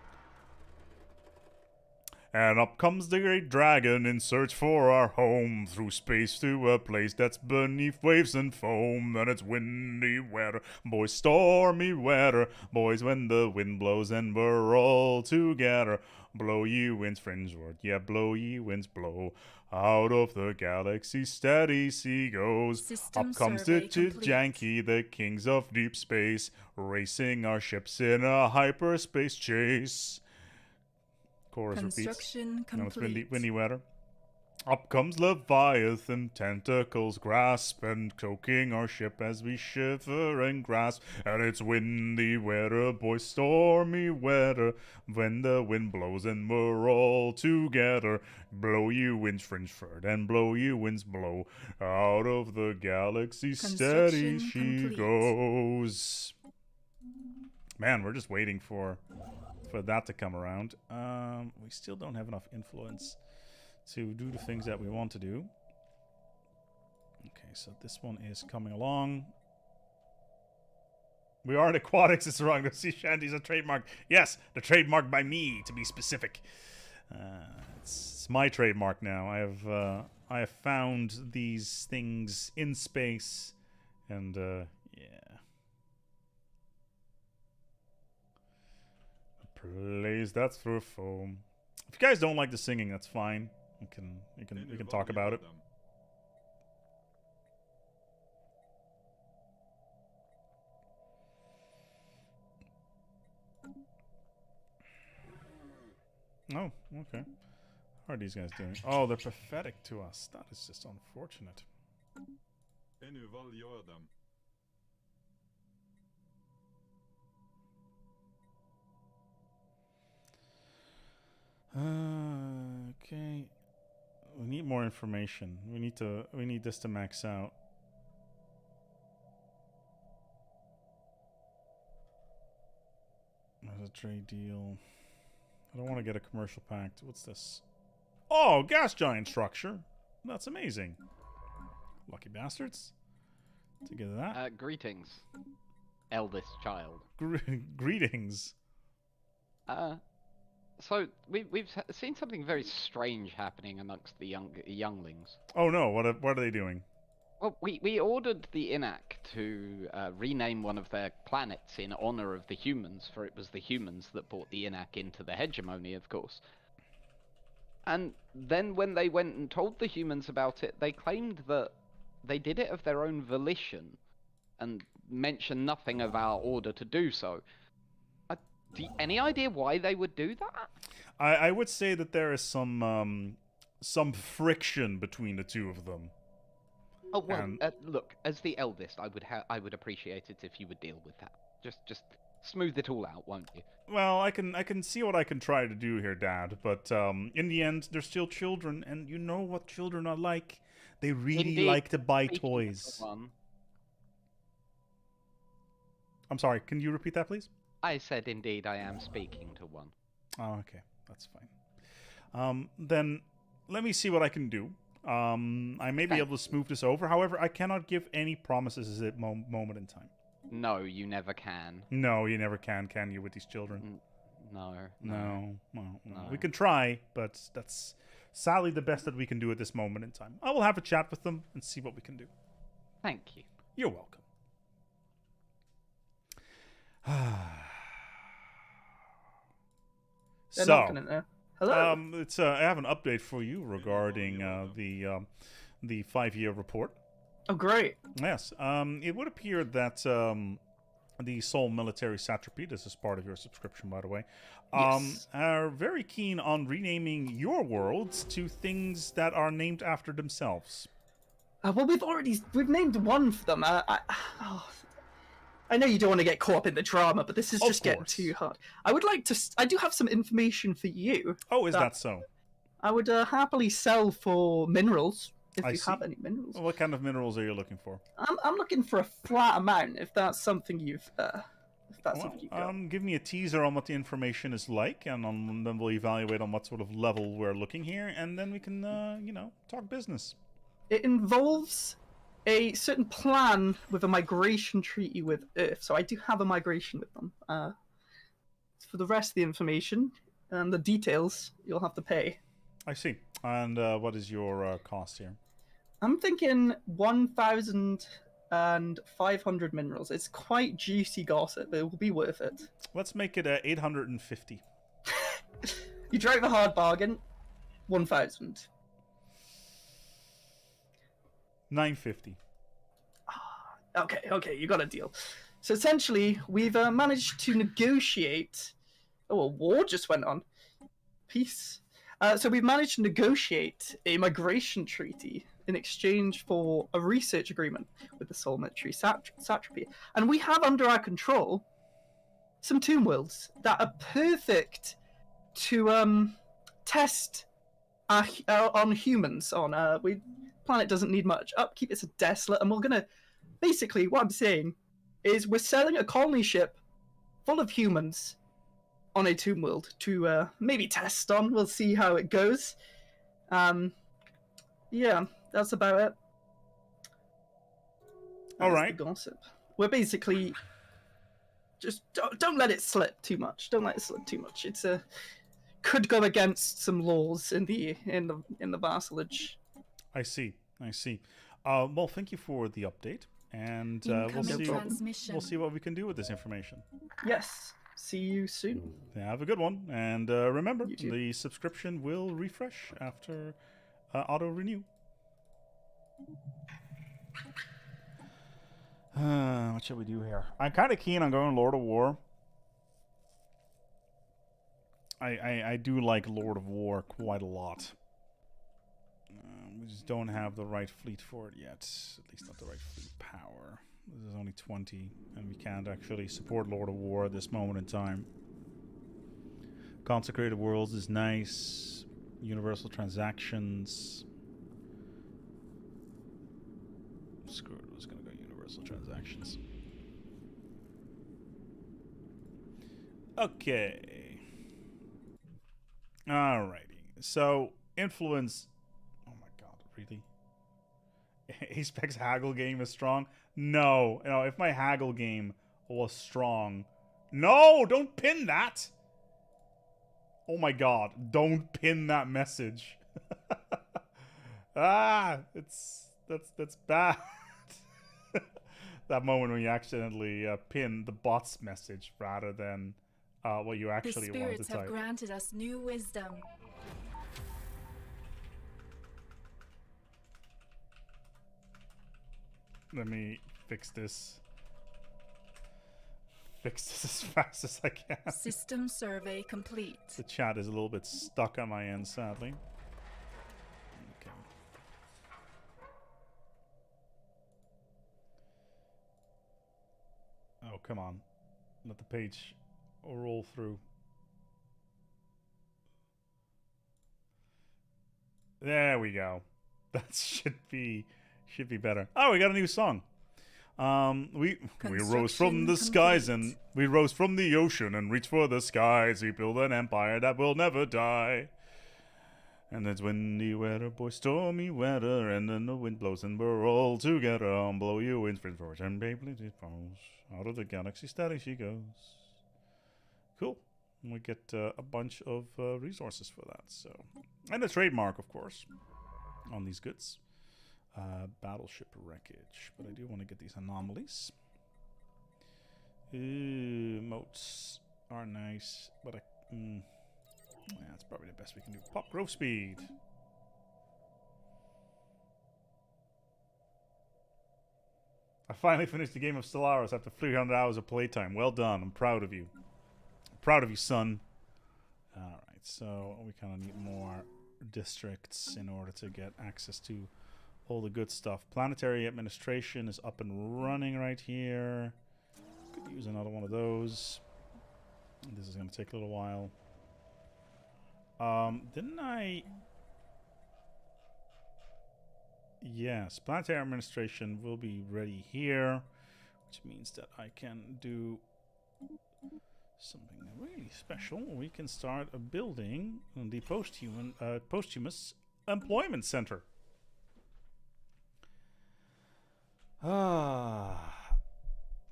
And up comes the great dragon in search for our home, through space to a place that's beneath waves and foam. And it's windy weather, boys, stormy weather, boys, when the wind blows and we're all together. Blow ye winds, fringeward, yeah, blow ye winds, blow. Out of the galaxy, steady sea goes. System Up comes survey the complete. Janky, the kings of deep space, racing our ships in a hyperspace chase. Chorus repeats. Construction No, it's complete. windy weather. Up comes Leviathan, tentacles grasp and choking our ship as we shiver and grasp. And it's windy weather, boy, stormy weather, when the wind blows and we're all together. Blow you winds, Fringeford, and blow you winds blow. Out of the galaxy steady Construction she complete. goes. Man, we're just waiting for that to come around. We still don't have enough influence to do the things that we want to do. Okay, so this one is coming along. We are at Aquatics, it's wrong. The sea shanty's a trademark. Yes, the trademark by me, to be specific. It's my trademark now. I have found these things in space, and yeah. Plays that through foam. If you guys don't like the singing, that's fine. We can talk about it. Oh, okay. How are these guys doing? Oh, they're pathetic to us. That is just unfortunate. Okay. We need more information. We need this to max out. There's a trade deal. I don't want to get a commercial pact. What's this? Oh, gas giant structure. That's amazing. Lucky bastards. To get that. Greetings, eldest child. Greetings. So we've seen something very strange happening amongst the younglings. Oh no! What are they doing? Well, we ordered the INAC to rename one of their planets in honor of the humans, for it was the humans that brought the INAC into the hegemony, of course. And then when they went and told the humans about it, they claimed that they did it of their own volition, and mentioned nothing of our order to do so. Any idea why they would do that? I would say that there is some friction between the two of them. Oh well, look, as the eldest, I would appreciate it if you would deal with that. Just smooth it all out, won't you? Well, I can see what I can try to do here, Dad. But in the end, they're still children, and you know what children are like. They really Indeed. like to buy toys. I'm sorry. Can you repeat that, please? I said, indeed, I am speaking to one. Oh, okay. That's fine. Then let me see what I can do. I may be able to smooth this over. However, I cannot give any promises at moment in time. No, you never can. No, you never can you, with these children? No. No. We can try, but that's sadly the best that we can do at this moment in time. I will have a chat with them and see what we can do. Thank you. You're welcome. They're knocking it now. Hello. I have an update for you regarding the 5-year report. Oh, great. Yes. It would appear that the Seoul Military Satrapy, this is part of your subscription, by the way, Yes. are very keen on renaming your worlds to things that are named after themselves. Well, we've named one for them. I know you don't want to get caught up in the drama, but this is just getting too hard. I do have some information for you. Oh, is that so? I would happily sell for minerals, if you have any minerals. What kind of minerals are you looking for? I'm looking for a flat amount, if that's something you've something you've got. Give me a teaser on what the information is like, and then we'll evaluate on what sort of level we're looking here, and then we can, talk business. It involves a certain plan with a migration treaty with Earth, so I do have a migration with them. For the rest of the information and the details, you'll have to pay. I see. And what is your cost here? I'm thinking 1,500 minerals. It's quite juicy gossip, but it will be worth it. Let's make it 850. You drive a hard bargain. 1,000. 950. Okay, you got a deal. So essentially, we've managed to negotiate. Oh, a war just went on. Peace. So we've managed to negotiate a migration treaty in exchange for a research agreement with the Soul Military Satrapy. And we have under our control some tomb worlds that are perfect to test on humans. Planet doesn't need much upkeep. It's a desolate, and we're gonna basically what I'm saying is we're selling a colony ship full of humans on a tomb world to maybe test on. We'll see how it goes. Yeah, that's about it. All That's right. the gossip. We're basically just don't let it slip too much. Don't let it slip too much. It's could go against some laws in the vassalage. I see. Well, thank you for the update, and we'll see what we can do with this information. Yes. See you soon. Have a good one, and remember, the subscription will refresh after auto renew. What should we do here? I'm kind of keen on going Lord of War. I do like Lord of War quite a lot. We just don't have the right fleet for it yet. At least not the right fleet power. This is only 20, and we can't actually support Lord of War at this moment in time. Consecrated Worlds is nice. Universal Transactions. Screw it, I was going to go Universal Transactions. Okay. Alrighty. So, influence... Oh my god, really? ASpec's haggle game is strong? No. If my haggle game was strong... No! Don't pin that! Oh my god, don't pin that message. That's bad. That moment when you accidentally pin the bot's message rather than what you actually want to type. The spirits have granted us new wisdom. Let me fix this. Fix this as fast as I can. System survey complete. The chat is a little bit stuck on my end, sadly. Okay. Oh, come on. Let the page roll through. There we go. That should be better. Oh, we got a new song. We rose from the skies and we rose from the ocean and reached for the skies. We built an empire that will never die. And it's windy weather, boy, stormy weather, and then the wind blows and we're all together. I'll blow you in for and baby it falls. Out of the galaxy steady she goes. Cool. And we get a bunch of resources for that. So, and a trademark, of course, on these goods. Battleship wreckage, but I do want to get these anomalies. Moats are nice, but that's probably the best we can do. Pop growth speed. I finally finished the game of Stellaris after 300 hours of playtime. Well done. I'm proud of you. I'm proud of you, son. Alright, so we kind of need more districts in order to get access to all the good stuff. Planetary administration is up and running right here. Could use another one of those. This is going to take a little while. Didn't I... Yes, planetary administration will be ready here, which means that I can do something really special. We can start a building the posthumous employment center.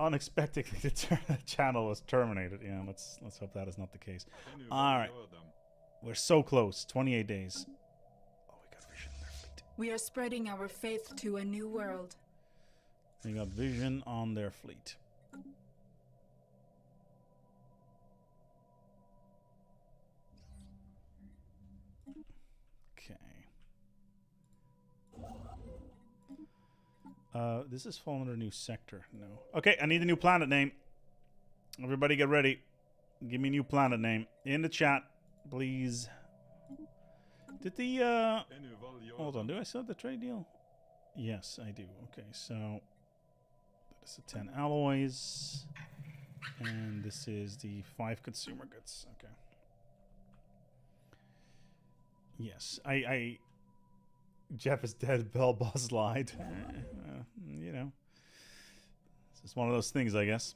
Unexpectedly the channel was terminated. Yeah, let's hope that is not the case. Alright. We're so close. 28 days. Oh, we got vision in their fleet. We are spreading our faith to a new world. We got vision on their fleet. This is falling under a new sector. No. Okay, I need a new planet name. Everybody get ready. Give me a new planet name. In the chat, please. Did the hold on, do I still have the trade deal? Yes, I do. Okay, so that is the 10 alloys, and this is the 5 consumer goods. Okay. Yes, I Jeff is dead. Bell Boss lied. You know, it's just one of those things, I guess.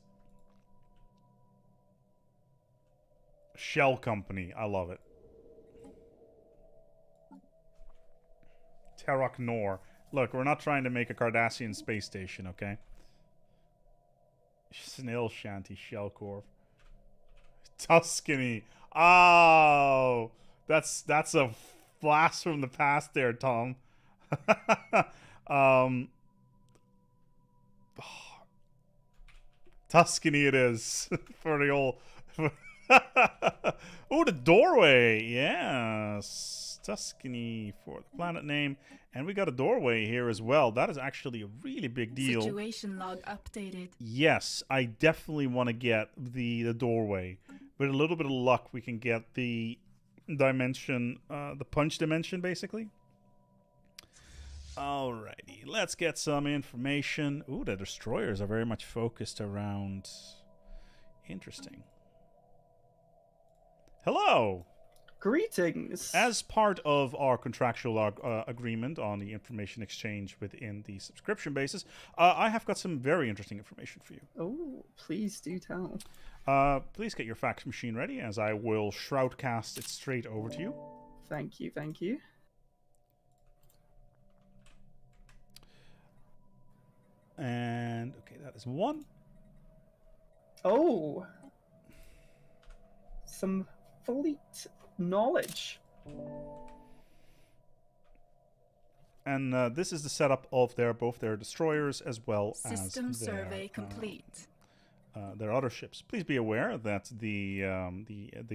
Shell Company, I love it. Terok Nor. Look, we're not trying to make a Cardassian space station, okay? Snail Shanty Shell Corp. Tuscany. Oh, that's a blast from the past there, Tom. Tuscany it is for the old. Oh, the doorway. Yes, Tuscany for the planet name, and we got a doorway here as well. That is actually a really big deal. Situation log updated. Yes, I definitely want to get the doorway. With a little bit of luck, we can get the dimension, the punch dimension, basically. Alrighty, let's get some information. Ooh, the destroyers are very much focused around. Interesting. Hello. Greetings. As part of our contractual agreement on the information exchange within the subscription basis, I have got some very interesting information for you. Oh, please do tell. Please get your fax machine ready, as I will shroudcast it straight over to you. Thank you, thank you. And, okay, that is one. Oh. Some fleet knowledge. And this is the setup of both their destroyers as well System as survey complete. Their other ships. Please be aware that the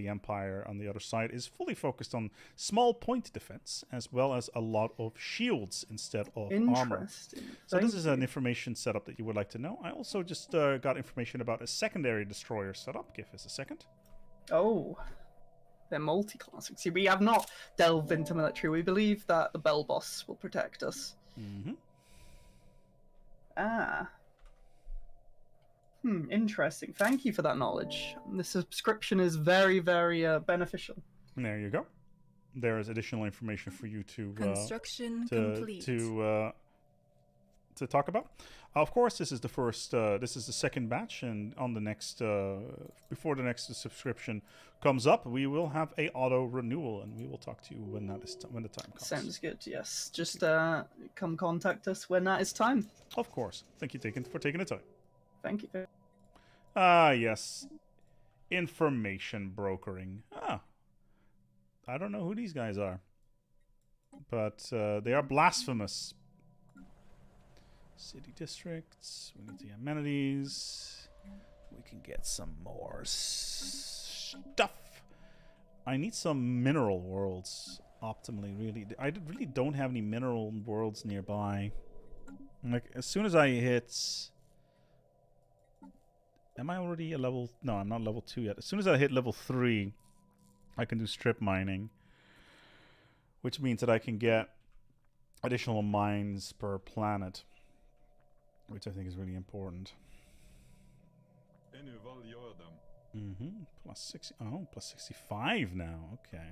Empire on the other side is fully focused on small point defense as well as a lot of shields instead of armor. Interesting. So this is an information setup that you would like to know. I also just got information about a secondary destroyer setup. Give us a second. Oh, they're multi-classing. See, we have not delved into military. We believe that the Bell Boss will protect us. Mm-hmm. Ah. Interesting. Thank you for that knowledge. The subscription is very, very beneficial. There you go. There is additional information for you to Construction complete. to talk about. Of course, this is the first. This is the second batch, and on the next, before the next subscription comes up, we will have a auto renewal, and we will talk to you when that is when the time comes. Sounds good. Yes, just come contact us when that is time. Of course. Thank you, for taking the time. Thank you. Ah, yes. Information brokering. Ah. I don't know who these guys are. But they are blasphemous. City districts. We need the amenities. We can get some more stuff. I need some mineral worlds optimally, really. I really don't have any mineral worlds nearby. Like, as soon as I hit... Am I already a level... No, I'm not level 2 yet. As soon as I hit level 3, I can do strip mining. Which means that I can get additional mines per planet. Which I think is really important. Mm-hmm. Plus 60... Oh, plus 65 now. Okay.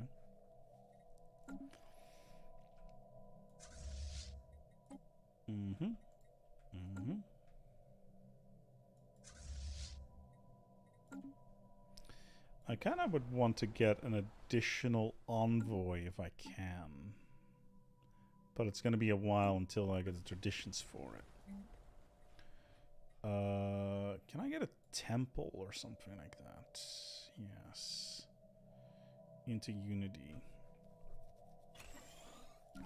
Mm-hmm. Mm-hmm. I kind of would want to get an additional envoy if I can. But it's going to be a while until I get the traditions for it. Can I get a temple or something like that? Yes. Into Unity.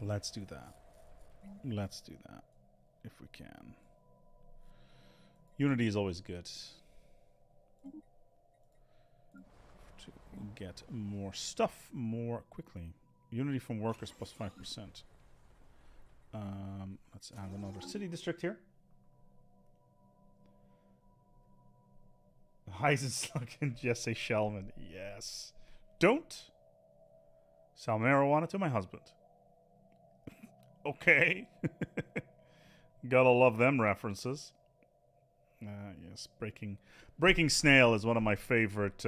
Let's do that. Let's do that. If we can. Unity is always good. To get more stuff more quickly. Unity from workers plus 5%. Let's add another city district here. Heisenslug and Jesse Shellman. Yes. Don't Sell marijuana to my husband. Okay. Gotta love them references. Yes, breaking snail is one of my favorite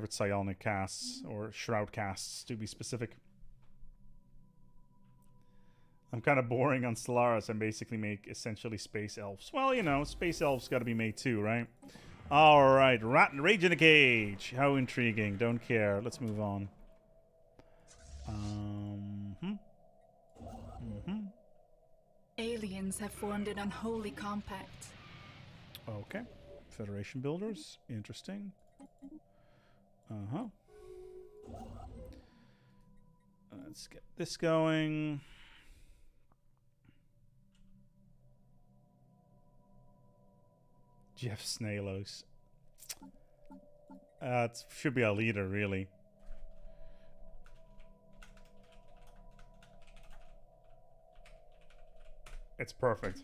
psionic casts, or shroud casts to be specific. I'm kind of boring on Stellaris and basically make essentially space elves. Well, you know, space elves got to be made too, right? All right, Rage in a Cage. How intriguing. Don't care. Let's move on. Aliens have formed an unholy compact. Okay. Federation builders. Interesting. Let's get this going. Jeff Snalos. It should be our leader, really. It's perfect.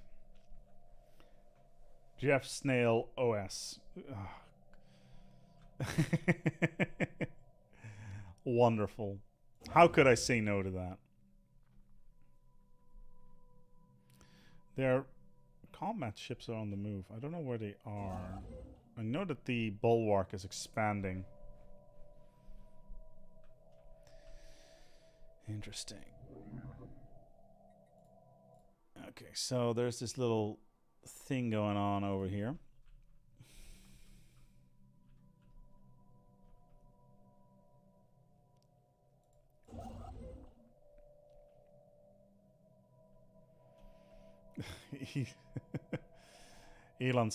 Jeff Snail OS. Wonderful. How could I say no to that? Their combat ships are on the move. I don't know where they are. I know that the bulwark is expanding. Interesting. Okay, so there's this little thing going on over here. Elon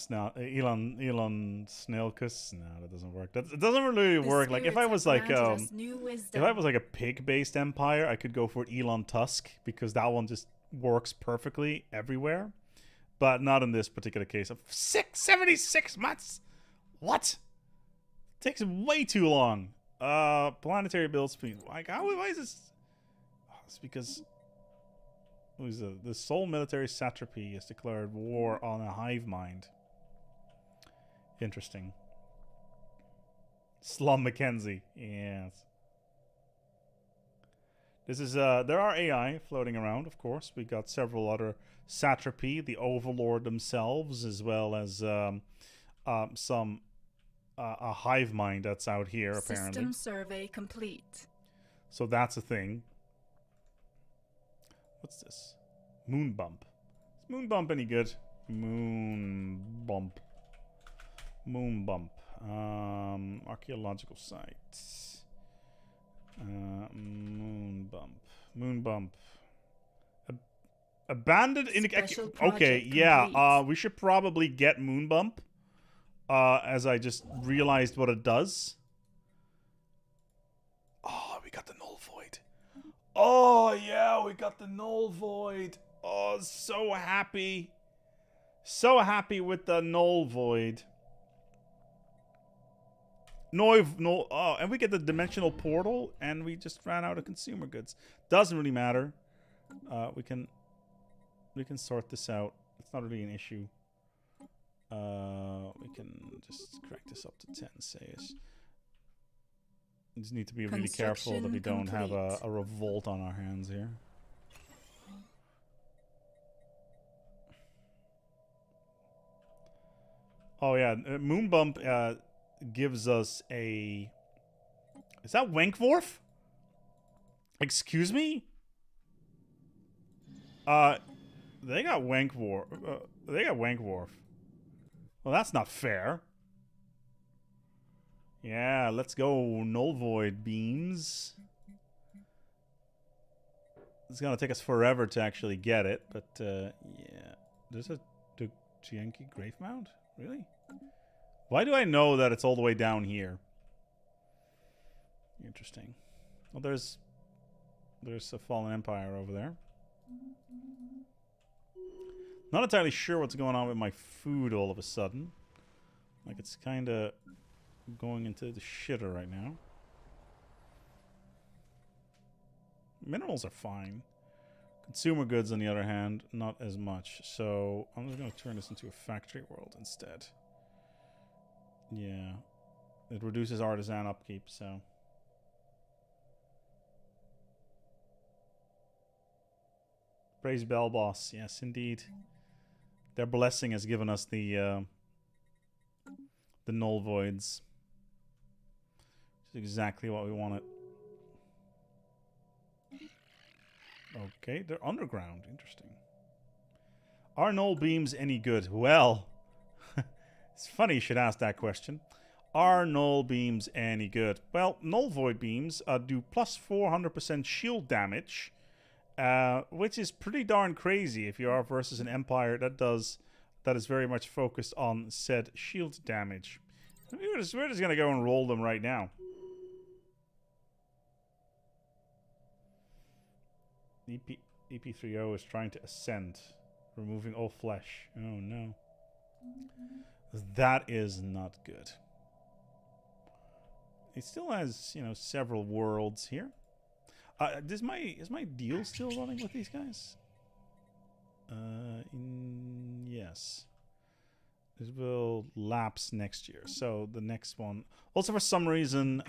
Snailkus. No, that doesn't work. It doesn't really work. Like if I was like a pig-based empire, I could go for Elon Tusk because that one just works perfectly everywhere. But not in this particular case. Of 76 months. What? Takes way too long. Planetary build speed. Like why is this? Oh, it's because the sole military satrapy has declared war on a hive mind. Interesting. Slum Mackenzie. Yes. This is there are AI floating around, of course. We got several other satrapy, the overlord themselves, as well as some a hive mind that's out here apparently. System survey complete. So that's a thing. What's this? Moon bump. Is moon bump any good? Moon bump. Moon bump. Archaeological sites. Moon bump. Moon bump. Abandoned in okay, yeah. We should probably get moon bump. As I just realized what it does. Oh, we got the null void. Oh yeah, we got the null void. Oh, so happy. So happy with the null void. Oh, and we get the dimensional portal, and we just ran out of consumer goods. Doesn't really matter. We can sort this out. It's not really an issue. We can just crack this up to 10, say-ish. We just need to be really careful that we don't have a revolt on our hands here. Oh yeah, moon bump gives us a... Is that Wankworf? Excuse me? They got Wankworf. They got Wankworf. Well, that's not fair. Yeah, let's go null void beams. It's gonna take us forever to actually get it, but yeah. There's a Yankee Grave Mound? Really? Why do I know that it's all the way down here? Interesting. Well, there's a fallen empire over there. Not entirely sure what's going on with my food all of a sudden. Like it's kind of going into the shitter right now. Minerals are fine. Consumer goods, on the other hand, not as much. So I'm just going to turn this into a factory world instead. Yeah. It reduces artisan upkeep, so... Praise Bell Boss. Yes, indeed. Their blessing has given us the null voids. Which is exactly what we wanted. Okay, they're underground. Interesting. Are null beams any good? Well, it's funny you should ask that question. Are null beams any good? Well, null void beams do plus 400% shield damage, which is pretty darn crazy if you are versus an empire that is very much focused on said shield damage. We're just gonna go and roll them right now. EP3O is trying to ascend, removing all flesh. Oh no. That is not good. It still has, you know, several worlds here. Is my deal still running with these guys? Yes. This will lapse next year. So the next one. Also, for some reason,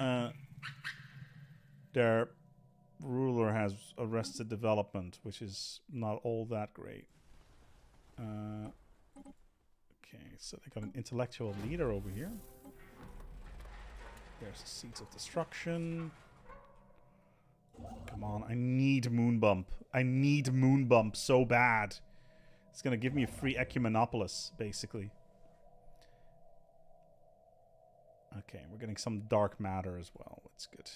their ruler has arrested development, which is not all that great. Okay, so they got an intellectual leader over here. There's the Seeds of Destruction. Come on, I need Moon Bump. I need Moon Bump so bad. It's gonna give me a free Ecumenopolis, basically. Okay, we're getting some dark matter as well. That's good.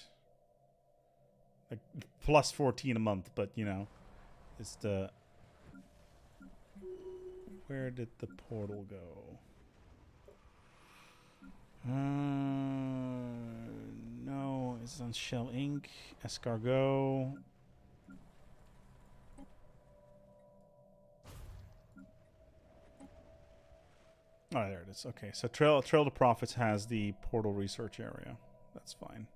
Like, plus 14 a month, but, you know, it's the... Where did the portal go? No, it's on Shell Inc. Escargot. Oh, there it is. Okay, so Trail to Profits has the portal research area. That's fine.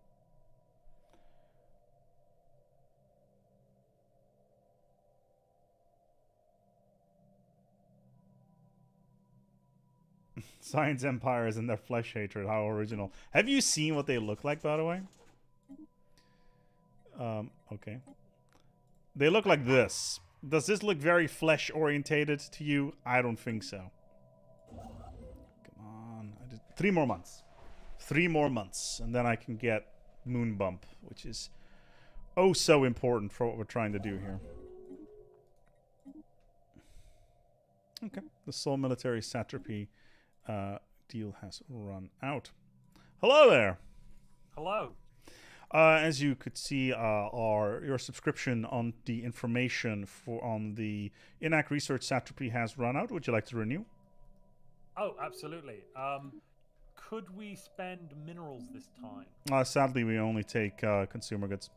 Science empires and their flesh hatred. How original. Have you seen what they look like, by the way? Okay. They look like this. Does this look very flesh orientated to you? I don't think so. Come on. I did 3 more months. 3 more months. And then I can get Moon Bump, which is oh so important for what we're trying to do here. Okay. The Soul Military Satrapy deal has run out. Hello there. Hello. As you could see, your subscription on the information on the INAC Research Satrapy has run out. Would you like to renew? Oh, absolutely. Could we spend minerals this time? Sadly, we only take consumer goods.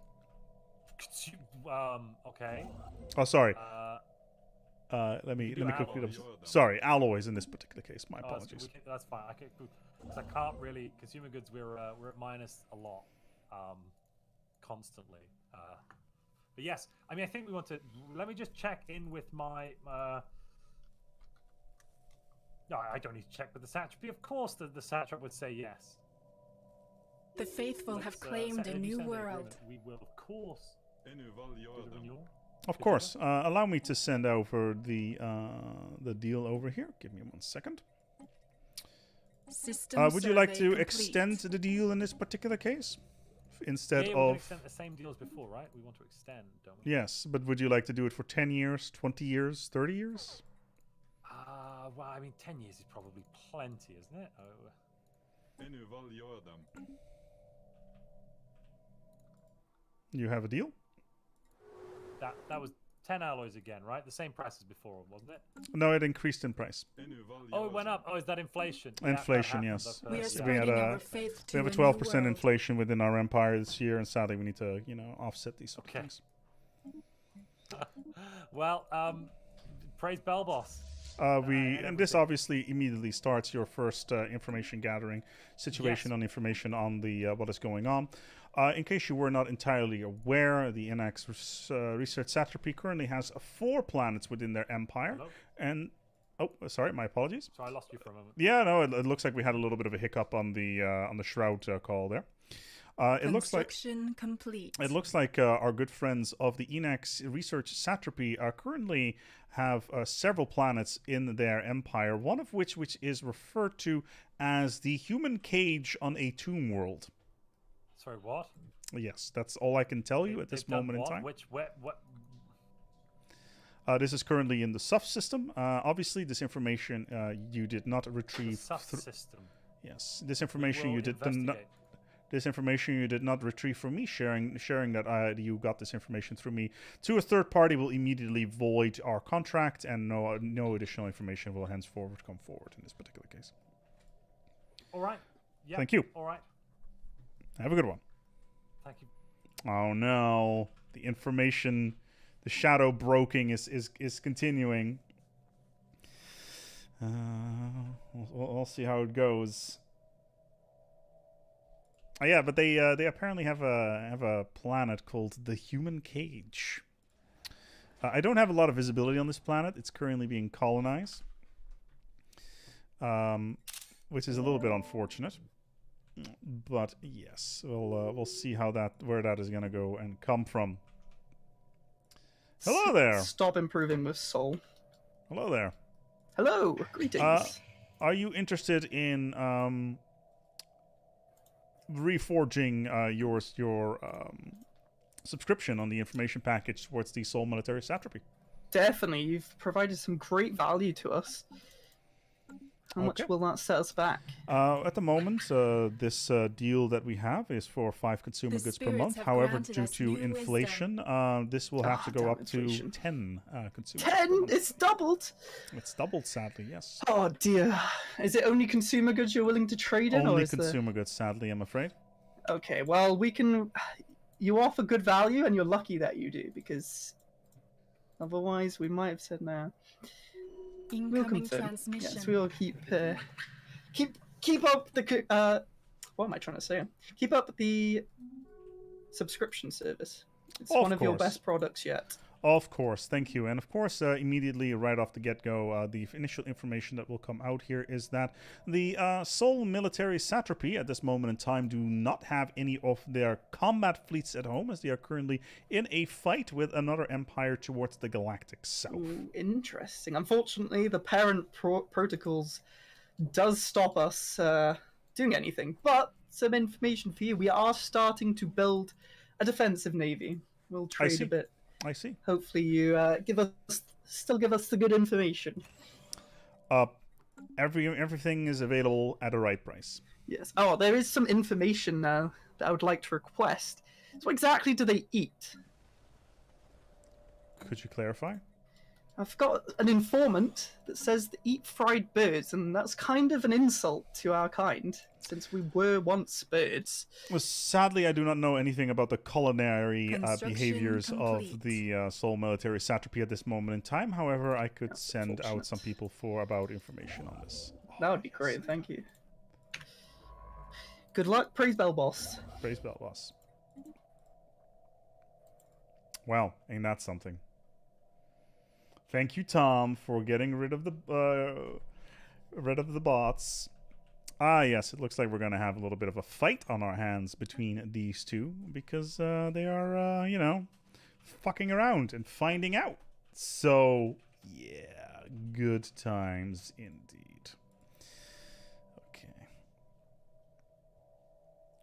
Okay. Oh, sorry. Let me quickly. Sorry, alloys in this particular case. My apologies. That's fine. Because I can't really consumer goods. We're at minus a lot, constantly. But yes, I mean, I think we want to. Let me just check in with my. No, I don't need to check with the satrapy. Of course, the satrap would say yes. The faithful have claimed a new world. We will, of course. Do the renewal. Of course. Allow me to send over the deal over here. Give me 1 second. Would you like to extend the deal in this particular case? Instead of... extend the same deal as before, right? We want to extend, don't we? Yes, but would you like to do it for 10 years, 20 years, 30 years? Well, I mean, 10 years is probably plenty, isn't it? You have a deal? That was 10 alloys again, right? The same price as before, wasn't it? No, it increased in price. Oh, it went up. Oh, is that inflation? Inflation, yes. We have a 12% inflation within our empire this year, and sadly we need to, you know, offset these sort of things. Well, praise Bell Boss. And this obviously immediately starts your first information gathering situation on information on the what is going on. In case you were not entirely aware, the INAX Research Satrapy currently has 4 planets within their empire. Hello? And sorry, my apologies. So I lost you for a moment. Yeah, no, it looks like we had a little bit of a hiccup on the Shroud call there. It looks like Construction complete. it looks like our good friends of the Enax Research Satrapy currently have several planets in their empire. One of which is referred to as the human cage on a tomb world. Sorry, what? Yes, that's all I can tell you at this They've done moment in what? time. What? This is currently in the SUF system. Obviously, this information you did not retrieve. SUF system. Yes, this information We'll you did not. investigate. This information you did not retrieve from me. Sharing that you got this information through me to a third party will immediately void our contract, and no additional information will henceforward come forward in this particular case. All right. Yeah. Thank you. All right. Have a good one. Thank you. Oh no, the information, the shadow broking is continuing. We'll see how it goes. Oh, yeah, but they apparently have a planet called the Human Cage. I don't have a lot of visibility on this planet. It's currently being colonized, which is a little bit unfortunate. But yes, we'll see where that is gonna go and come from. Hello there. Stop improving with Soul. Hello there. Hello, greetings. Are you interested in reforging your subscription on the information package towards the Seoul Military Satrapy? Definitely, you've provided some great value to us. How much will that set us back? At the moment, this deal that we have is for 5 consumer The goods per spirits month. have However, granted due us to new inflation, this will have to go damn up inflation. to 10 consumer goods 10? per month. It's doubled? It's doubled, sadly, yes. Oh dear. Is it only consumer goods you're willing to trade in? Only or is consumer goods, sadly, I'm afraid. Okay, well, we can... You offer good value, and you're lucky that you do, because... Otherwise, we might have said no. We'll Incoming confirm. transmission. Yes, we'll keep up the what am I trying to say? Keep up the subscription service. It's Of one of your course. best products yet. Of course, thank you. And of course, immediately right off the get-go, the initial information that will come out here is that the Seoul Military Satrapy at this moment in time do not have any of their combat fleets at home, as they are currently in a fight with another empire towards the Galactic South. Ooh, interesting. Unfortunately, the parent protocols does stop us doing anything. But some information for you. We are starting to build a defensive navy. We'll trade see. a bit. I see. Hopefully you still give us the good information. Everything is available at a right price. Yes. Oh, there is some information now that I would like to request. So what exactly do they eat? Could you clarify? I've got an informant that says they eat fried birds, and that's kind of an insult to our kind, since we were once birds. Well, sadly, I do not know anything about the culinary Construction behaviors complete. of the Seoul Military Satrapy at this moment in time. However, I could send out some people about information on this. That would be great, thank you. Good luck, praise bell boss. Praise bell, boss. Wow, ain't that something? Thank you, Tom, for getting rid of the bots. Ah, yes, it looks like we're going to have a little bit of a fight on our hands between these two because they are, fucking around and finding out. So, yeah, good times indeed. Okay.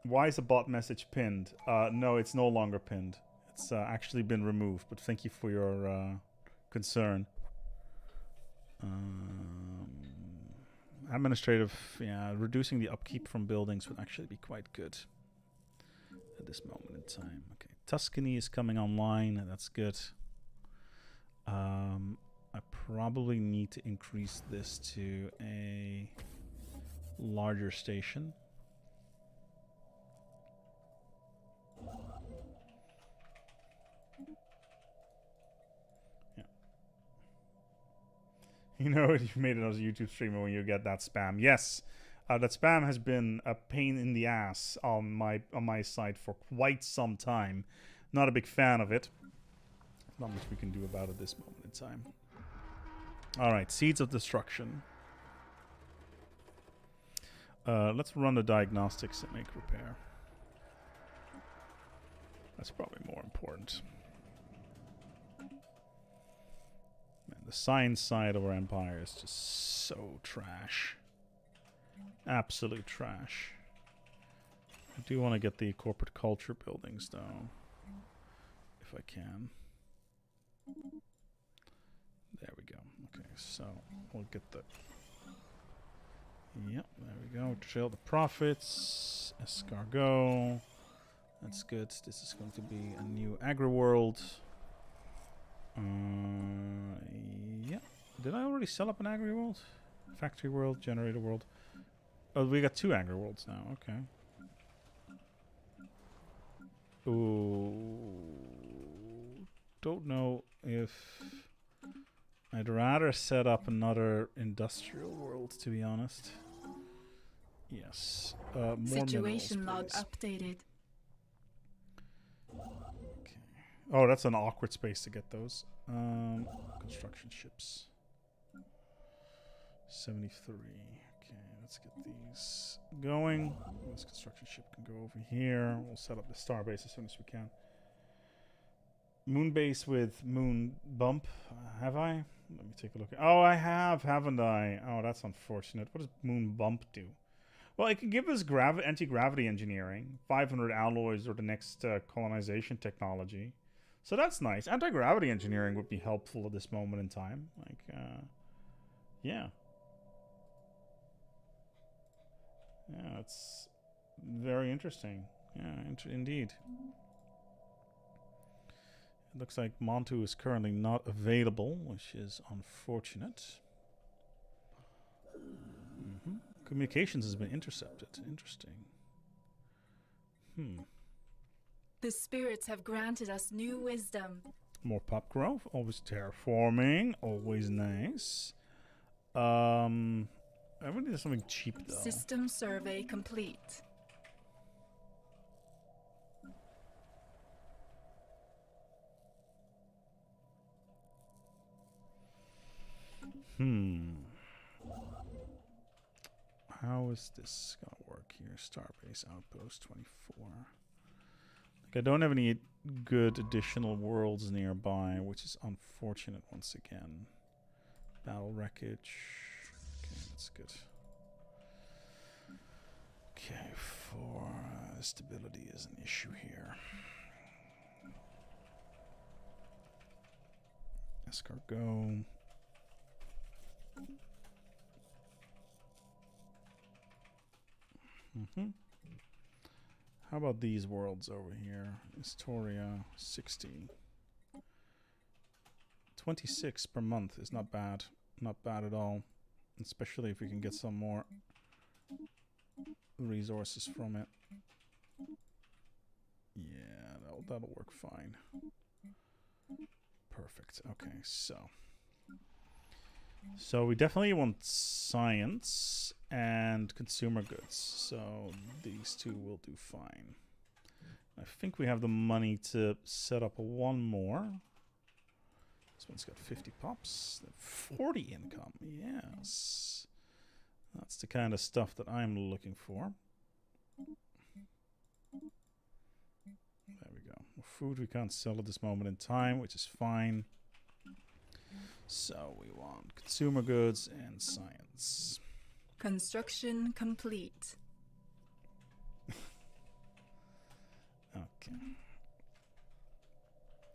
Why is the bot message pinned? No, it's no longer pinned. It's actually been removed, but thank you for your concern. Administrative, yeah, reducing the upkeep from buildings would actually be quite good at this moment in time. Okay, Tuscany is coming online. That's good. I probably need to increase this to a larger station. You know, you made it as a YouTube streamer when you get that spam. Yes, that spam has been a pain in the ass on my side for quite some time. Not a big fan of it. Not much we can do about it at this moment in time. All right, Seeds of Destruction. Let's run the diagnostics and make repair. That's probably more important. Man, the science side of our empire is just so trash. Absolute trash. I do want to get the corporate culture buildings, though. If I can. There we go. Okay, so we'll get the... Yep, there we go. Trail the profits. Escargot. That's good. This is going to be a new agri-world. Yeah. Did I already sell up an agri-world? Factory world, generator world. Oh, we got 2 agri-worlds now. Okay. Ooh. Don't know if... I'd rather set up another industrial world, to be honest. Yes. More Situation log minerals, updated. okay. Oh, that's an awkward space to get those. Construction ships. 73. Okay, let's get these going. This construction ship can go over here. We'll set up the starbase as soon as we can. Moon base with moon bump. Have I? Let me take a look. Oh, I have, haven't I? Oh, that's unfortunate. What does moon bump do? Well, it can give us anti-gravity engineering, 500 alloys, or the next colonization technology. So that's nice. Anti-gravity engineering would be helpful at this moment in time. Like, yeah. Yeah, it's very interesting. Yeah, indeed. It looks like Montu is currently not available, which is unfortunate. Communications has been intercepted. Interesting. The spirits have granted us new wisdom. More pop growth. Always terraforming. Always nice. I really need something cheap, though. System survey complete. How is this gonna work here? Starbase Outpost 24. Like, I don't have any good additional worlds nearby, which is unfortunate once again. Battle wreckage. Okay, that's good. Okay, for stability is an issue here. Escargot. How about these worlds over here? Astoria, 60. 26 per month is not bad. Not bad at all. Especially if we can get some more resources from it. Yeah, that'll work fine. Perfect. Okay, so we definitely want science and consumer goods. So these two will do fine. I think we have the money to set up one more. This one's got 50 pops. 40 income. Yes. That's the kind of stuff that I'm looking for. There we go. Food we can't sell at this moment in time, which is fine. So we want consumer goods and science. Construction complete. Okay.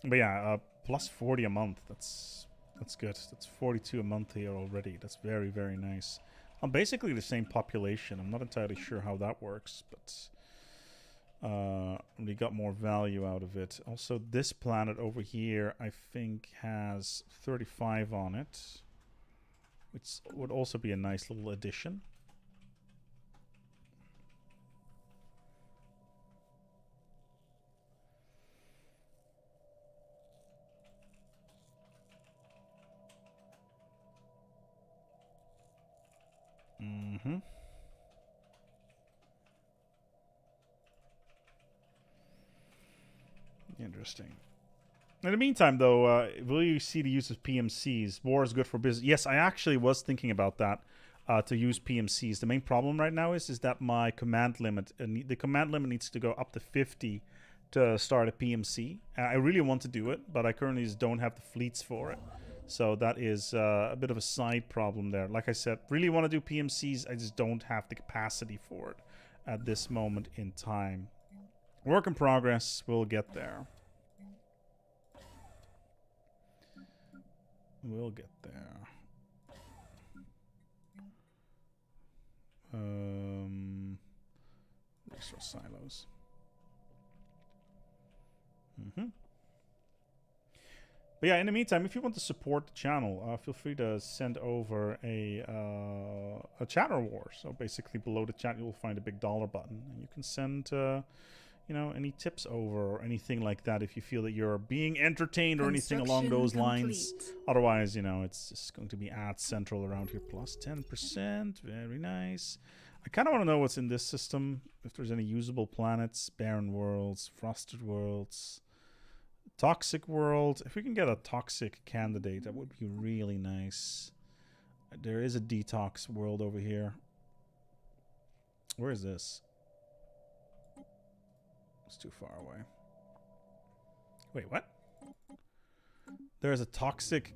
But yeah, plus 40 a month. That's good. That's 42 a month here already. That's very, very nice. I'm basically the same population. I'm not entirely sure how that works, but we got more value out of it. Also, this planet over here, I think, has 35 on it, which would also be a nice little addition. Interesting. In the meantime, though, will you see the use of PMCs? War is good for business. Yes, I actually was thinking about that, to use PMCs. The main problem right now is that my command limit, the command limit needs to go up to 50 start a PMC. I really want to do it, but I currently just don't have the fleets for it. So that is a bit of a side problem there. Like I said, really want to do PMCs. I just don't have the capacity for it at this moment in time. Work in progress. We'll get there. We'll get there. Resource silos. But yeah, in the meantime, if you want to support the channel, feel free to send over a chatter war. So basically, below the chat, you'll find a big dollar button, and you can send, you know, any tips over or anything like that if you feel that you're being entertained or anything along those lines. Otherwise, you know, it's just going to be ad central around here. Plus 10%, very nice. I kind of want to know what's in this system. If there's any usable planets, barren worlds, frosted worlds, toxic world. If we can get a toxic candidate, that would be really nice. There is a detox world over here. Where is this? It's too far away. Wait, what? There's a toxic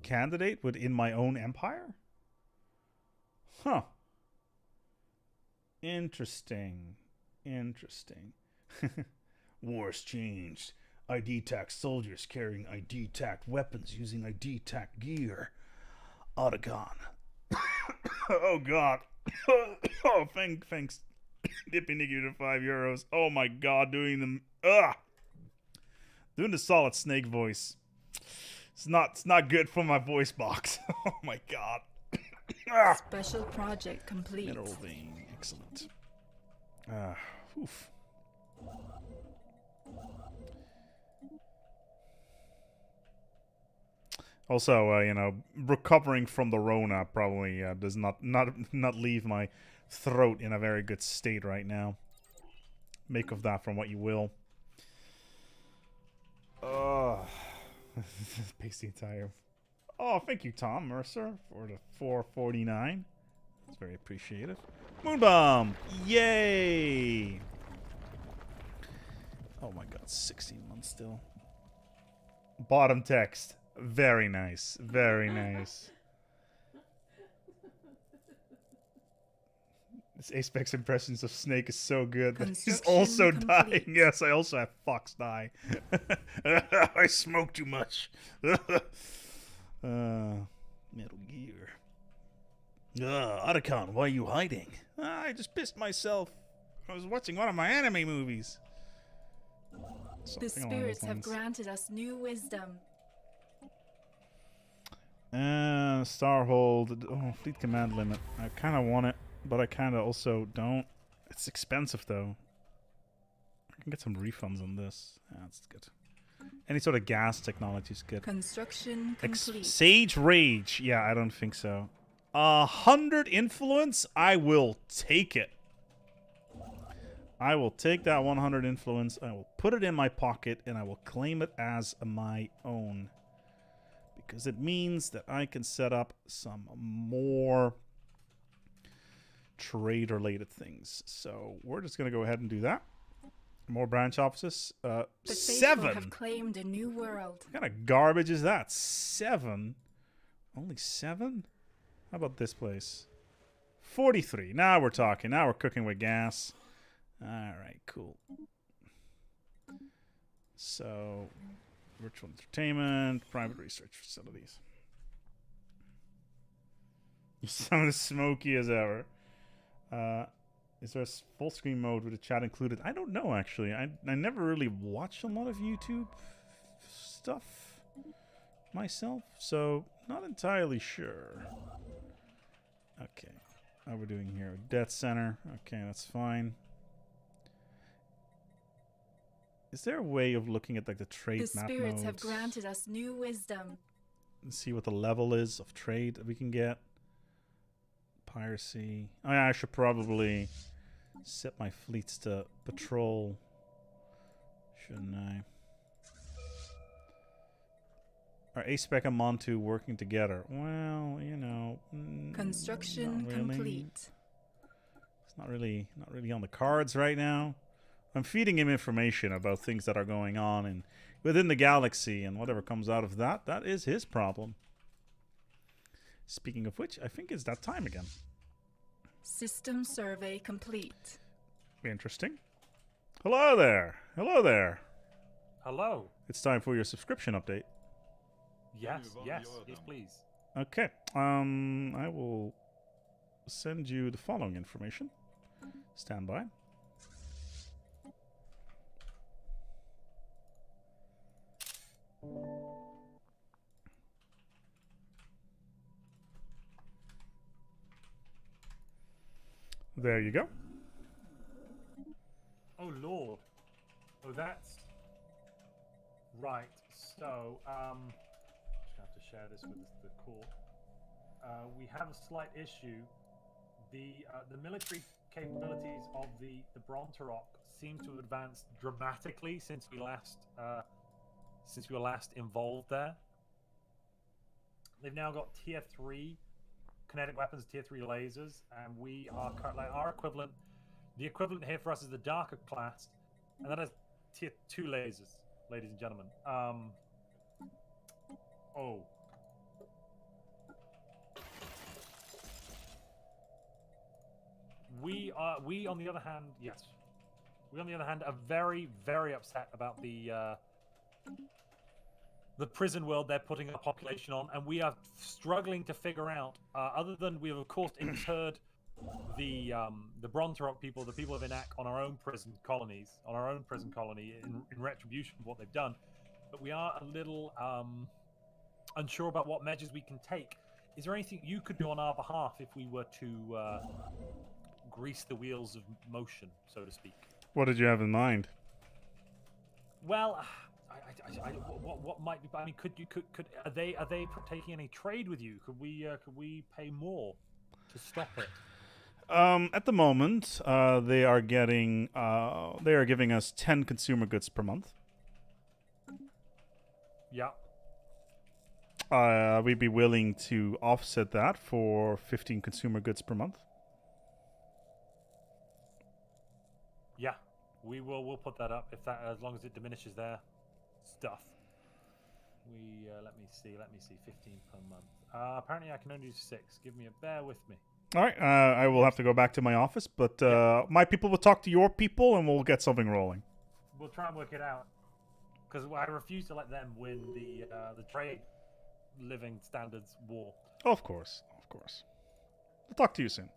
candidate within my own empire? Huh. Interesting. Interesting. War's changed. ID-tac soldiers carrying ID-tac weapons using ID-tac gear. Autogon. Oh god. Oh, thanks. Dippy Nicky to €5. Oh my god, doing them. Doing the solid snake voice. It's not good for my voice box. Oh my god. Special project complete. Mineral vein, excellent. Oof. Also, you know, recovering from the Rona probably does not leave my throat in a very good state right now. Make of that from what you will. Pasty tire. Oh, thank you, Tom Mercer, for the $4.49. That's very appreciated. Moonbomb! Yay! Oh my god, 16 months still. Bottom text. Very nice. Very nice. This ASpec's impressions of Snake is so good that he's also dying. Yes, I also have Fox die. I smoke too much. Metal Gear. Otacon, why are you hiding? I just pissed myself. I was watching one of my anime movies. The spirits have granted us new wisdom. Starhold. Oh, fleet command limit. I kind of want it, but I kind of also don't. It's expensive, though. I can get some refunds on this. Yeah, that's good. Any sort of gas technology is good. Construction complete. Sage Rage. Yeah, I don't think so. 100 influence? I will take it. I will take that 100 influence. I will put it in my pocket, and I will claim it as my own. Because it means that I can set up some more trade-related things. So we're just going to go ahead and do that. More branch offices. The 7. have claimed a new world. What kind of garbage is that? 7? Only 7? How about this place? 43. Now we're talking. Now we're cooking with gas. All right, cool. So, virtual entertainment, private research facilities. You sound as smoky as ever. Is there a full screen mode with a chat included? I don't know, actually. I never really watched a lot of YouTube stuff myself, so not entirely sure. Okay. How we're doing here? Death Center. Okay, that's fine. Is there a way of looking at like the trade map The spirits modes? have granted us new wisdom. Let's see what the level is of trade that we can get. Piracy. Oh yeah, I should probably set my fleets to patrol. Shouldn't I? Are ASpec and Montu working together? Well, you know. Construction not really. complete. It's not really on the cards right now. I'm feeding him information about things that are going on and within the galaxy, and whatever comes out of that, that is his problem. Speaking of which, I think it's that time again. System survey complete. Interesting. Hello there. Hello there. Hello. It's time for your subscription update. Yes, please. Okay. I will send you the following information. Stand by. There you go. Oh Lord. Oh, that's right. So, just gonna have to share this with the court. We have a slight issue. The military capabilities of the Brontarok seem to have advanced dramatically since we were last involved there. They've now got tier 3 kinetic weapons, tier 3 lasers, and we are currently our equivalent. The equivalent here for us is the darker class, and that is tier 2 lasers, ladies and gentlemen. We on the other hand, yes. We on the other hand are very, very upset about the prison world they're putting our population on, and we are struggling to figure out. Other than we have of course interred the Brontarok people, the people of Inac, on our own prison colony in retribution for what they've done, but we are a little unsure about what measures we can take. Is there anything you could do on our behalf if we were to grease the wheels of motion, so to speak? What did you have in mind? Well, what might be? I mean, could are they taking any trade with you? Could we pay more to stop it? At the moment, they are giving us 10 consumer goods per month. Yeah. We'd be willing to offset that for 15 consumer goods per month. Yeah, we'll put that up if that, as long as it diminishes their stuff. We let me see, 15 per month. Apparently I can only do 6. Bear with me. All right, I will have to go back to my office, but my people will talk to your people, and we'll get something rolling. We'll try and work it out, because I refuse to let them win the trade living standards war. Of course. We'll talk to you soon.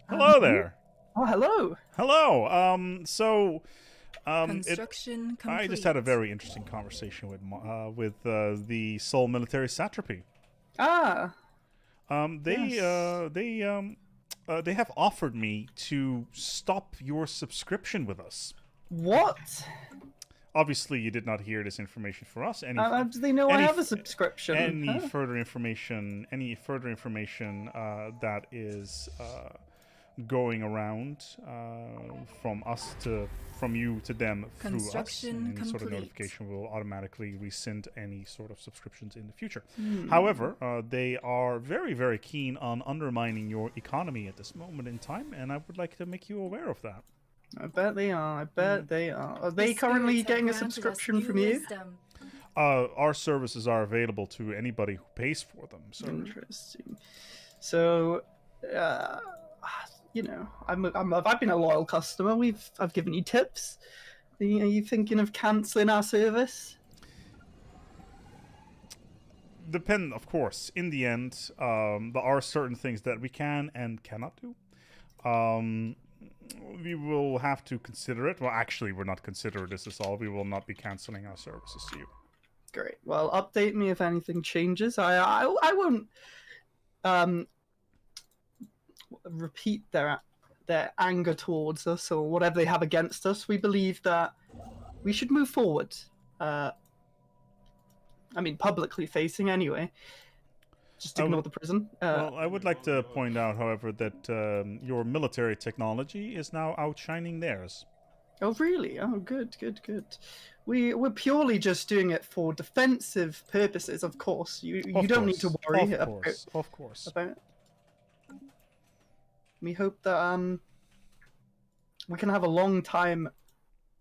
Hello there. Oh, hello. Hello. Construction complete. I just had a very interesting conversation with the Seoul Military Satrapy. Ah. They have offered me to stop your subscription with us. What? Obviously, you did not hear this information for us. Do they know I have a subscription? Any further information that is going around from you to them through us, and any sort of notification will automatically rescind any sort of subscriptions in the future. However, they are very, very keen on undermining your economy at this moment in time, and I would like to make you aware of that. I bet they are. Are they currently getting a subscription from you? Our services are available to anybody who pays for them. So. Interesting. So, I've been a loyal customer. I've given you tips. Are you thinking of cancelling our service? Of course. In the end, there are certain things that we can and cannot do. We will have to consider it. Well, actually, we're not considering this at all. We will not be canceling our services to you. Great. Well, update me if anything changes. I won't repeat their anger towards us or whatever they have against us. We believe that we should move forward. Publicly facing anyway. Just ignore the prison. Well, I would like to point out, however, that your military technology is now outshining theirs. Oh, really? Oh, good. We're purely just doing it for defensive purposes, of course. You don't need to worry of course. about it. We hope that we can have a long time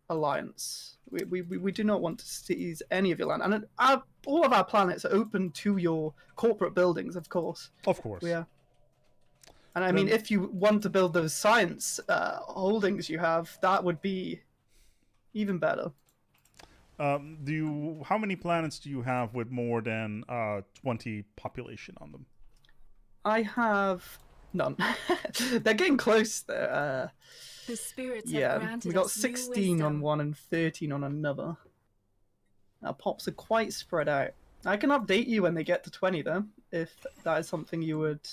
alliance. We do not want to seize any of your land, and all of our planets are open to your corporate buildings, of course. Of course. We are. And I mean, if you want to build those science holdings you have, that would be even better. How many planets do you have with more than 20 population on them? I have none. They're getting close there. The spirits have Yeah, granted we got us new 16 on wisdom. one and 13 on another. Our pops are quite spread out. I can update you when they get to 20, though, if that is something you would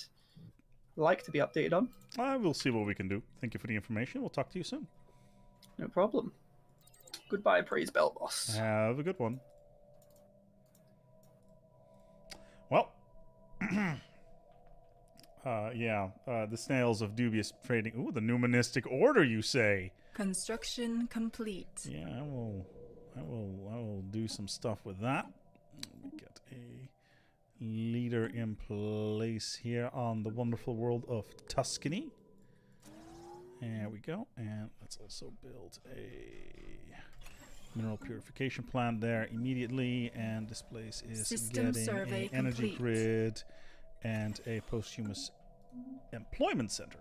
like to be updated on. We'll see what we can do. Thank you for the information. We'll talk to you soon. No problem. Goodbye, Praise Bell Boss. Have a good one. Well, the snails of dubious trading. Ooh, the numismatic order, you say? Construction complete. Yeah, I will do some stuff with that. Let me get a leader in place here on the wonderful world of Tuscany. There we go. And let's also build a mineral purification plant there immediately. And this place is System getting survey an energy complete. grid and a posthumous employment center.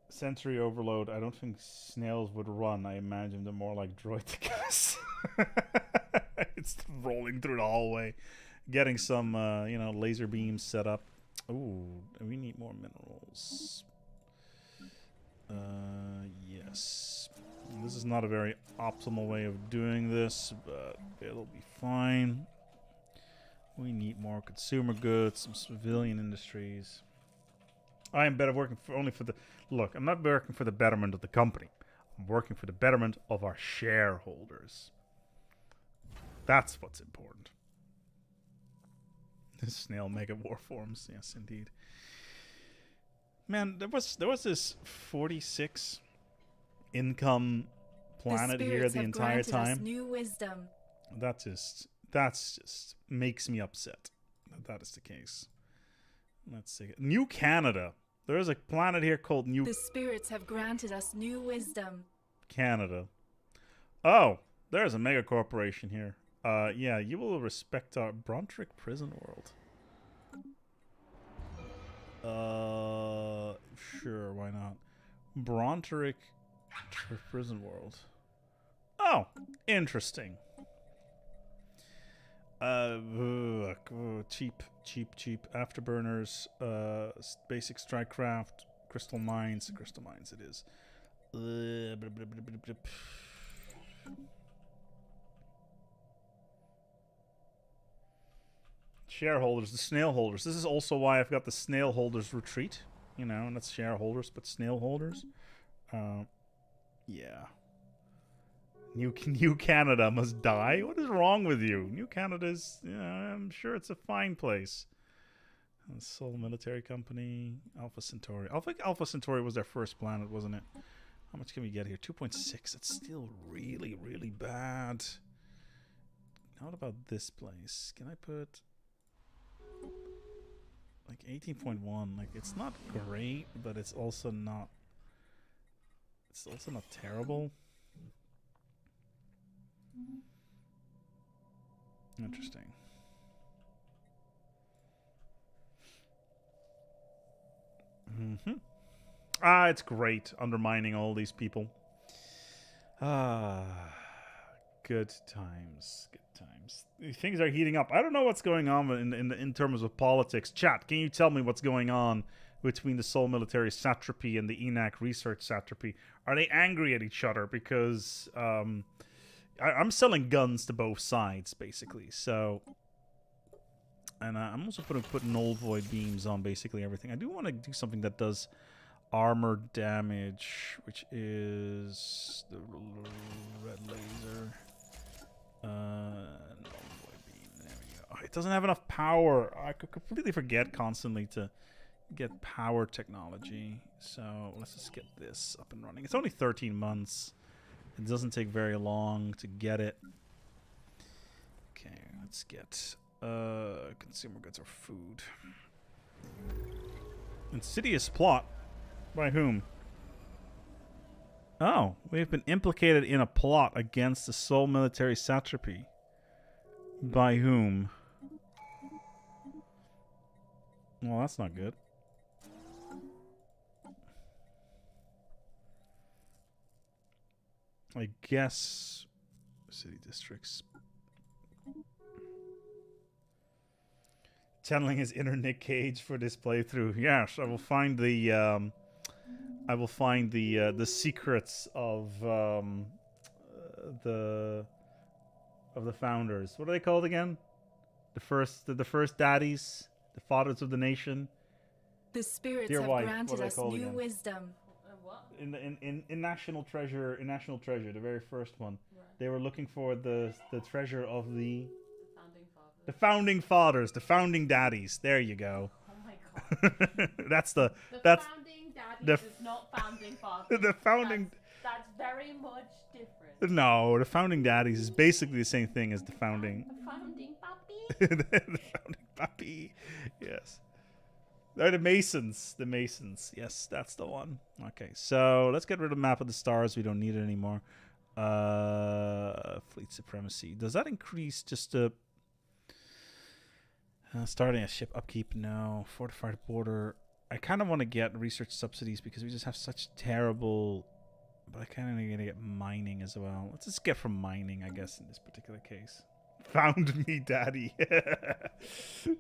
Sensory overload. I don't think snails would run. I imagine they're more like droidicas. It's rolling through the hallway, getting some, laser beams set up. Ooh, we need more minerals. Yes. This is not a very optimal way of doing this, but it'll be fine. We need more consumer goods, some civilian industries. I am better working only for the... Look, I'm not working for the betterment of the company. I'm working for the betterment of our shareholders. That's what's important. The snail mega war forms, yes, indeed. Man, there was this 46 income planet here the entire time. New wisdom. That's just makes me upset that is the case. Let's see. New Canada. There is a planet here called New... The spirits have granted us new wisdom. Canada. Oh, there's a mega corporation here. Yeah, you will respect our Brontric prison world. Sure, why not? Brontric prison world. Oh, interesting. Cheap afterburners, basic strike craft, crystal mines it is. Shareholders, the snail holders. This is also why I've got the snail holders retreat, and that's shareholders, but snail holders. Yeah. New Canada must die? What is wrong with you? New Canada is, I'm sure it's a fine place. Sol Military Company, Alpha Centauri. I think Alpha Centauri was their first planet, wasn't it? How much can we get here? 2.6. That's still really, really bad. What about this place? Can I put... like 18.1? Like, it's not great, but it's also not... It's also not terrible. Interesting. It's great undermining all these people. Good times. Good times. Things are heating up. I don't know what's going on in terms of politics. Chat, can you tell me what's going on between the Sol Military Satrapy and the ENAC Research Satrapy? Are they angry at each other? Because I'm selling guns to both sides, basically. So, and I'm also putting null void beams on basically everything. I do want to do something that does armor damage, which is the red laser. Null void beam. There we go. Oh, it doesn't have enough power. I could completely forget constantly to get power technology. So let's just get this up and running. It's only 13 months. It doesn't take very long to get it. Okay, let's get consumer goods or food. Insidious plot? By whom? Oh, we have been implicated in a plot against the sole military satrapy. By whom? Well, that's not good. I guess city districts. Channeling his inner Nick Cage for this playthrough. Yes, I will find the secrets of the founders. What are they called again? The first daddies, the fathers of the nation. The spirits Dear have wife, granted what are they us called new again? wisdom. What? In National Treasure, the very first one, Right. they were looking for the treasure of the The founding fathers. the founding daddies. There you go. Oh my god. That's The that's founding daddies the is not founding fathers. the founding. That's very much different. No, the founding daddies is basically the same thing as the founding. The founding puppy. The founding puppy. Yes. They're the Masons. The Masons. Yes, that's the one. Okay, so let's get rid of map of the stars. We don't need it anymore. Fleet supremacy. Does that increase just the starting a ship upkeep? No. Fortified border. I kind of want to get research subsidies because we just have such terrible. But I kind of need to get mining as well. Let's just get from mining, I guess, in this particular case. Found me, daddy.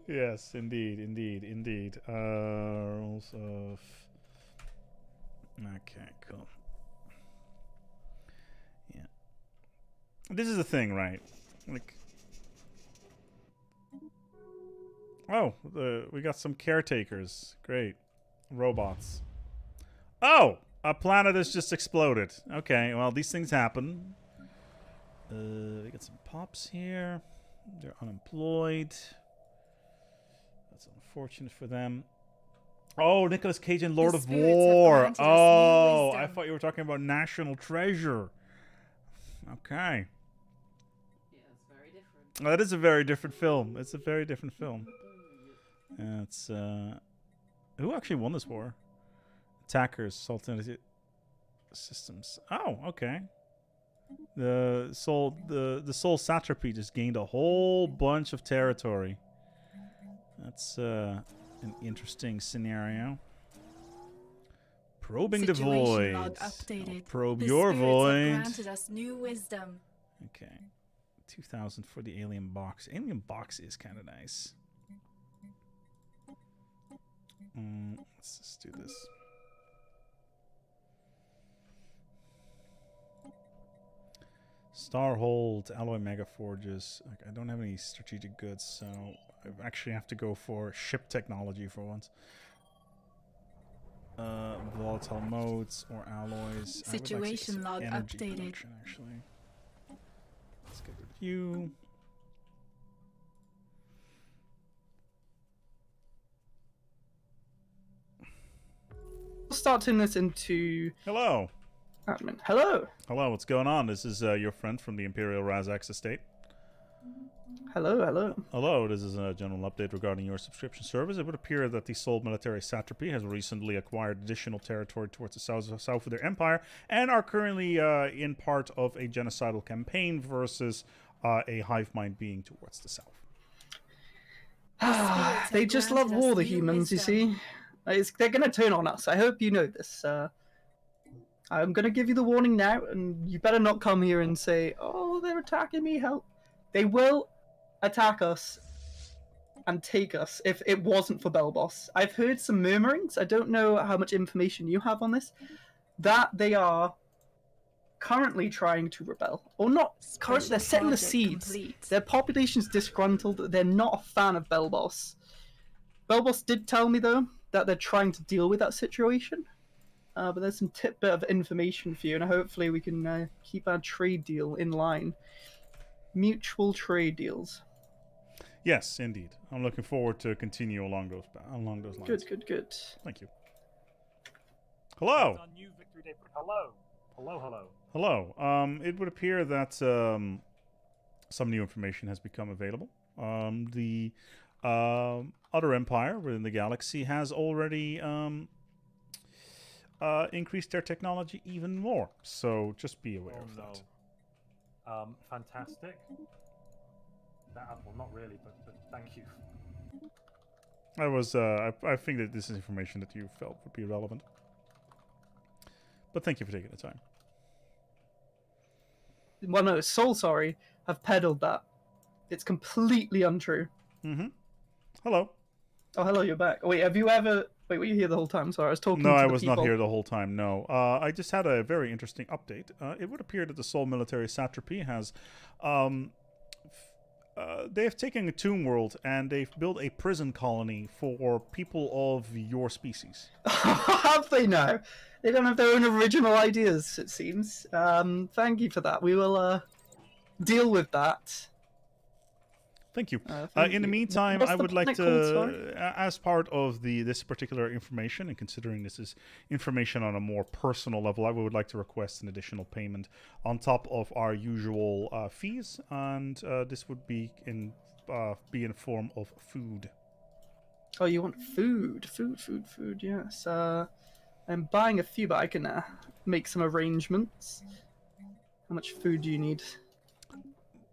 Yes, indeed, indeed, indeed. Rules of... Okay, cool. Yeah. This is the thing, right? Like... Oh, we got some caretakers. Great. Robots. Oh! A planet has just exploded. Okay, well, these things happen. We got some pops here. They're unemployed. That's unfortunate for them. Oh, Nicolas Cage and Lord The of spirits have War. granted us new Oh, I wisdom. thought you were talking about National Treasure. Okay. Yeah, it's very different. That is a very different film. It's a very different film. It's who actually won this war? Attackers, Sultan Systems. Oh, okay. The Soul Satrapy just gained a whole bunch of territory. That's an interesting scenario. Probing the Situation void. log updated. I'll probe The your spirits have void. granted us new wisdom. Okay. 2,000 for the alien box. Alien box is kind of nice. Let's just do this. Starhold, alloy mega forges. Like, I don't have any strategic goods, so I actually have to go for ship technology for once. Volatile modes or alloys. I would like to get Situation some log energy updated. production, actually. Let's get rid of you. We'll start turning this into Hello. admin. Hello. Hello, what's going on? This is your friend from the Imperial Razax estate. Hello, hello. Hello, this is a general update regarding your subscription service. It would appear that the sole military satrapy has recently acquired additional territory towards the south of their empire and are currently in part of a genocidal campaign versus a hive mind being towards the south. spirits They have just love granted us war, the new humans, you wisdom. see. They're going to turn on us. I hope you know this. I'm going to give you the warning now, and you better not come here and say, oh, they're attacking me, help. They will attack us and take us if it wasn't for Belboss. I've heard some murmurings. I don't know how much information you have on this. That they are currently trying to rebel. Or not currently, they're setting the Project seeds. complete. Their population's disgruntled. They're not a fan of Belboss. Belboss did tell me, though, that they're trying to deal with that situation. But there's some tidbit of information for you, and hopefully we can keep our trade deal in line. Mutual trade deals. Yes, indeed. I'm looking forward to continue along those lines. Good, good, good. Thank you. Hello. It's our new Victory Day. Hello. Hello, hello. Hello. It would appear that some new information has become available. other empire within the galaxy has already increased their technology even more. So just be aware of that. Fantastic. That apple, not really, but thank you. I think that this is information that you felt would be relevant. But thank you for taking the time. Well, no, Soul Sorry have peddled that. It's completely untrue. Mm-hmm. Hello. Oh, hello, you're back. Oh, wait, have you ever... Wait, were you here the whole time? Sorry, I was talking to No, the I was people. not here the whole time, no. I just had a very interesting update. It would appear that the Sol military satrapy has... they have taken a tomb world and they've built a prison colony for people of your species. Have they now? They don't have their own original ideas, it seems. Thank you for that. We will deal with that. Thank you. Thank in the you. meantime, What's I the would like planet called, sorry? to, as part of this particular information, and considering this is information on a more personal level, I would like to request an additional payment on top of our usual fees, and this would be in form of food. Oh, you want food? Food, yes. I'm buying a few, but I can make some arrangements. How much food do you need?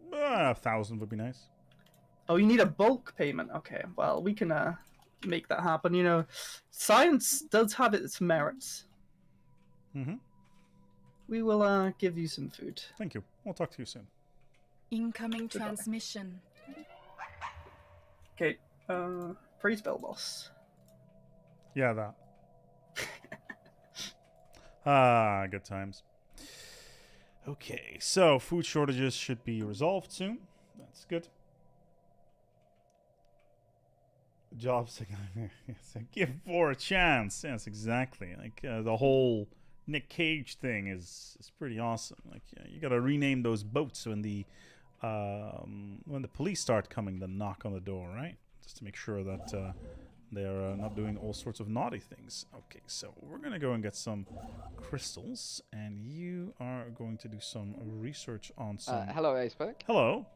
1,000 would be nice. Oh, you need a bulk payment. Okay, well, we can make that happen. You know, science does have its merits. Mm-hmm. We will give you some food. Thank you. We'll talk to you soon. Incoming transmission. Okay, praise bell boss. Yeah, that. Ah, good times. Okay, so food shortages should be resolved soon. That's good. Jobs, yes, give 4 a chance. Yes, exactly. Like the whole Nick Cage thing is pretty awesome. Like you gotta rename those boats when the police start coming to knock on the door, right? Just to make sure that they're not doing all sorts of naughty things. Okay, so we're gonna go and get some crystals, and you are going to do some research on some. Hello, ASpec. Hello.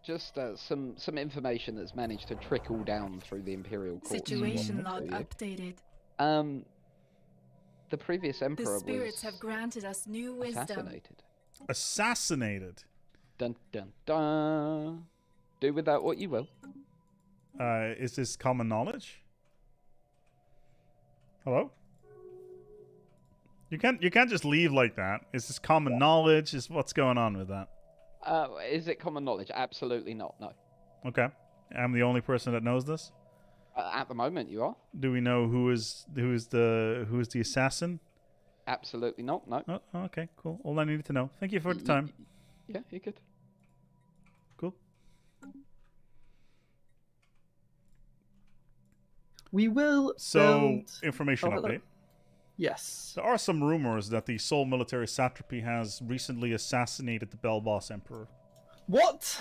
Just some information that's managed to trickle down through the Imperial Court. Situation log updated. The previous Emperor The spirits was have granted us new wisdom. assassinated. Assassinated. Dun dun dun. Do with that what you will. Is this common knowledge? Hello? You can't just leave like that. Is this common knowledge? Is what's going on with that? Is it common knowledge? Absolutely not. No. Okay. I'm the only person that knows this. At the moment, you are. Do we know who is the assassin? Absolutely not. No. Oh, okay, cool. All I needed to know. Thank you for the time. Yeah, you're good. Cool. We will. So, build... information hello. update. Yes. There are some rumors that the Sol military satrapy has recently assassinated the Bell Boss Emperor. What?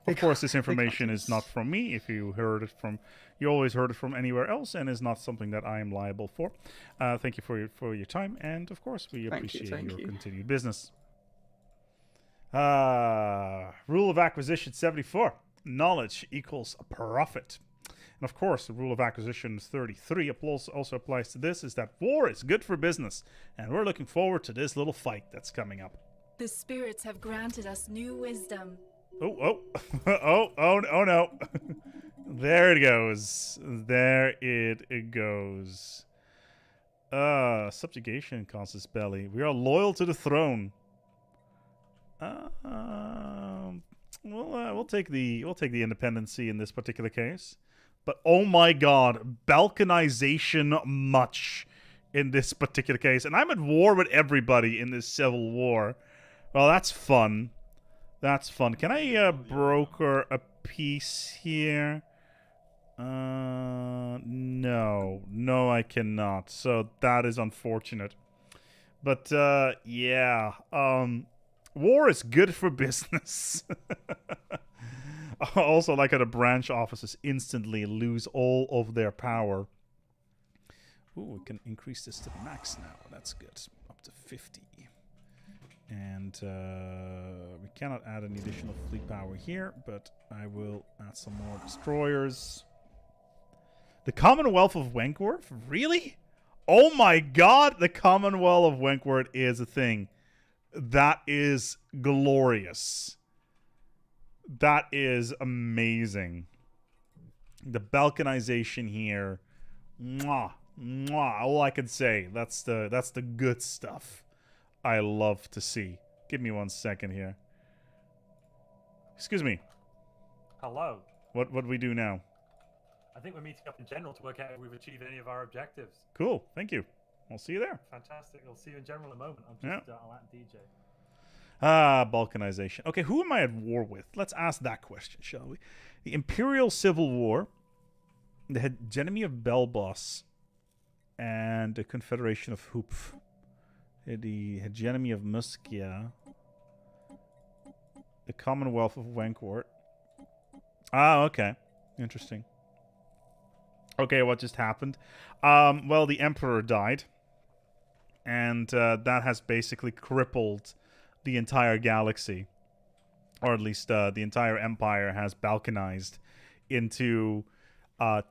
Of course, this information is not from me. If you heard it from, you always heard it from anywhere else, and is not something that I am liable for. Thank you for your time, and of course, we appreciate your continued business. Rule of acquisition 74: knowledge equals profit. And of course, the rule of acquisition 33 also applies to this: is that war is good for business, and we're looking forward to this little fight that's coming up. The spirits have granted us new wisdom. Oh no. There it goes. There it goes. Subjugation causes belly. We are loyal to the throne. We'll take the independency in this particular case. But oh my god, balkanization much in this particular case. And I'm at war with everybody in this civil war. Well, that's fun. That's fun. Can I broker a peace here? No, I cannot. So that is unfortunate. But yeah, war is good for business. Also, like how the branch offices instantly lose all of their power. Ooh, we can increase this to the max now. That's good. Up to 50. And we cannot add any additional fleet power here, but I will add some more destroyers. The Commonwealth of Wentworth? Really? Oh my god, the Commonwealth of Wentworth is a thing. That is glorious. That is amazing. The balkanization here. Mwah. Mwah. All I can say. That's the good stuff I love to see. Give me 1 second here. Excuse me. Hello. What do we do now? I think we're meeting up in general to work out if we've achieved any of our objectives. Cool. Thank you. I'll see you there. Fantastic. I'll see you in general in a moment. I'm just I'll at DJ. Balkanization. Okay, who am I at war with? Let's ask that question, shall we? The Imperial Civil War, the hegemony of Belbos, and the Confederation of Hoopf. The hegemony of Muskia. The Commonwealth of Wentworth. Ah, okay. Interesting. Okay, what just happened? Well, the Emperor died. And that has basically crippled the entire galaxy. Or at least the entire empire has balkanized into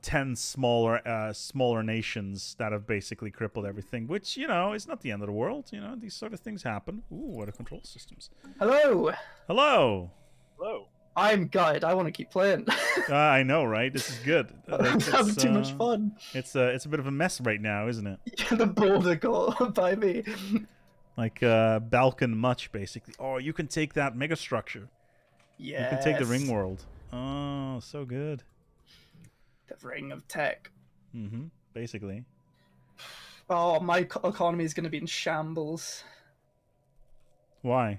10 smaller nations that have basically crippled everything. Which, you know, is not the end of the world. You know, these sort of things happen. Ooh, what are control systems? Hello. Hello. Hello. I'm gutted. I want to keep playing. I know, right? This is good. I'm having too much fun. It's a bit of a mess right now, isn't it? Yeah, the border got by me. Like Balkan much, basically. Oh, you can take that megastructure. Yeah. You can take the ring world. Oh, so good. The ring of tech. Mm-hmm. Basically. Oh, my economy is going to be in shambles. Why?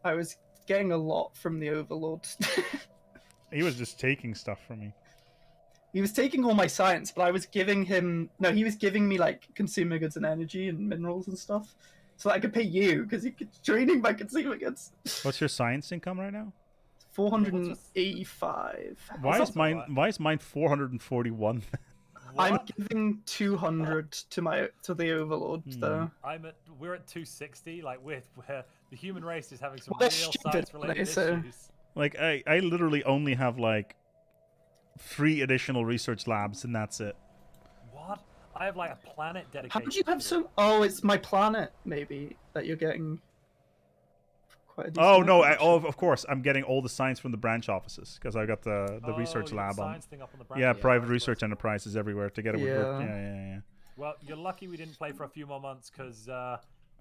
I was getting a lot from the Overlord. He was just taking stuff from me. He was taking all my science, but I was giving him... No, he was giving me, like, consumer goods and energy and minerals and stuff. So that I could pay you, because he could draining my consumer goods. What's your science income right now? 485. Why is mine 441? I'm giving 200 to the Overlords, though. We're at 260. Like we're the human race is having some Well, real stupid, science-related issues. Like I literally only have like 3 additional research labs, and that's it. What? I have like a planet dedicated. How did you have so? Oh, it's my planet, maybe, that you're getting. Quite a decent Oh no! amount. Of course, I'm getting all the science from the branch offices because I got the research you got lab the on. science thing up on the branch. Yeah, private research enterprises everywhere together with Yeah. yeah. Well, you're lucky we didn't play for a few more months because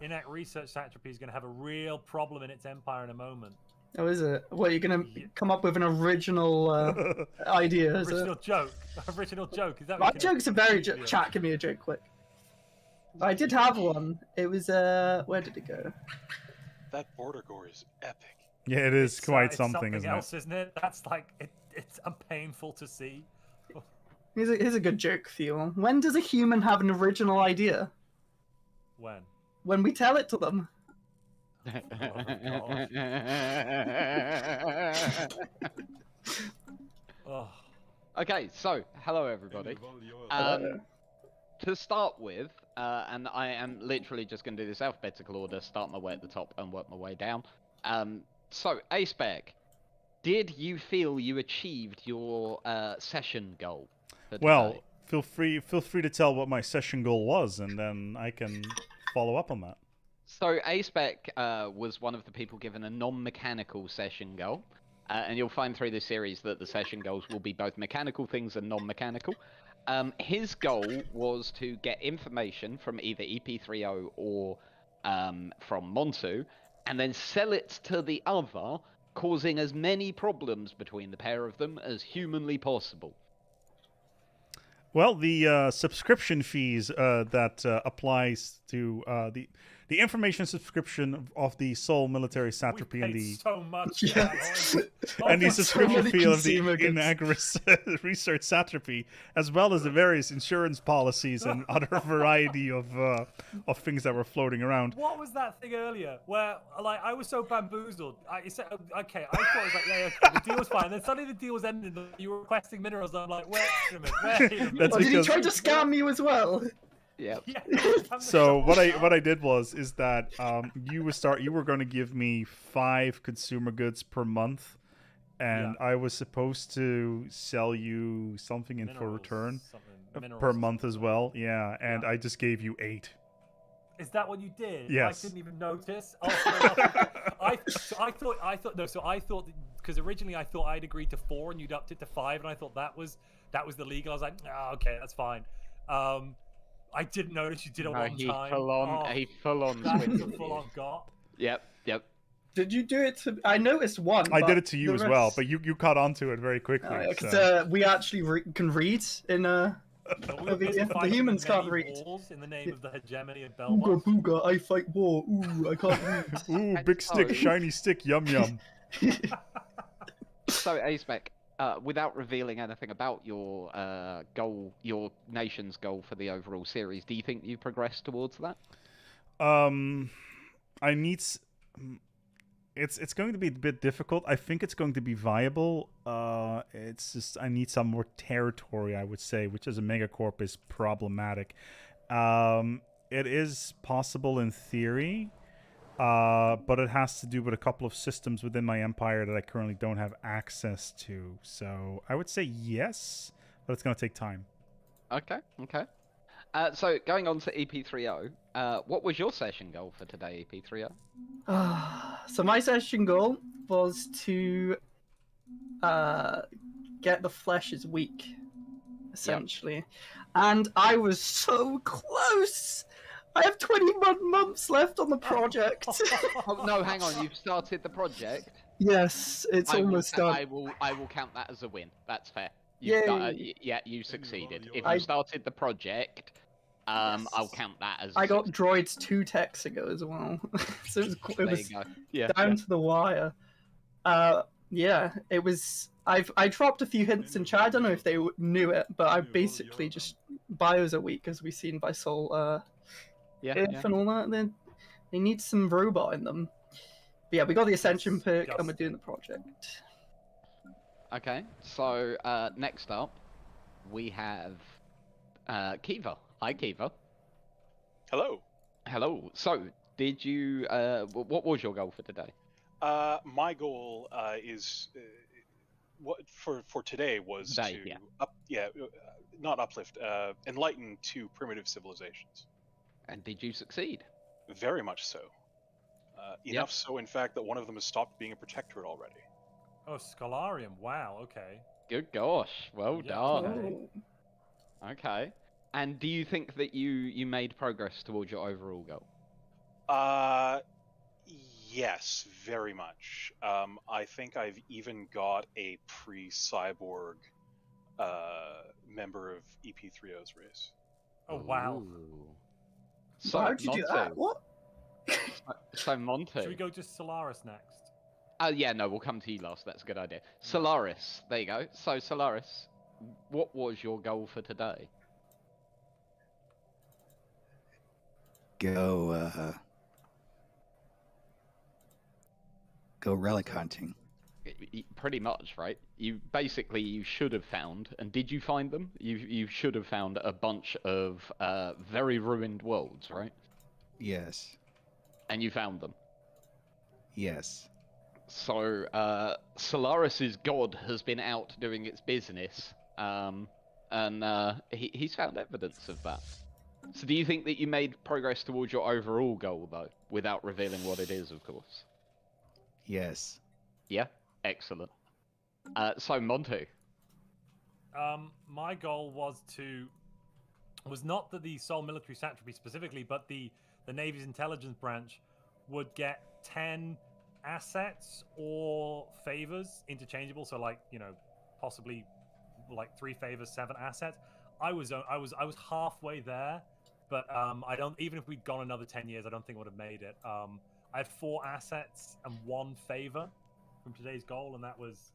Inact Research Satrapy is going to have a real problem in its empire in a moment. Oh, is it? What, you're gonna come up with an original idea? Is Original it? joke. Original joke. Is that My what you can- jokes are very chat. Give me a joke quick. I did have one. It was where did it go? That border gore is epic. Yeah, it is quite it's something, isn't else, it? isn't it? That's like it's painful to see. Here's a good joke for you. When does a human have an original idea? When? When we tell it to them. Oh. Okay, so hello everybody. To start with, and I am literally just going to do this alphabetical order, start my way at the top and work my way down. So ASpec, did you feel you achieved your session goal? for Well, today? feel free to tell what my session goal was, and then I can follow up on that. So ASpec was one of the people given a non-mechanical session goal. And you'll find through this series that the session goals will be both mechanical things and non-mechanical. His goal was to get information from either EP3O or from Montu, and then sell it to the other, causing as many problems between the pair of them as humanly possible. Well, the subscription fees that applies to the information subscription of the Seoul Military Satrapy We and paid the so much. Yes. and the so subscription many fee of the consumer goods. Inagris Research Satrapy, as well as the various insurance policies and other variety of things that were floating around. What was that thing earlier where, like, I was so bamboozled? I said, okay, I thought it was like, yeah, okay, the deal was fine. Then suddenly the deal was ended. You were requesting minerals. I'm like, wait a minute, wait a minute. That's Oh, did he because try to scam you as well? Yeah. So what I did is that you were going to give me 5 consumer goods per month, and I was supposed to sell you something in for return per month as well. Yeah, and I just gave you 8. Is that what you did? Yes. I didn't even notice. Oh, I thought because originally I thought I'd agreed to 4 and you'd upped it to 5, and I thought that was the legal. I was like, oh, okay, that's fine. I didn't notice you did it one time. He full on That's switched a full on got. Yep. Did you do it to? I noticed one. I did it to you as well, but you caught onto it very quickly. Because we actually can read in the humans can't read. In the name of the hegemony of Booga Belmont. booga, I fight war. Ooh, I can't read. Ooh, big stick, shiny stick, yum yum. So, ASpec, without revealing anything about your goal, your nation's goal for the overall series, do you think you progressed towards that? I need. It's going to be a bit difficult. I think it's going to be viable. It's just I need some more territory, I would say, which as a megacorp is problematic. It is possible in theory, but it has to do with a couple of systems within my empire that I currently don't have access to. So I would say yes, but it's going to take time. Okay. So going on to EP3O, what was your session goal for today, EP3O? So my session goal was to get the flesh's weak, essentially. And I was so close! I have 21 months left on the project. Oh, no, hang on, you've started the project? Yes, it's almost done. I will count that as a win. That's fair. You succeeded. If you started the project, I'll count that as. I got droids 2 techs ago as well, so it was down to the wire. It was. I dropped a few hints in chat. I don't know if they knew it, but I basically just bios are weak, as we've seen by Soul. And all that. They need some robot in them. But yeah, we got the Ascension perk, and we're doing the project. Okay, so next up, we have Kiva. Hi, Kiva. Hello. So, did you? What was your goal for today? My goal is for today was not uplift, enlighten 2 primitive civilizations. And did you succeed? Very much so. Enough so, in fact, that one of them has stopped being a protectorate already. Oh, Scholarium. Wow, okay. Good gosh. Well done. Okay. And do you think that you made progress towards your overall goal? Yes, very much. I think I've even got a pre-cyborg member of EP3O's race. Oh, wow. Ooh. So how did you do that? What? So, Montu. Should we go to Stellaris next? No, we'll come to you last. That's a good idea. Stellaris, there you go. So, Stellaris, what was your goal for today? Go relic hunting. Pretty much, right? You should have found, and did you find them? You should have found a bunch of very ruined worlds, right? Yes. And you found them? Yes. So, Stellaris's god has been out doing its business, and he's found evidence of that. So do you think that you made progress towards your overall goal, though, without revealing what it is, of course? Yes. Yeah? Excellent. So, Montu. My goal was not that the Sol Military Satrapy specifically, but the Navy's intelligence branch would get 10 assets or favors interchangeable. So, possibly 3 favors, 7 assets. I was halfway there, but I don't. Even if we'd gone another 10 years, I don't think I would have made it. I had 4 assets and 1 favor from today's goal, and that was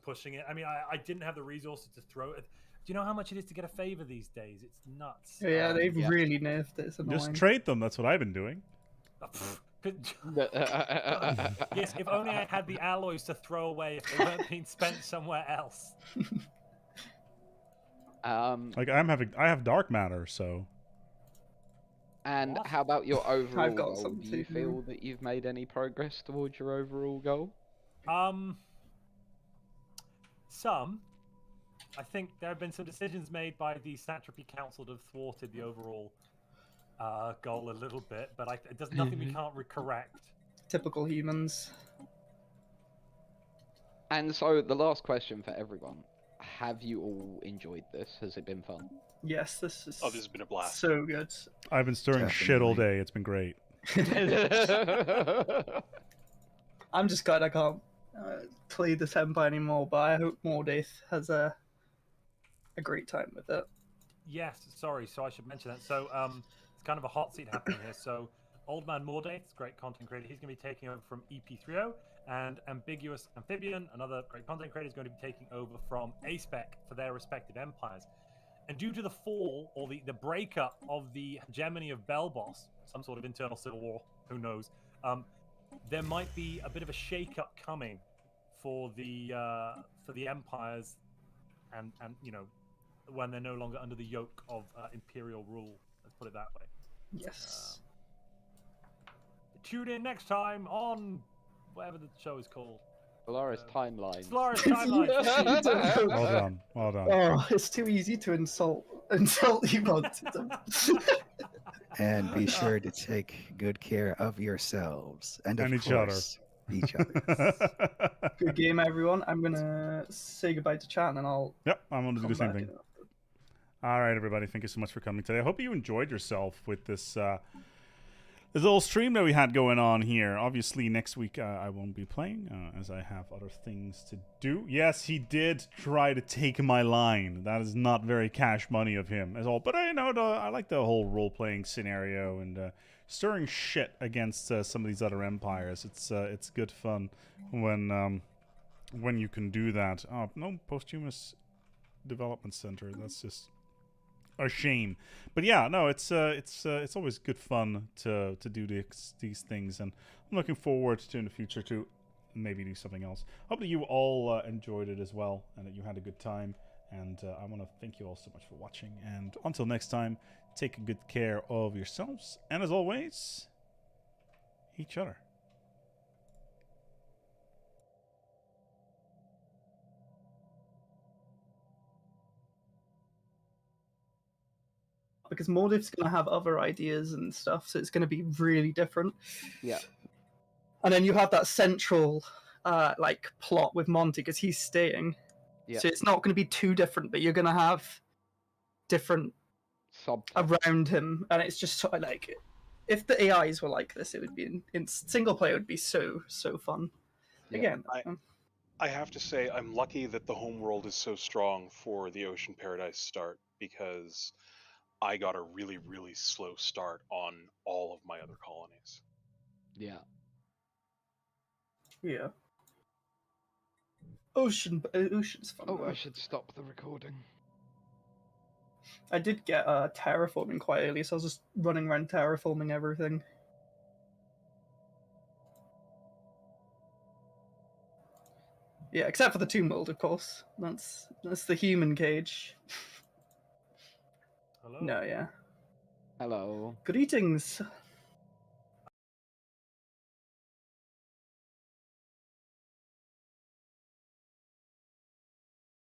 pushing it. I mean, I didn't have the resources to throw it. Do you know how much it is to get a favor these days? It's nuts. Yeah, they've really nerfed it. It's annoying. Just trade them. That's what I've been doing. Yes, if only I had the alloys to throw away if they weren't being spent somewhere else. I have dark matter, so And What? how about your overall got goal? something Do you too. feel that you've made any progress towards your overall goal? Some. I think there have been some decisions made by the Satrapy Council that have thwarted the overall goal a little bit, but there's nothing we can't correct. Typical humans. And so the last question for everyone: have you all enjoyed this? Has it been fun? Yes, this is. Oh, this has been a blast. So good. I've been stirring shit all Definitely. day. It's been great. I'm just glad I can't play this Empire anymore, but I hope Mordaith has a great time with it. Yes, sorry, so I should mention that. So it's kind of a hot seat happening here. So Old Man Mordaith, great content creator, he's going to be taking over from EP3O, and Ambiguous Amphibian, another great content creator, is going to be taking over from ASpec for their respective empires. And due to the fall, or the breakup of the hegemony of Belboss, some sort of internal civil war, who knows, there might be a bit of a shake-up coming for the empires, and you know, when they're no longer under the yoke of imperial rule. Let's put it that way. Yes. Tune in next time on whatever the show is called. Stellaris Timeline. Stellaris Timeline. Well done. Well done. Oh, it's too easy to insult you on. And be sure to take good care of yourselves and, of And each other. course, each other. Good game, everyone. I'm gonna say goodbye to chat, and I'll. Yep, I'm going to do come the same back thing. in. All right, everybody. Thank you so much for coming today. I hope you enjoyed yourself with this this little stream that we had going on here. Obviously, next week I won't be playing as I have other things to do. Yes, he did try to take my line. That is not very cash money of him as all. But I know I like the whole role-playing scenario and stirring shit against some of these other empires. It's good fun when you can do that. Oh, no posthumous development center. That's just a shame. But yeah, no, it's always good fun to do these things, and I'm looking forward to in the future to maybe do something else. Hope that you all enjoyed it as well, and that you had a good time. And I want to thank you all so much for watching. And until next time, take good care of yourselves, and as always, each other. Because Mordaith's gonna have other ideas and stuff, so it's gonna be really different. Yeah. And then you have that central like plot with Monty because he's staying. Yeah. So it's not going to be too different, but you're going to have different around him, and it's just sort of like, if the AIs were like this, it would be in single player. It would be so fun. Yeah. Again, I have to say I'm lucky that the homeworld is so strong for the Ocean Paradise start, because I got a really, really slow start on all of my other colonies. Yeah. Yeah. Ocean's fun. Oh, though. I should stop the recording. I did get terraforming quite early, so I was just running around terraforming everything. Yeah, except for the tomb world, of course. That's the human cage. Hello. No, yeah. Hello. Greetings.